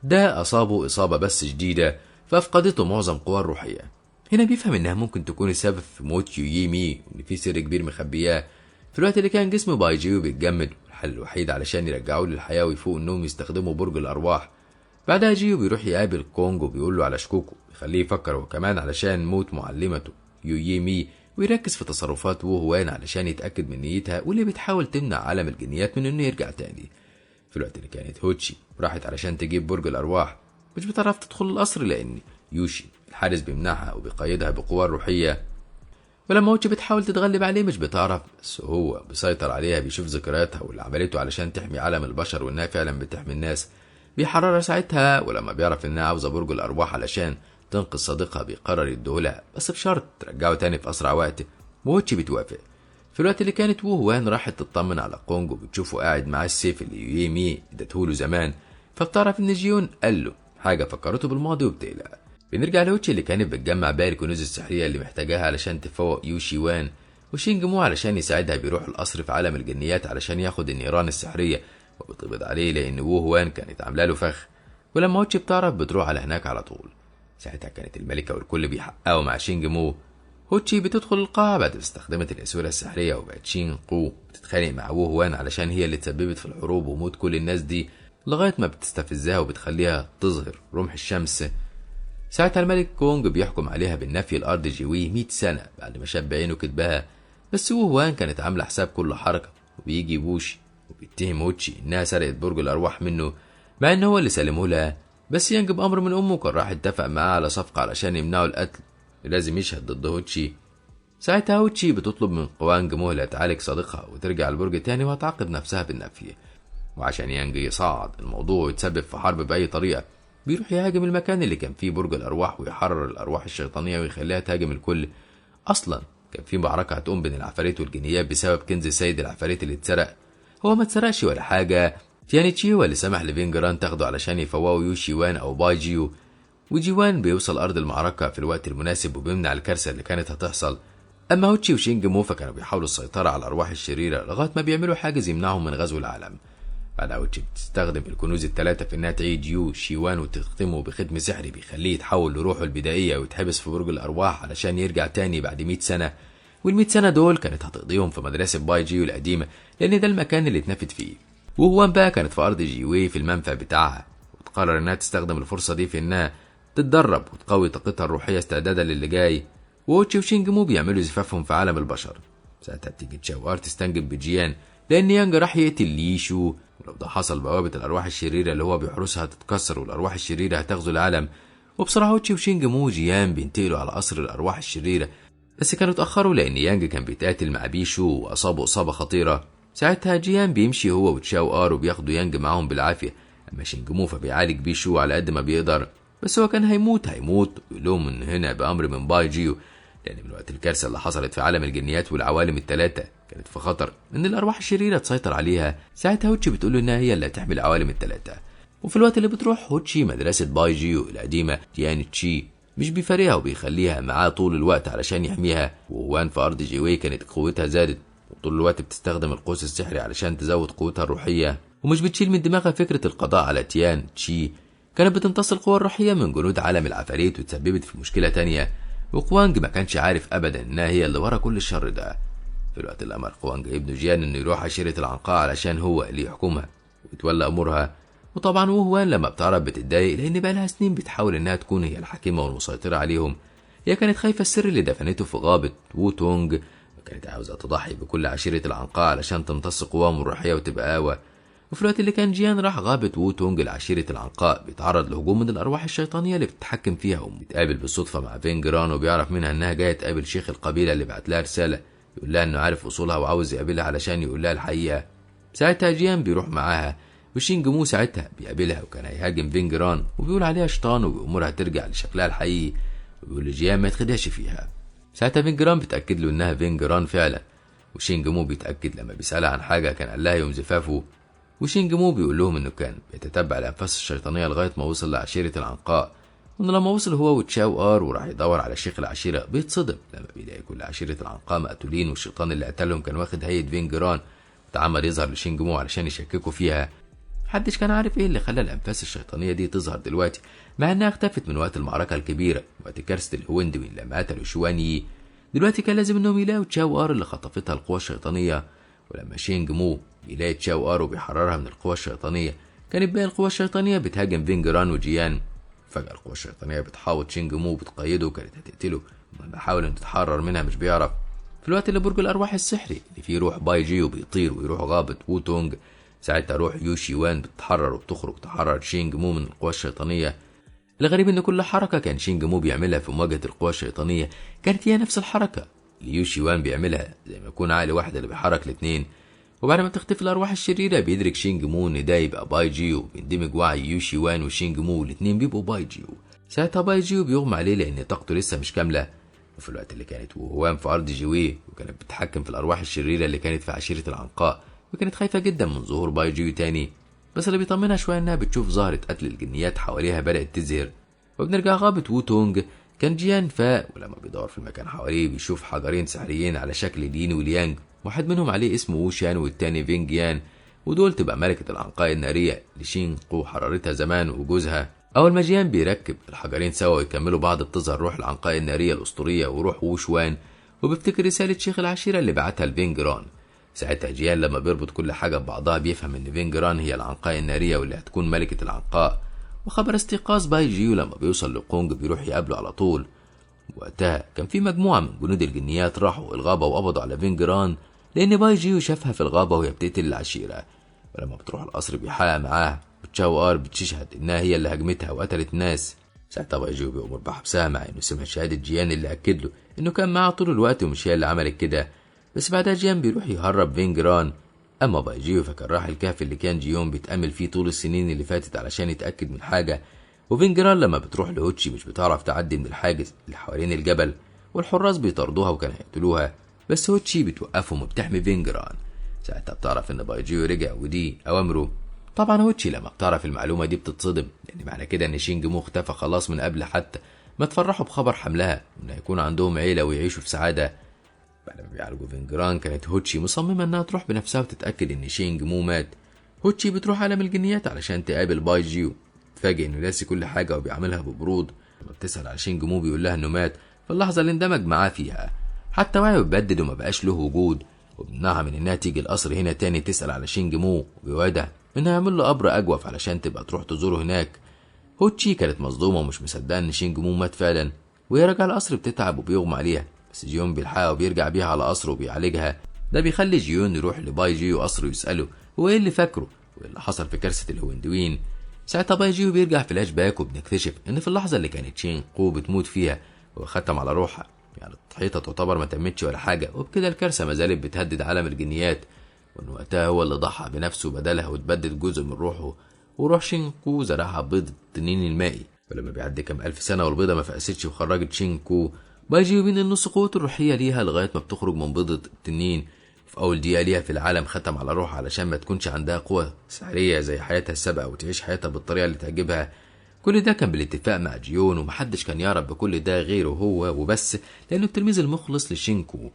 ده أصابه إصابة بس جديدة فأفقدته معظم قواه الروحية. هنا بيفهم انها ممكن تكون السبب في موت يويمي وان في سر كبير مخبياه. في الوقت اللي كان جسم باي جيو بيتجمد والحل الوحيد علشان يرجعوه للحياة ويفوق انهم يستخدموا برج الأرواح. بعدها جيو بيروح يقابل كونج وبيقول له على شكوكه يخليه يفكر هو كمان علشان موت معلمته يويمي ويركز في تصرفات وهوان علشان يتأكد من نيتها واللي بتحاول تمنع عالم الجنيات من انه يرجع تاني. في الوقت اللي كانت هوتشي راحت علشان تجيب برج الأرواح مش بتعرف تدخل القصر لأن يوشي الحارس بيمنعها وبيقيدها بقوة روحية. ولما هوتشي بتحاول تتغلب عليه مش بتعرف، بس هو بيسيطر عليها بيشوف ذكرياتها واللي عملته علشان تحمي عالم البشر وانها فعلا بتحمي الناس بيحررها ساعتها. ولما بيعرف انها عاوزة برج الأرواح علشان تنقذ صديقها بيقرر يديهولها بس بشرط ترجعه تاني في أسرع وقت، وهوتشي بتوافق. في الوقت اللي كانت وهوان راحت تطمن على كونج وبتشوفه قاعد معاه السيف اللي يويمي ادتهوله زمان، فبتعرف ان جيون قال له حاجة فكرته بالماضي وبتقلق. بنرجع لوتشي اللي كانت بتجمع باقي الكنوز السحرية اللي محتاجاها علشان تفوق يوشي وان، وشينج مو علشان يساعدها بيروح القصر في عالم الجنيات علشان ياخد النيران السحرية، وبتقبض عليه لأن وو هوان كانت عاملة له فخ. ولما وتشي بتعرف بتروح على هناك على طول. ساعتها كانت الملكة والكل بيحققوا مع شينج مو. هوتشي بتدخل القاعة بعد ما استخدمت الأسورة السحرية، وبقت شين قو بتتخانق مع وو هوان علشان هي اللي تسببت في الحروب وموت كل الناس دي، لغاية ما بتستفزها وبتخليها تظهر رمح الشمس. ساعتها الملك كونج بيحكم عليها بالنفي الأرض جيوي 100 سنة بعد ما شاب عينه كدبها. بس وو هوان كانت عاملة حساب كل حركة، وبيجي بوشي وبيتهم هوتشي إنها سرقت برج الأرواح منه مع إن هو اللي سلمه لها. بس يانج بأمر من أمه كان راح اتفق معاه على صفقة علشان يمنعوا القتل، لازم يشهد ضد هوتشي. ساعتها هوتشي بتطلب من قوانج مهلة تعالج صديقها وترجع البرج تاني وهتعاقد نفسها بالنفي. وعشان يانج يصعد الموضوع ويتسبب في حرب بأي طريقة، بيروح يهاجم المكان اللي كان فيه برج الأرواح ويحرر الأرواح الشيطانية ويخليها تهاجم الكل. أصلا كان في معركة هتقوم بين العفاريت والجنيات بسبب كنز سيد العفاريت اللي اتسرق. هو ما اتسرقش ولا حاجة، تيانيتشي هو اللي سمح لفينجران تاخده علشان يفوقوا يوشي وان أو باي جيو. وجيوان بيوصل أرض المعركة في الوقت المناسب وبيمنع الكارثة اللي كانت هتحصل. أما هوتشي وشينج مو فكانوا بيحاولوا السيطرة على الأرواح الشريرة لغاية ما بيعملوا حاجز يمنعهم من غزو العالم. بعد هوتشي بتستخدم الكنوز الثلاثة في إنها تعيد يو شيوان وتختمه بختم سحري بيخليه يتحول لروحه البدائية ويتحبس في برج الأرواح علشان يرجع تاني بعد 100 سنة. وال100 سنة دول كانت هتقضيهم في مدرسة باي جيو القديمة لأن ده المكان اللي اتنفت فيه. وهوان بقى كانت في أرض جيوي في المنفى بتاعها، وتقرر إنها تستخدم الفرصة دي في إنها تتدرب وتقوي طاقتها الروحية استعدادا للي جاي. ووتشي وشينج مو بيعملوا زفافهم في عالم البشر. ساعتها بتيجي تشاو ار تستنجد بجيان لأن يانج راح يقتل ليشو، ولو ده حصل بوابة الأرواح الشريرة اللي هو بيحرسها هتتكسر والأرواح الشريرة هتغزو العالم. وبسرعة ووتشي وشينج مو وجيان بينتقلوا على قصر الأرواح الشريرة، بس كانوا اتأخروا لأن يانج كان بيتقاتل مع بيشو وأصابه إصابة خطيرة. ساعتها جيان بيمشي هو وتشاو ار وبياخدوا يانج معاهم بالعافية، أما شينج مو فبيعالج بيشو على قد ما بيقدر، بس هو كان هيموت ويقول لهم إن هنا بأمر من باي جيو، لأن من وقت الكارثة اللي حصلت في عالم الجنيات والعوالم الثلاثة كانت في خطر إن الأرواح الشريرة تسيطر عليها. ساعتها هوتشي بتقول له إنها هي اللي هتحمي العوالم الثلاثة. وفي الوقت اللي بتروح هوتشي مدرسة باي جيو القديمة، تيانيتشي مش بيفارقها وبيخليها معاه طول الوقت علشان يحميها. وهوان في أرض جيوي كانت قوتها زادت، وطول الوقت بتستخدم القوس السحري علشان تزود قوتها الروحية، ومش بتشيل من دماغها فكرة القضاء على تيانيتشي. كانت بتمتص القوى الروحية من جنود عالم العفاريت وتسببت في مشكلة تانية، وقوانج ما كانش عارف أبدا إنها هي اللي ورا كل الشر ده. في الوقت اللي أمر قوانج ابنه جيان إنه يروح عشيرة العنقاء علشان هو اللي يحكمها ويتولى أمورها. وطبعا وهوان لما بتعرف بتتضايق لأن بقى لها سنين بتحاول إنها تكون هي الحاكمة والمسيطرة عليهم. هي كانت خايفة السر اللي دفنته في غابة وو تونج، وكانت عاوزة تضحي بكل عشيرة العنقاء علشان تمتص قواهم الروحية وتبقى قوة. وفي الوقت اللي كان جيان راح غابة وو تونج لعشيرة العنقاء بيتعرض لهجوم من الأرواح الشيطانية اللي بتتحكم فيها، وبيتقابل بالصدفة مع فينجران وبيعرف منها إنها جاية تقابل شيخ القبيلة اللي بعت لها رسالة يقول لها إنه عارف أصولها وعاوز يقابلها علشان يقول لها الحقيقة. ساعتها جيان بيروح معاها، وشينج مو ساعتها بيقابلها وكان هيهاجم فينجران وبيقول عليها شيطان وبيأمرها ترجع لشكلها الحقيقي، وبيقول لجيان ما يتخدعش فيها. ساعتها فينجران بتأكد له إنها فينجران فعلا، وشينج مو بيتأكد لما بيسألها عن حاجة كان قال لها يوم زفافه. وشينج مو بيقول لهم إنه كان بيتتبع الأنفاس الشيطانية لغاية ما وصل لعشيرة العنقاء، وإنه لما وصل هو وتشاو آر وراح يدور على شيخ العشيرة بيتصدم لما بيلاقي كل عشيرة العنقاء مقتولين، والشيطان اللي قتلهم كان واخد هيئة فينجران وتعمد يظهر لشينج مو علشان يشككوا فيها. محدش كان عارف ايه اللي خلى الأنفاس الشيطانية دي تظهر دلوقتي مع إنها اختفت من وقت المعركة الكبيرة وقت كارثة الهوندوين لما قتلوا شواني. دلوقتي كان لازم إنهم يلاقوا تشاو آر اللي خطفتها القوى الشيطانية، ولما شينج مو بيلاقي تشاو آر وبيحررها من القوى الشيطانية كانت باقي القوى الشيطانية بتهاجم فينجران وجيان. فجأة القوى الشيطانية بتحاوط شينج مو وبتقيده وكانت هتقتله، لما حاول إنه يتحرر منها مش بيعرف. في الوقت اللي برج الأرواح السحري اللي فيه روح باي جيو بيطير ويروح غابة وو تونج، ساعتها روح يوشي وان بتتحرر وبتخرج تحرر شينج مو من القوى الشيطانية. الغريب إن كل حركة كان شينج مو بيعملها في مواجهة القوى الشيطانية كانت هي نفس الحركة اللي يوشي وان بيعملها، زي ما يكون عقل واحد اللي بيحرك الاتنين. وبعد ما بتختفي الأرواح الشريرة بيدرك شينج مو إن ده يبقى باي جيو، بيندمج وعي يوشي وان وشينج مو والاتنين بيبقوا باي جيو. ساعتها باي جيو بيغمى عليه لأن طاقته لسه مش كاملة. وفي الوقت اللي كانت وهوان في أرض جيوي وكانت بتتحكم في الأرواح الشريرة اللي كانت في عشيرة العنقاء، وكانت خايفة جدا من ظهور باي جيو تاني، بس اللي بيطمنها شوية إنها بتشوف ظاهرة قتل الجنيات حواليها بدأت تزهر. وبنرجع غابة ووتونج. كان جيان فاق، ولما بيدور في المكان حواليه بيشوف حجرين سحريين على شكل لين وليانج، واحد منهم عليه اسمه ووشان والتاني فينجيان، ودول تبقى ملكة العنقاء النارية لشين قو حررتها زمان وجوزها. أول ما جيان بيركب الحجرين سوا ويكملوا بعض بتظهر روح العنقاء النارية الأسطورية وروح ووشوان، وبيفتكر رسالة شيخ العشيرة اللي بعتها لفينجران. ساعتها جيان لما بيربط كل حاجة ببعضها بيفهم إن فينجران هي العنقاء النارية واللي هتكون ملكة العنقاء. وخبر استيقاظ باي جيو لما بيوصل لقونج بيروح يقابله على طول. وقتها كان في مجموعة من جنود الجنيات راحوا الغابة وقبضوا على فينجران، لأن باي جيو شافها في الغابة وهي بتقتل العشيرة. ولما بتروح القصر بيحقق معاها، وتشاو ار بتشهد إنها هي اللي هجمتها وقتلت ناس. ساعتها باي جيو بيأمر بحبسها، مع إنه سمع شهادة جيان اللي أكد له إنه كان معاه طول الوقت ومش هي اللي عملت كده. بس بعدها جيان بيروح يهرب فينجران. أما باي جيو فكان راح الكهف اللي كان جيون بيتأمل فيه طول السنين اللي فاتت علشان يتأكد من حاجة. وفينجران لما بتروح لهوتشي مش بتعرف تعدي من الحاجز اللي حوالين الجبل، والحراس بيطاردوها وكانوا هيقتلوها، بس هوتشي بتوقفهم وبتحمي فينجران. ساعتها بتعرف ان بايجيو رجع ودي اوامره. طبعا هوتشي لما بتعرف المعلومه دي بتتصدم، لان معنى كده ان شينجمو اختفى خلاص من قبل حتى ما تفرحوا بخبر حملها وان هيكون عندهم عيله ويعيشوا في سعاده. بعد ما بيعالجوا فينجران كانت هوتشي مصممه انها تروح بنفسها وتتاكد ان شينجمو مات. هوتشي بتروح عالم الجنيات علشان تقابل بايجيو، تفاجئ انه ناسي كل حاجه وبيعملها ببرود. لما بتسال على شينجمو بيقول لها انه مات في اللحظه اللي اندمج معاه فيها، حتى وعيه اتبدد وما بقاش له وجود. وبمنعها من انها تيجي القصر هنا تاني تسال على شينجمو، وبيوعدها انها يعمل له قبر اجوف علشان تبقى تروح تزوره هناك. هوتشي كانت مصدومه ومش مصدقه ان شينجمو مات فعلا، وهي راجعه القصر بتتعب وبيغمى عليها. بس جيون بيلحقها وبيرجع بيها على قصره وبيعالجها. ده بيخلي جيون يروح لباي جيو قصره يساله هو ايه اللي فاكره وايه اللي حصل في كارثه الهوندوين. ساعتها باي جيو بيرجع فلاش باك، وبنكتشف ان في اللحظه اللي كانت شين قو بتموت فيها هو ختم على روحها، يعني التحيطه تعتبر ما تمتش ولا حاجه، وبكده الكارثه ما زالت بتهدد عالم الجنيات، وان وقتها هو اللي ضحى بنفسه بدلها وتبدد جزء من روحه، وروح شين قو زرعها بيض التنين المائي. ولما بيعدي كام الف سنه والبيضه ما فقستش وخرجت شين قو، باي جيو بين النص قوته الروحيه ليها لغايه ما بتخرج من بيضه التنين. في أول دقيقة ليها في العالم ختم على روحها علشان ما تكونش عندها قوة سحرية زي حياتها السابقة وتعيش حياتها بالطريقة اللي تعجبها. كل ده كان بالاتفاق مع جيون، ومحدش كان يعرف بكل ده غيره هو وبس، لأنه التلميذ المخلص لشينكو.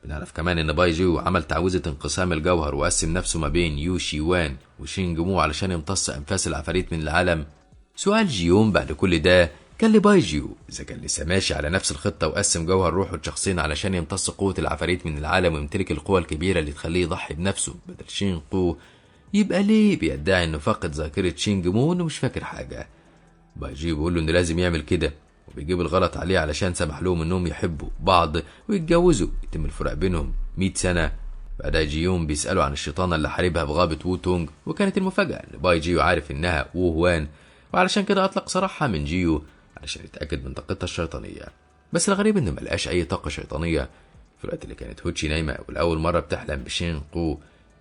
بنعرف كمان إن باي جيو عمل تعويذة انقسام الجوهر وقسم نفسه ما بين يو شي وان وشينجمو علشان يمتص أنفاس العفاريت من العالم. سؤال جيون بعد كل ده كان لباي جيو إذا كان لسه ماشي على نفس الخطة وقسم جوهر روحه لشخصين علشان يمتص قوة العفاريت من العالم ويمتلك القوة الكبيرة اللي تخليه يضحي بنفسه بدل شين قو، يبقى ليه بيدعي إنه فقد ذاكرة شينجمو وإنه مش فاكر حاجة؟ باي جيو بيقول له إنه لازم يعمل كده، وبيجيب الغلط عليه علشان سمح لهم إنهم يحبوا بعض ويتجوزوا، يتم الفراق بينهم 100 سنة. بعدها جيون بيسألوا عن الشيطانة اللي حاربها في غابة ووتونج، وكانت المفاجأة إن باي جيو عارف إنها ووهوان، وعلشان كده أطلق سراحها من جيو علشان يتأكد من طاقتها الشيطانية. بس الغريب إنه ملقاش أي طاقة شيطانية في الوقت اللي كانت هوتشي نايمة والأول مرة بتحلم بشين قو.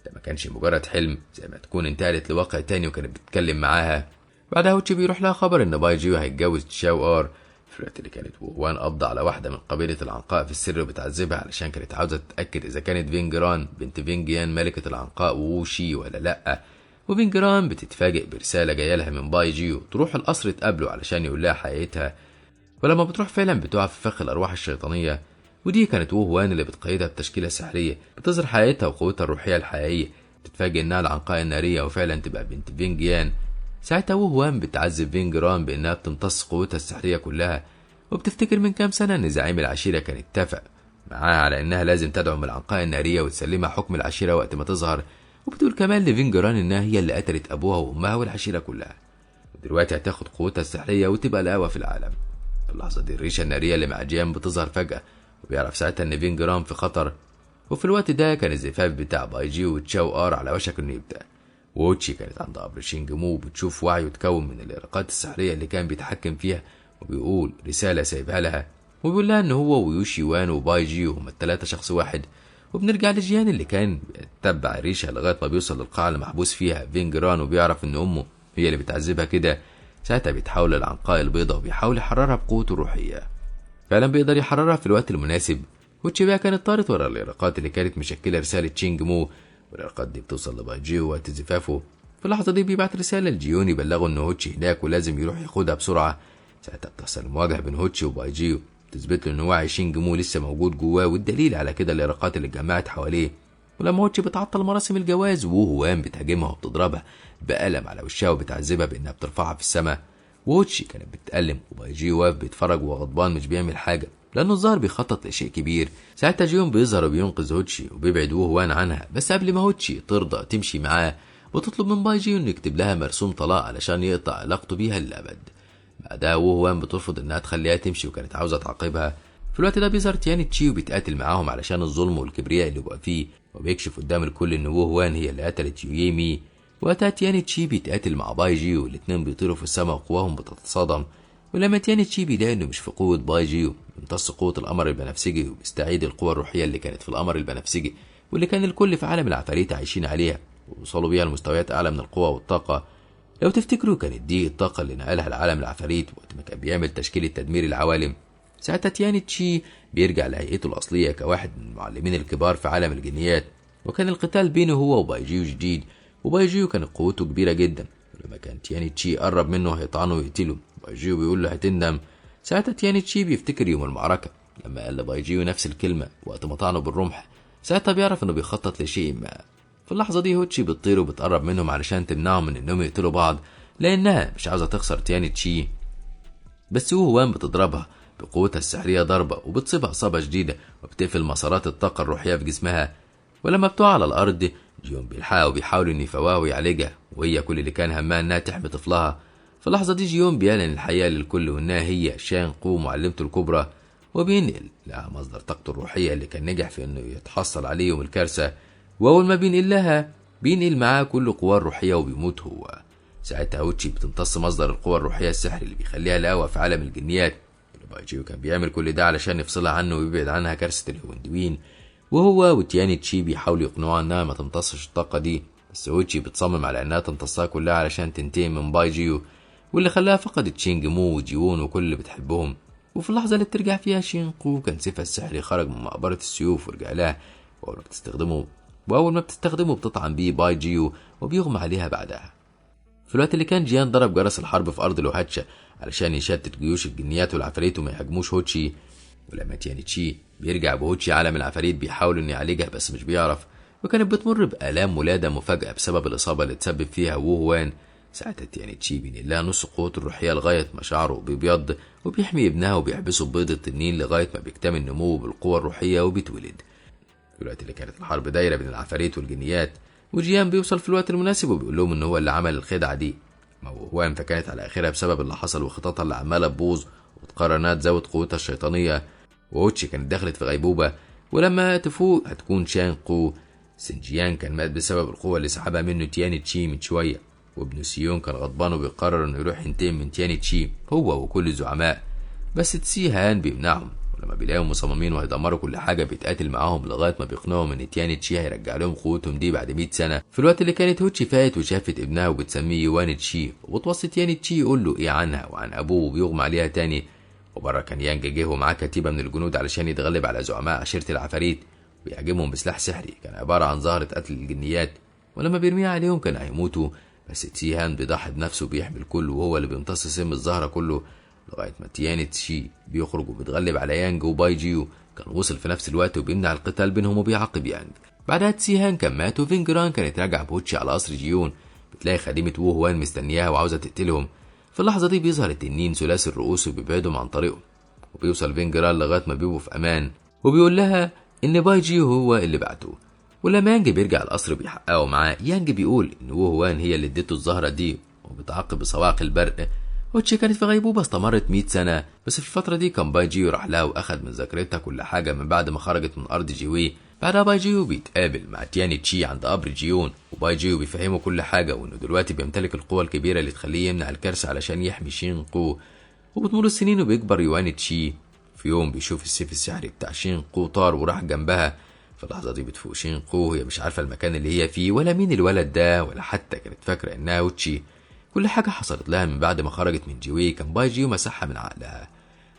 ده ما كانش مجرد حلم، زي ما تكون انتقلت لواقع تاني وكانت بتتكلم معاها. بعدها هوتشي بيروح لها خبر إن باي جيو هيتجوز تشاو ار في الوقت اللي كانت ووان قبض على واحدة من قبيلة العنقاء في السر وبتعذبها علشان كانت عاوزة تتأكد إذا كانت فينجران بنت فينجيان ملكة العنقاء ووشي ولا لأ. وفينجران بتتفاجئ برسالة جاية لها من باي جيو تروح القصر تقابله علشان يقول لها حقيقتها. ولما بتروح فعلا بتقع في فخ الأرواح الشيطانية، ودي كانت ووان اللي بتقيدها بتشكيلة سحرية بتظهر حقيقتها وقوتها الروحية الحقيقية. تتفاجئ إنها العنقاء النارية وفعلا تبقى بنت فينجيان. ساعتها ووان بتعذب فينجران بإنها بتمتص قوتها السحرية كلها، وبتفتكر من كام سنة إن زعيم العشيرة كان اتفق معاها على إنها لازم تدعم العنقاء النارية وتسلمها حكم العشيرة وقت ما تظهر. وبتقول كمان لفينجران إنها هي اللي قتلت أبوها وأمها والعشيرة كلها، ودلوقتي هتاخد قوتها السحرية وتبقى الأقوى في العالم. في اللحظة دي الريشة النارية اللي مع جيان بتظهر فجأة، وبيعرف ساعتها إن فينجران في خطر. وفي الوقت ده كان الزفاف بتاع باي جيو وتشاو ار على وشك إنه يبدأ. ووتشي كانت عند قبر شينجمو بتشوف وعيه اتكون من الإرقات السحرية اللي كان بيتحكم فيها، وبيقول رسالة سايبها لها، وبيقول لها إن هو ويوشي وان وباي جيو هما التلاتة شخص واحد. وبنرجع لجيان اللي كان بيتبع الريشة لغاية ما بيوصل للقاعة اللي محبوس فيها فينجران، وبيعرف إن أمه هي اللي بتعذبها كده. ساعتها بيتحول للعنقاء البيضاء وبيحاول يحررها بقوته الروحية. فعلا بيقدر يحررها في الوقت المناسب. وتشي بقى كانت طارت ورا الإرقات اللي كانت مشكلة رسالة شينجمو، والإرقات دي بتوصل لباي جيو وقت زفافه. في اللحظة دي بيبعت رسالة لجيون يبلغه إن هوتشي هناك ولازم يروح ياخدها بسرعة، ساعتها بتحصل المواجهة بين هوتشي وباي جيو، تثبت له ان وعي شين جمو لسه موجود جواه، والدليل على كده العلاقات اللي اتجمعت حواليه. ولما هوتشي بتعطل مراسم الجواز، وهوان بتهاجمها وبتضربها بقلم على وشها وبتعذبها بانها بترفعها في السماء. وهوتشي كانت بتتألم، وباي جيو واقف بيتفرج وغضبان مش بيعمل حاجة لانه الظاهر بيخطط لشيء كبير. ساعتها جيون بيظهر وبينقذ هوتشي وبيبعد وهوان عنها، بس قبل ما هوتشي ترضى تمشي معاه بتطلب من باي جيو انه يكتب لها مرسوم طلاق علشان يقطع علاقته بيها للابد. بعدها وهوان بترفض انها تخليها تمشي وكانت عاوزه تعاقبها. في الوقت ده بيظهر تياني تشي وبيتقاتل معاهم علشان الظلم والكبرياء اللي بقى فيه، وبيكشف قدام الكل ان وهوان هي اللي قتلت يويمي. وقتها تياني تشي بيتقاتل مع باي جيو، والاتنين بيطيروا في السماء وقواهم بتتصادم. ولما تياني تشي بيلاقي انه مش في قوه باي جيو، بيمتص قوه القمر البنفسجي وبيستعيد القوه الروحيه اللي كانت في القمر البنفسجي واللي كان الكل في عالم العفاريت عايشين عليها، ووصلوا بيها لمستويات اعلى من القوه والطاقه. لو تفتكروا كانت دي الطاقة اللي نقلها لعالم العفاريت وقت ما كان بيعمل تشكيلة تدمير العوالم. ساعتها تياني تشي بيرجع لهيئته الأصلية كواحد من المعلمين الكبار في عالم الجنيات، وكان القتال بينه هو وبايجيو جديد، وبايجيو كانت قوته كبيرة جدا، ولما كان تياني تشي قرب منه هيطعنه ويقتله. بايجيو بيقول له هتندم. ساعتها تياني تشي بيفتكر يوم المعركة لما قال لبايجيو نفس الكلمة وقت ما طعنه بالرمح. ساعتها بيعرف انه بيخطط لشيء ما. في اللحظة دي هوتشي بتطير وبتقرب منهم علشان تمنعهم من انهم يقتلوا بعض لانها مش عاوزة تخسر تياني تشي، بس وهوان بتضربها بقوتها السحرية ضربة وبتصيبها إصابة شديدة وبتقفل مسارات الطاقة الروحية في جسمها. ولما بتقع على الأرض جيون بيلحقها وبيحاولوا إن يفوقها ويعالجها، وهي كل اللي كان همها إنها تحمي طفلها. في اللحظة دي جيون بيعلن الحقيقة للكل وإنها هي شان قو معلمته الكبرى، وبينقل لها مصدر طاقته الروحية اللي كان نجح في إنه يتحصل عليه يوم الكارثة. وأول ما بينقل لها بينقل معاه كل قواه الروحية وبيموت هو. ساعتها هوتشي بتمتص مصدر القوى الروحية السحري اللي بيخليها الأقوى في عالم الجنيات. بايجيو كان بيعمل كل ده علشان يفصلها عنه ويبعد عنها كارثة الهوندوين، وهو وتياني تشي بيحاولوا يقنعوها انها ما تمتصش الطاقة دي، بس هوتشي بتصمم على انها تمتصها كلها علشان تنتقم من بايجيو، واللي خلاها فقدت شينجمو وجيون وكل اللي بتحبهم. وفي اللحظة اللي بترجع فيها شينقو كان سيفها السحري خرج من مقبرة السيوف ورجع لها، وأول ما بتستخدمه بتطعن بيه بايجيو وبيغمى عليها بعدها. في الوقت اللي كان جيان ضرب جرس الحرب في أرض لوهاتشا علشان يشتت جيوش الجنيات والعفاريت وما يهاجموش هوتشي. ولما تياني تشي بيرجع بهوتشي عالم العفاريت بيحاول انه يعالجها بس مش بيعرف، وكانت بتمر بآلام ولادة مفاجأة بسبب الإصابة اللي تسبب فيها وهوان. ساعتها تياني تشي بينقل لها نص قوته الروحية لغاية ما شعره بيبيض، وبيحمي ابنها وبيحبسه ببيض التنين لغاية ما بيكتمل نموه بالقوة الروحية وبيتولد. في الوقت اللي كانت الحرب دايرة بين العفاريت والجنيات، وجيان بيوصل في الوقت المناسب وبيقول لهم ان هو اللي عمل الخدعة دي. وهوان فكانت على آخرها بسبب اللي حصل وخططها اللي عمالة تبوظ، وتقرر انها تزود قوتها الشيطانية. وهوتشي كانت دخلت في غيبوبة، ولما تفوق هتكون شانقو. سينجيان كان مات بسبب القوة اللي سحبها منه تياني تشي من شوية، وابن سيون كان غضبان وبيقرر انه يروح ينتقم من تياني تشي هو وكل الزعماء، بس تسي هان بيمنعهم. ولما بيلاقيهم مصممين وهيدمروا كل حاجة بيتقاتل معاهم لغاية ما بيقنعهم ان تياني تشي هيرجع لهم قوتهم دي بعد 100 سنة. في الوقت اللي كانت هوتشي فات وشافت ابنها وبتسميه يوان تشي، وبتوصي تياني تشي يقول له ايه عنها وعن ابوه وبيغمى عليها تاني. وبره كان يانج جه ومعاه كتيبة من الجنود علشان يتغلب على زعماء عشيرة العفاريت ويهاجمهم بسلاح سحري كان عبارة عن زهرة قتل الجنيات، ولما بيرميها عليهم كان هيموتوا، بس تسيهان بيضحي بنفسه وبيحمي الكل وهو اللي بيمتص سم الزهرة كله لغاية ما تياني تشي بيخرج وبيتغلب على يانج وبايجيو كان وصل في نفس الوقت وبيمنع القتال بينهم وبيعاقب يانج. بعدها تسيهان كان مات وفينجران كانت راجعة بهوتشي على قصر جيون، بتلاقي خادمة وهوان مستنياها وعاوزة تقتلهم. في اللحظة دي بيظهر التنين ثلاثي الرؤوس وبيبعدهم عن طريقهم، وبيوصل فينجران لغاية ما بيبقوا في أمان، وبيقول لها إن بايجيو هو اللي بعته. ولما يانج بيرجع القصر بيحققوا معاه، يانج بيقول إن وهوان هي اللي اديته الزهرة دي، وبتعاقب بصواعق البرق. هوتشي كانت في غيبوبة استمرت 100 سنة، بس في الفترة دي كان بايجيو راح لها وأخد من ذاكرتها كل حاجة من بعد ما خرجت من أرض جيوي. بعدها بايجيو بيتقابل مع تياني تشي عند قبر جيون، وبايجيو بيفهمه كل حاجة وإنه دلوقتي بيمتلك القوة الكبيرة اللي تخليه يمنع الكارثة علشان يحمي شينقو. وبتمر السنين وبيكبر يوان تشي. في يوم بيشوف السيف السحري بتاع شينقو طار وراح جنبها. في اللحظة دي بتفوق شينقو، هي مش عارفة المكان اللي هي فيه ولا مين الولد ده، ولا حتى كانت فاكرة إنها هوتشي. كل حاجة حصلت لها من بعد ما خرجت من جيوي كان بايجيو مسحها من عقلها.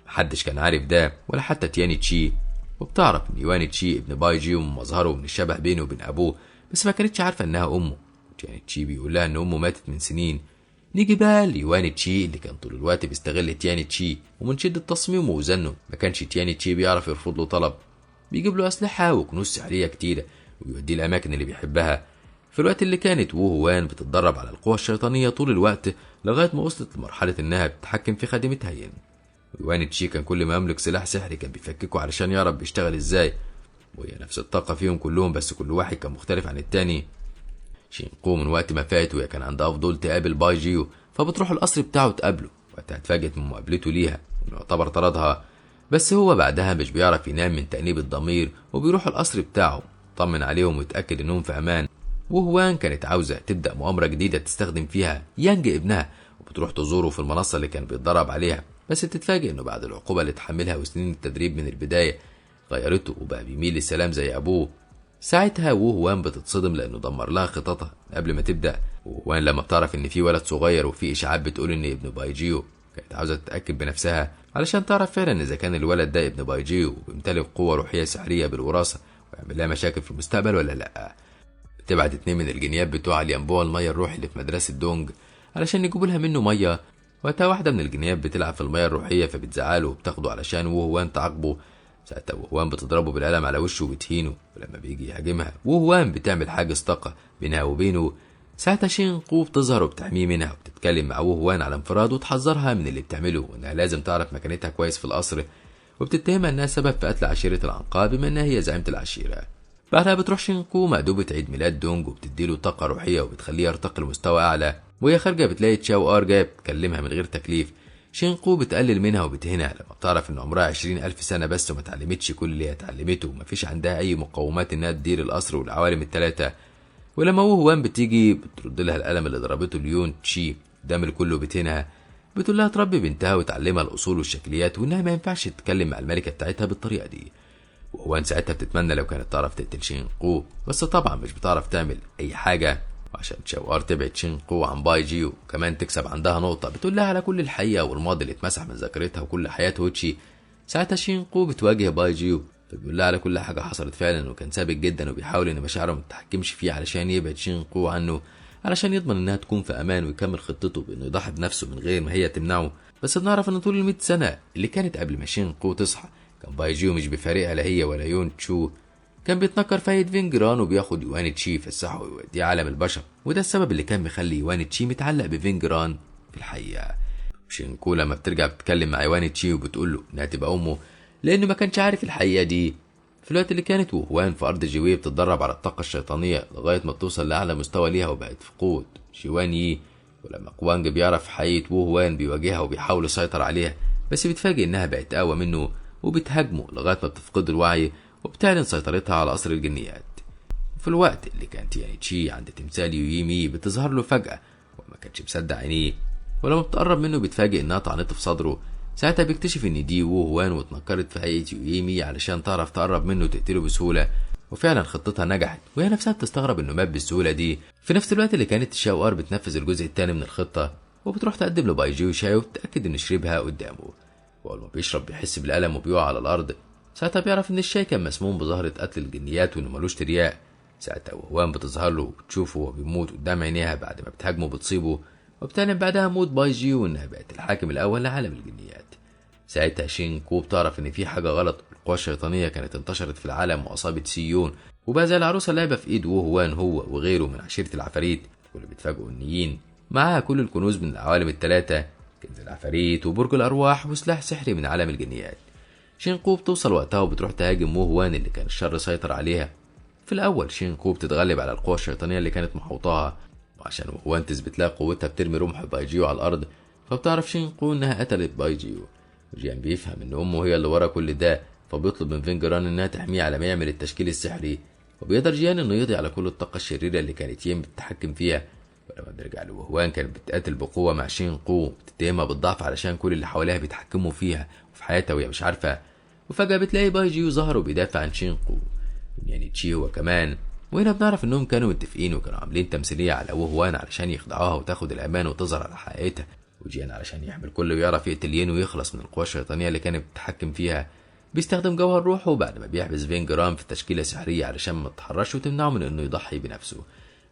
محدش كان عارف ده ولا حتى تياني تشي، وبتعرف ان يوان تشي ابن بايجيو من مظهره من الشبه بينه وبين ابوه، بس ما كانتش عارفة انها امه. تياني تشي بيقول لها ان امه ماتت من سنين. نيجي بقى ليوان تشي اللي كان طول الوقت بيستغل تياني تشي، ومن شدة تصميمه وزنه ما كانش تياني تشي بيعرف يرفض له طلب. بيجيب له أسلحة وكنوز سحرية كتيرة ويوديه الأماكن اللي بيحبها، في الوقت اللي كانت ووهوان بتتدرب على القوى الشيطانية طول الوقت لغاية ما وصلت لمرحلة إنها بتتحكم في خادمتها ين. ويوان تشي كان كل ما يملك سلاح سحري كان بيفككه علشان يعرف بيشتغل إزاي، وهي نفس الطاقة فيهم كلهم بس كل واحد كان مختلف عن التاني. شينقو من وقت ما فات وهي كان عندها فضول تقابل باي جيو، فبتروح القصر بتاعه تقابله، وقتها اتفاجئت من مقابلته ليها وانه يعتبر طردها. بس هو بعدها مش بيعرف ينام من تأنيب الضمير، وبيروح القصر بتاعه طمن عليهم ويتأكد انهم في امان. وهوان كانت عاوزة تبدأ مؤامرة جديدة تستخدم فيها يانج ابنها، وبتروح تزوره في المنصة اللي كان بيتدرب عليها، بس بتتفاجئ انه بعد العقوبة اللي اتحملها وسنين التدريب من البداية غيرته وبقى بيميل للسلام زي ابوه. ساعتها وهوان بتتصدم لانه دمر لها خططها قبل ما تبدا. وهوان لما بتعرف ان في ولد صغير وفي اشاعات بتقول ان ابن بايجيو، كانت عاوزه تتاكد بنفسها علشان تعرف فعلا اذا كان الولد ده ابن بايجيو وبيمتلك قوه روحيه سحريه بالوراثه ويعمل لها مشاكل في المستقبل ولا لا. بتبعت 2 من الجنيات بتوع الينبوع الميه الروحي اللي في مدرسه دونج علشان يجيبوا لها منه ميه. وقتها واحده من الجنيات بتلعب في الميه الروحيه فبتزعله وبتاخده علشان وهوان تعاقبه. ساعتها وهوان بتضربه بالقلم على وشه وبتهينه، ولما بيجي يهاجمها وهوان بتعمل حاجز طاقة بينها وبينه. ساعتها شينقو بتظهر وبتحميه منها وبتتكلم مع وهوان على انفراد وتحذرها من اللي بتعمله وانها لازم تعرف مكانتها كويس في القصر، وبتتهمها انها سبب في قتل عشيرة العنقاء بما انها هي زعيمة العشيرة. بعدها بتروح شينقو مأدوبة عيد ميلاد دونج وبتديله طاقة روحية وبتخليه يرتقي لمستوى أعلى، وهي خارجة بتلاقي تشاو آر جاي بتكلمها من غير تكليف. شينقو بتقلل منها وبتهنها لما بتعرف ان عمرها 20,000 سنة بس وما اتعلمتش كل اللي هي اتعلمته ومفيش عندها اي مقومات انها تدير القصر والعوالم الثلاثة. ولما وهوان بتيجي بترد لها القلم اللي ضربته ليون تشي قدام الكل وبتهنها، بتقول لها تربي بنتها وتعلمها الاصول والشكليات وانها ما ينفعش تتكلم مع الملكة بتاعتها بالطريقة دي. وهوان ساعتها بتتمنى لو كانت تعرف تقتل شينقو، بس طبعا مش بتعرف تعمل اي حاجة. وعشان تشاوار تبعد شينقو عن باي جيو وكمان تكسب عندها نقطة، بتقول لها على كل الحقيقة والماضي اللي اتمسح من ذاكرتها وكل حياة هوتشي. ساعتها شينقو بتواجه باي جيو فبيقول لها على كل حاجة حصلت فعلا وكان سابق جدا، وبيحاول ان مشاعره ما تتحكمش فيه علشان يبعد شينقو عنه علشان يضمن انها تكون في امان ويكمل خطته بانه يضحي بنفسه من غير ما هي تمنعه. بس بنعرف ان طول ال100 سنة اللي كانت قبل ما شينقو تصحى كان باي جيو مش بفارقها لا هي ولا يون تشو، كان بيتنكر في فينجران وبياخد يوان تشي يفسحه ويوديه عالم البشر، وده السبب اللي كان مخلي يوان تشي متعلق بفينجران في الحقيقة. شينكو لما بترجع بتتكلم مع يوان تشي وبتقول له انها تبقى امه لانه ما كانش عارف الحقيقة دي. في الوقت اللي كانت وهوان في ارض جيويه بتتدرب على الطاقة الشيطانية لغاية ما بتوصل لاعلى مستوى ليها وبقت في قوة شيوان يي. ولما قوانج بيعرف حقيقة وهوان بيواجهها وبيحاول يسيطر عليها، بس بيتفاجئ انها بقت اقوى منه وبتهاجمه لغاية ما بتفقد الوعي وبتعلن سيطرتها على قصر الجنيات. في الوقت اللي كانت ياني تشي عند تمثال يويمي بتظهر له فجأة وما كانش مصدق عينيه، ولما بتقرب منه بيتفاجئ انها طعنته في صدره. ساعتها بيكتشف ان دي وهوان واتنكرت في هيئة يويمي علشان تعرف تقرب منه وتقتله بسهولة، وفعلا خطتها نجحت وهي نفسها بتستغرب انه مات بالسهولة دي. في نفس الوقت اللي كانت تشاو ار بتنفذ الجزء الثاني من الخطة وبتروح تقدم لبايجيو شاي وبتتأكد انه شربها قدامه، واول ما بيشرب بيحس بالألم وبيقع على الارض. ساعتها بيعرف ان الشاي كان مسموم بظاهرة قتل الجنيات وانه ملوش ترياق. ساعتها وهوان بتظهر له وبتشوفه وهو بيموت قدام عينيها بعد ما بتهاجمه وبتصيبه، وبتعلن بعدها موت باي جيو وانها بقت الحاكم الاول لعالم الجنيات. ساعتها شينكو بتعرف ان في حاجة غلط، القوى الشيطانية كانت انتشرت في العالم واصابت سيون وبقى زي العروسة لعبة في ايد وهوان هو وغيره من عشيرة العفاريت، واللي بيتفاجئوا ان يين معاها كل الكنوز من العوالم الثلاثة، كنز العفاريت وبرج الارواح وسلاح سحري من عالم الجنيات. شينكو بتوصل وقتها وبتروح تهاجم وهوان اللي كان الشر سيطر عليها. في الاول شينكو بتتغلب على القوى الشيطانية اللي كانت محوطاها، وعشان وهوان تثبت لها قوتها بترمي رمح بايجيو على الارض، فبتعرف شينكو انها قتلت بايجيو. وجيان بيفهم ان امه هي اللي ورا كل ده، فبيطلب من فينجران انها تحميه على ما يعمل التشكيل السحري، وبيقدر جيان انه يقضي على كل الطاقة الشريرة اللي كانت يين بتتحكم فيها. ولما بيرجع لوهوان كانت بتقاتل بقوة مع شينكو بتتهمها بالضعف علشان كل اللي حواليها بيتحكموا فيها وفي حياتها وهي مش عارفة. وفجأة بتلاقي بايجيو ظهر وبيدافع عن شينكو يعني تشي هو كمان. وهنا بنعرف انهم كانوا متفقين وكانوا عاملين تمثيلية على وهوان علشان يخدعوها وتاخد الامان وتظهر على حقيقتها، وجيان علشان يحمل كله ويعرف يقتل ين ويخلص من القوى الشيطانية اللي كانت بتتحكم فيها بيستخدم جوهر روحه بعد ما بيحبس فينجرام في تشكيلة سحرية علشان ما تتحرش وتمنعه من انه يضحي بنفسه.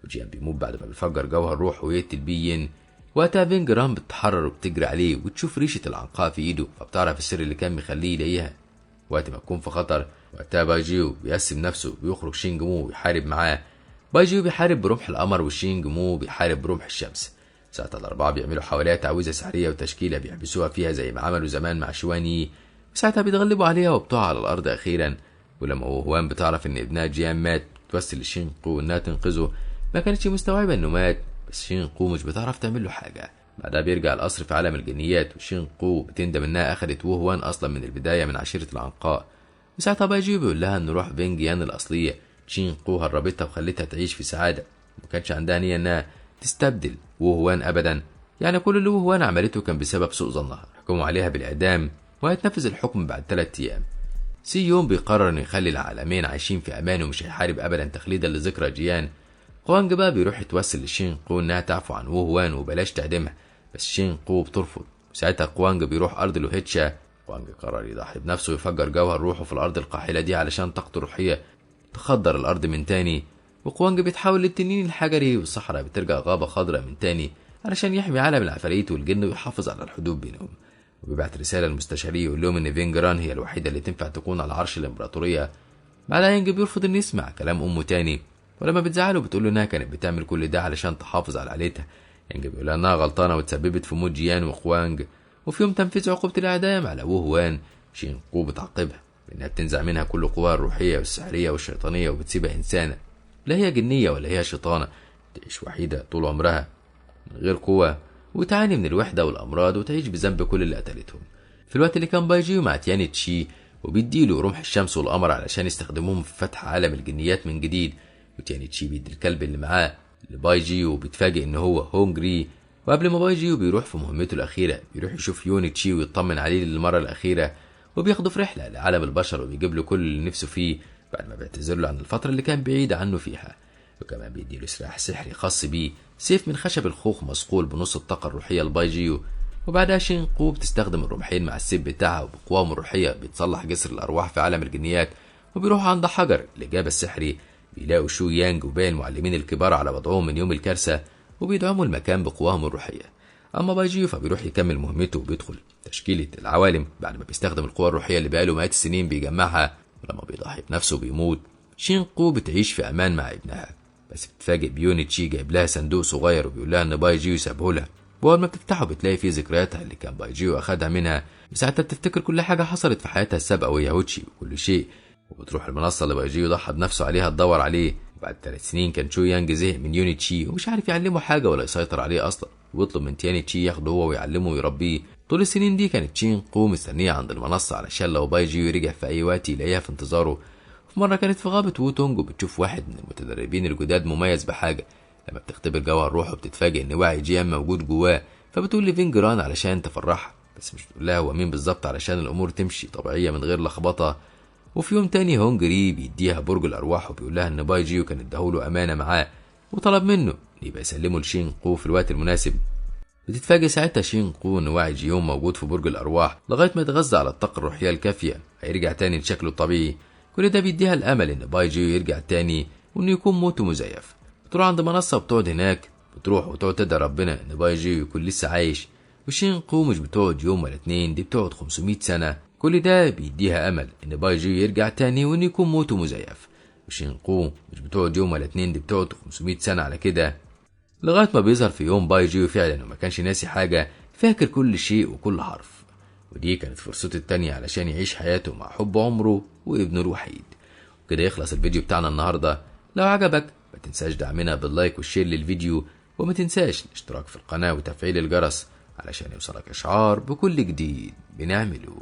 وجيان بيموت بعد ما بيفجر جوهر روحه ويقتل بيه ين. وقتها فينجرام بتتحرر وبتجري عليه وتشوف ريشة العنقاء في ايده، فبتعرف السر اللي كان مخليه يلاقيها وقت ما تكون في خطر. وقتها بايجيو بيقسم نفسه وبيخرج شينجمو ويحارب معاه. بايجيو بيحارب برمح القمر وشينجمو بيحارب برمح الشمس. ساعتها الأربعة بيعملوا حواليها تعويذة سحرية وتشكيلة بيحبسوها فيها زي ما عملوا زمان مع شواني، وساعتها بيتغلبوا عليها وبتقع على الأرض أخيرا. ولما ووهوان بتعرف إن ابنها جيان مات بتوسل لشينقو إنها تنقذه، ما كانتش مستوعبة إنه مات، بس شينقو مش بتعرف تعمل له حاجة. بعدها بيرجع القصر في عالم الجنيات، وشينقو بتندم إنها أخدت ووهوان أصلا من البداية من عشيرة العنقاء. وساعتها بايجيو بيقول لها إن روح فينجيان الأصلية شينقو هربتها وخلتها تعيش في سعادة، وما كانش عندها نية إنها تستبدل ووهوان أبدا. يعني كل اللي ووهوان عملته كان بسبب سوء ظنها. حكموا عليها بالإعدام وهيتنفذ الحكم بعد 3 أيام. سيون بيقرر إنه يخلي العالمين عايشين في أمان ومش هيحارب أبدا تخليدا لذكرى جيان. خوانج بقى بيروح يتوسل لشينقو إنها تعفو عن ووهوان وبلاش تعدمها، بس شينقو بترفض. وساعتها خوانج بيروح أرض لوهيتشا. خوانج قرر يضحي بنفسه ويفجر جوهر روحه في الأرض القاحلة دي علشان طاقته الروحية تخدر الأرض من تاني. وخوانج بيتحول للتنين الحجري، والصحراء بترجع غابة خضراء من تاني علشان يحمي عالم العفاريت والجن ويحافظ على الحدود بينهم. وبيبعت رسالة للمستشارية يقول لهم إن فينجران هي الوحيدة اللي تنفع تكون على عرش الإمبراطورية. بعدها ينج بيرفض إنه يسمع كلام أمه تاني، ولما بتزعله بتقول له إنها كانت بتعمل كل ده علشان تحافظ على عائلتها. ينج بيقول إنها غلطانة وتسببت في موت جيان وخوانج. وفي يوم تنفيذ عقوبة الإعدام على ووهوان، شينقو بتعاقبها بإنها بتنزع منها كل قواها الروحية والسحرية والشيطانية وبتسيبها إنسانة، لا هي جنية ولا هي شيطانة، تعيش وحيدة طول عمرها من غير قوة وتعاني من الوحدة والأمراض وتعيش بذنب كل اللي قتلتهم. في الوقت اللي كان بايجيو مع تياني تشي وبيديله رمح الشمس والقمر علشان يستخدموهم في فتح عالم الجنيات من جديد، وتياني تشي بيدي الكلب اللي معاه لبايجيو وبيتفاجئ إن هو هونجري. وقبل ما بايجيو بيروح في مهمته الأخيرة بيروح يشوف يوني تشي ويطمن عليه للمرة الأخيرة، وبياخده في رحلة لعالم البشر وبيجيب له كل اللي نفسه فيه بعد ما بيعتذر له عن الفترة اللي كان بعيد عنه فيها. وكمان بيديله سلاح سحري خاص بيه، سيف من خشب الخوخ مصقول بنص الطاقة الروحية لبايجيو. وبعدها شينقو بتستخدم الرمحين مع السيف بتاعها، وبقواهم الروحية بيتصلح جسر الأرواح في عالم الجنيات. وبيروحوا عند حجر الإجابة السحري، بيلاقوا شو يانج وباقي المعلمين الكبار على وضعهم من يوم الكارثة وبيدعموا المكان بقواهم الروحية. أما بايجيو فبيروح يكمل مهمته وبيدخل تشكيلة العوالم بعد ما بيستخدم القوى الروحية اللي بقاله مئات السنين بيجمعها. ولما بيضحي بنفسه بيموت. شينقو بتعيش في أمان مع ابنها، بس بتفاجئ بيوني تشي جايب لها صندوق صغير وبيقول لها ان بايجيو سابه لها. واول ما بتفتحه بتلاقي فيه ذكرياتها اللي كان بايجيو اخدها منها. ساعتها بتفتكر كل حاجه حصلت في حياتها السابقه وهي هوتشي وكل شيء، وبتروح المنصه اللي بايجيو ضحى بنفسه عليها تدور عليه. وبعد 3 سنين كان شو يانج زهق من يوني تشي ومش عارف يعلمه حاجه ولا يسيطر عليه اصلا، ويطلب من تياني تشي ياخده هو ويعلمه ويربيه. طول السنين دي كانت شينقو مستنيه عند المنصه علشان لو بايجيو رجع في اي وقت يلاقيها في انتظاره. في مرة كانت في غابة ووتونج وبتشوف واحد من المتدربين الجداد مميز بحاجة. لما بتختبر جوهر روحه بتتفاجئ ان وعي جيان موجود جواه، فبتقول لفينجران علشان تفرحها، بس مش بتقول لها هو مين بالظبط علشان الامور تمشي طبيعية من غير لخبطة. وفي يوم تاني هونجري بيديها برج الارواح وبيقول لها ان بايجيو كان اداهوله امانة معاه وطلب منه ان يبقى يسلمه لشينقو في الوقت المناسب. بتتفاجئ ساعتها شينقو ان وعي جيون موجود في برج الارواح لغاية ما يتغذى على الطاقة الروحية الكافية هيرجع تاني لشكله الطبيعي. كل ده بيديها الامل ان بايجيو يرجع تاني وانه يكون موته مزيف. بتروح عند منصه وبتقعد هناك، بتروح وتقعد تدعي ربنا ان بايجيو يكون لسه عايش. وشينقو مش بتقعد يوم ولا 2، دي بتقعد 500 سنه. كل ده بيديها امل ان بايجيو يرجع تاني وانه يكون موته مزيف. وشينقو مش بتقعد يوم ولا 2، دي بتقعد 500 سنه على كده، لغايه ما بيظهر في يوم بايجيو فعلا وما كانش ناسي حاجه، فاكر كل شيء وكل حرف. ودي كانت فرصته التانية علشان يعيش حياته مع حب عمره وابنه الوحيد. وكده يخلص الفيديو بتاعنا النهاردة. لو عجبك ما تنساش دعمنا باللايك والشير للفيديو، وما تنساش الاشتراك في القناة وتفعيل الجرس علشان يوصلك إشعار بكل جديد بنعمله.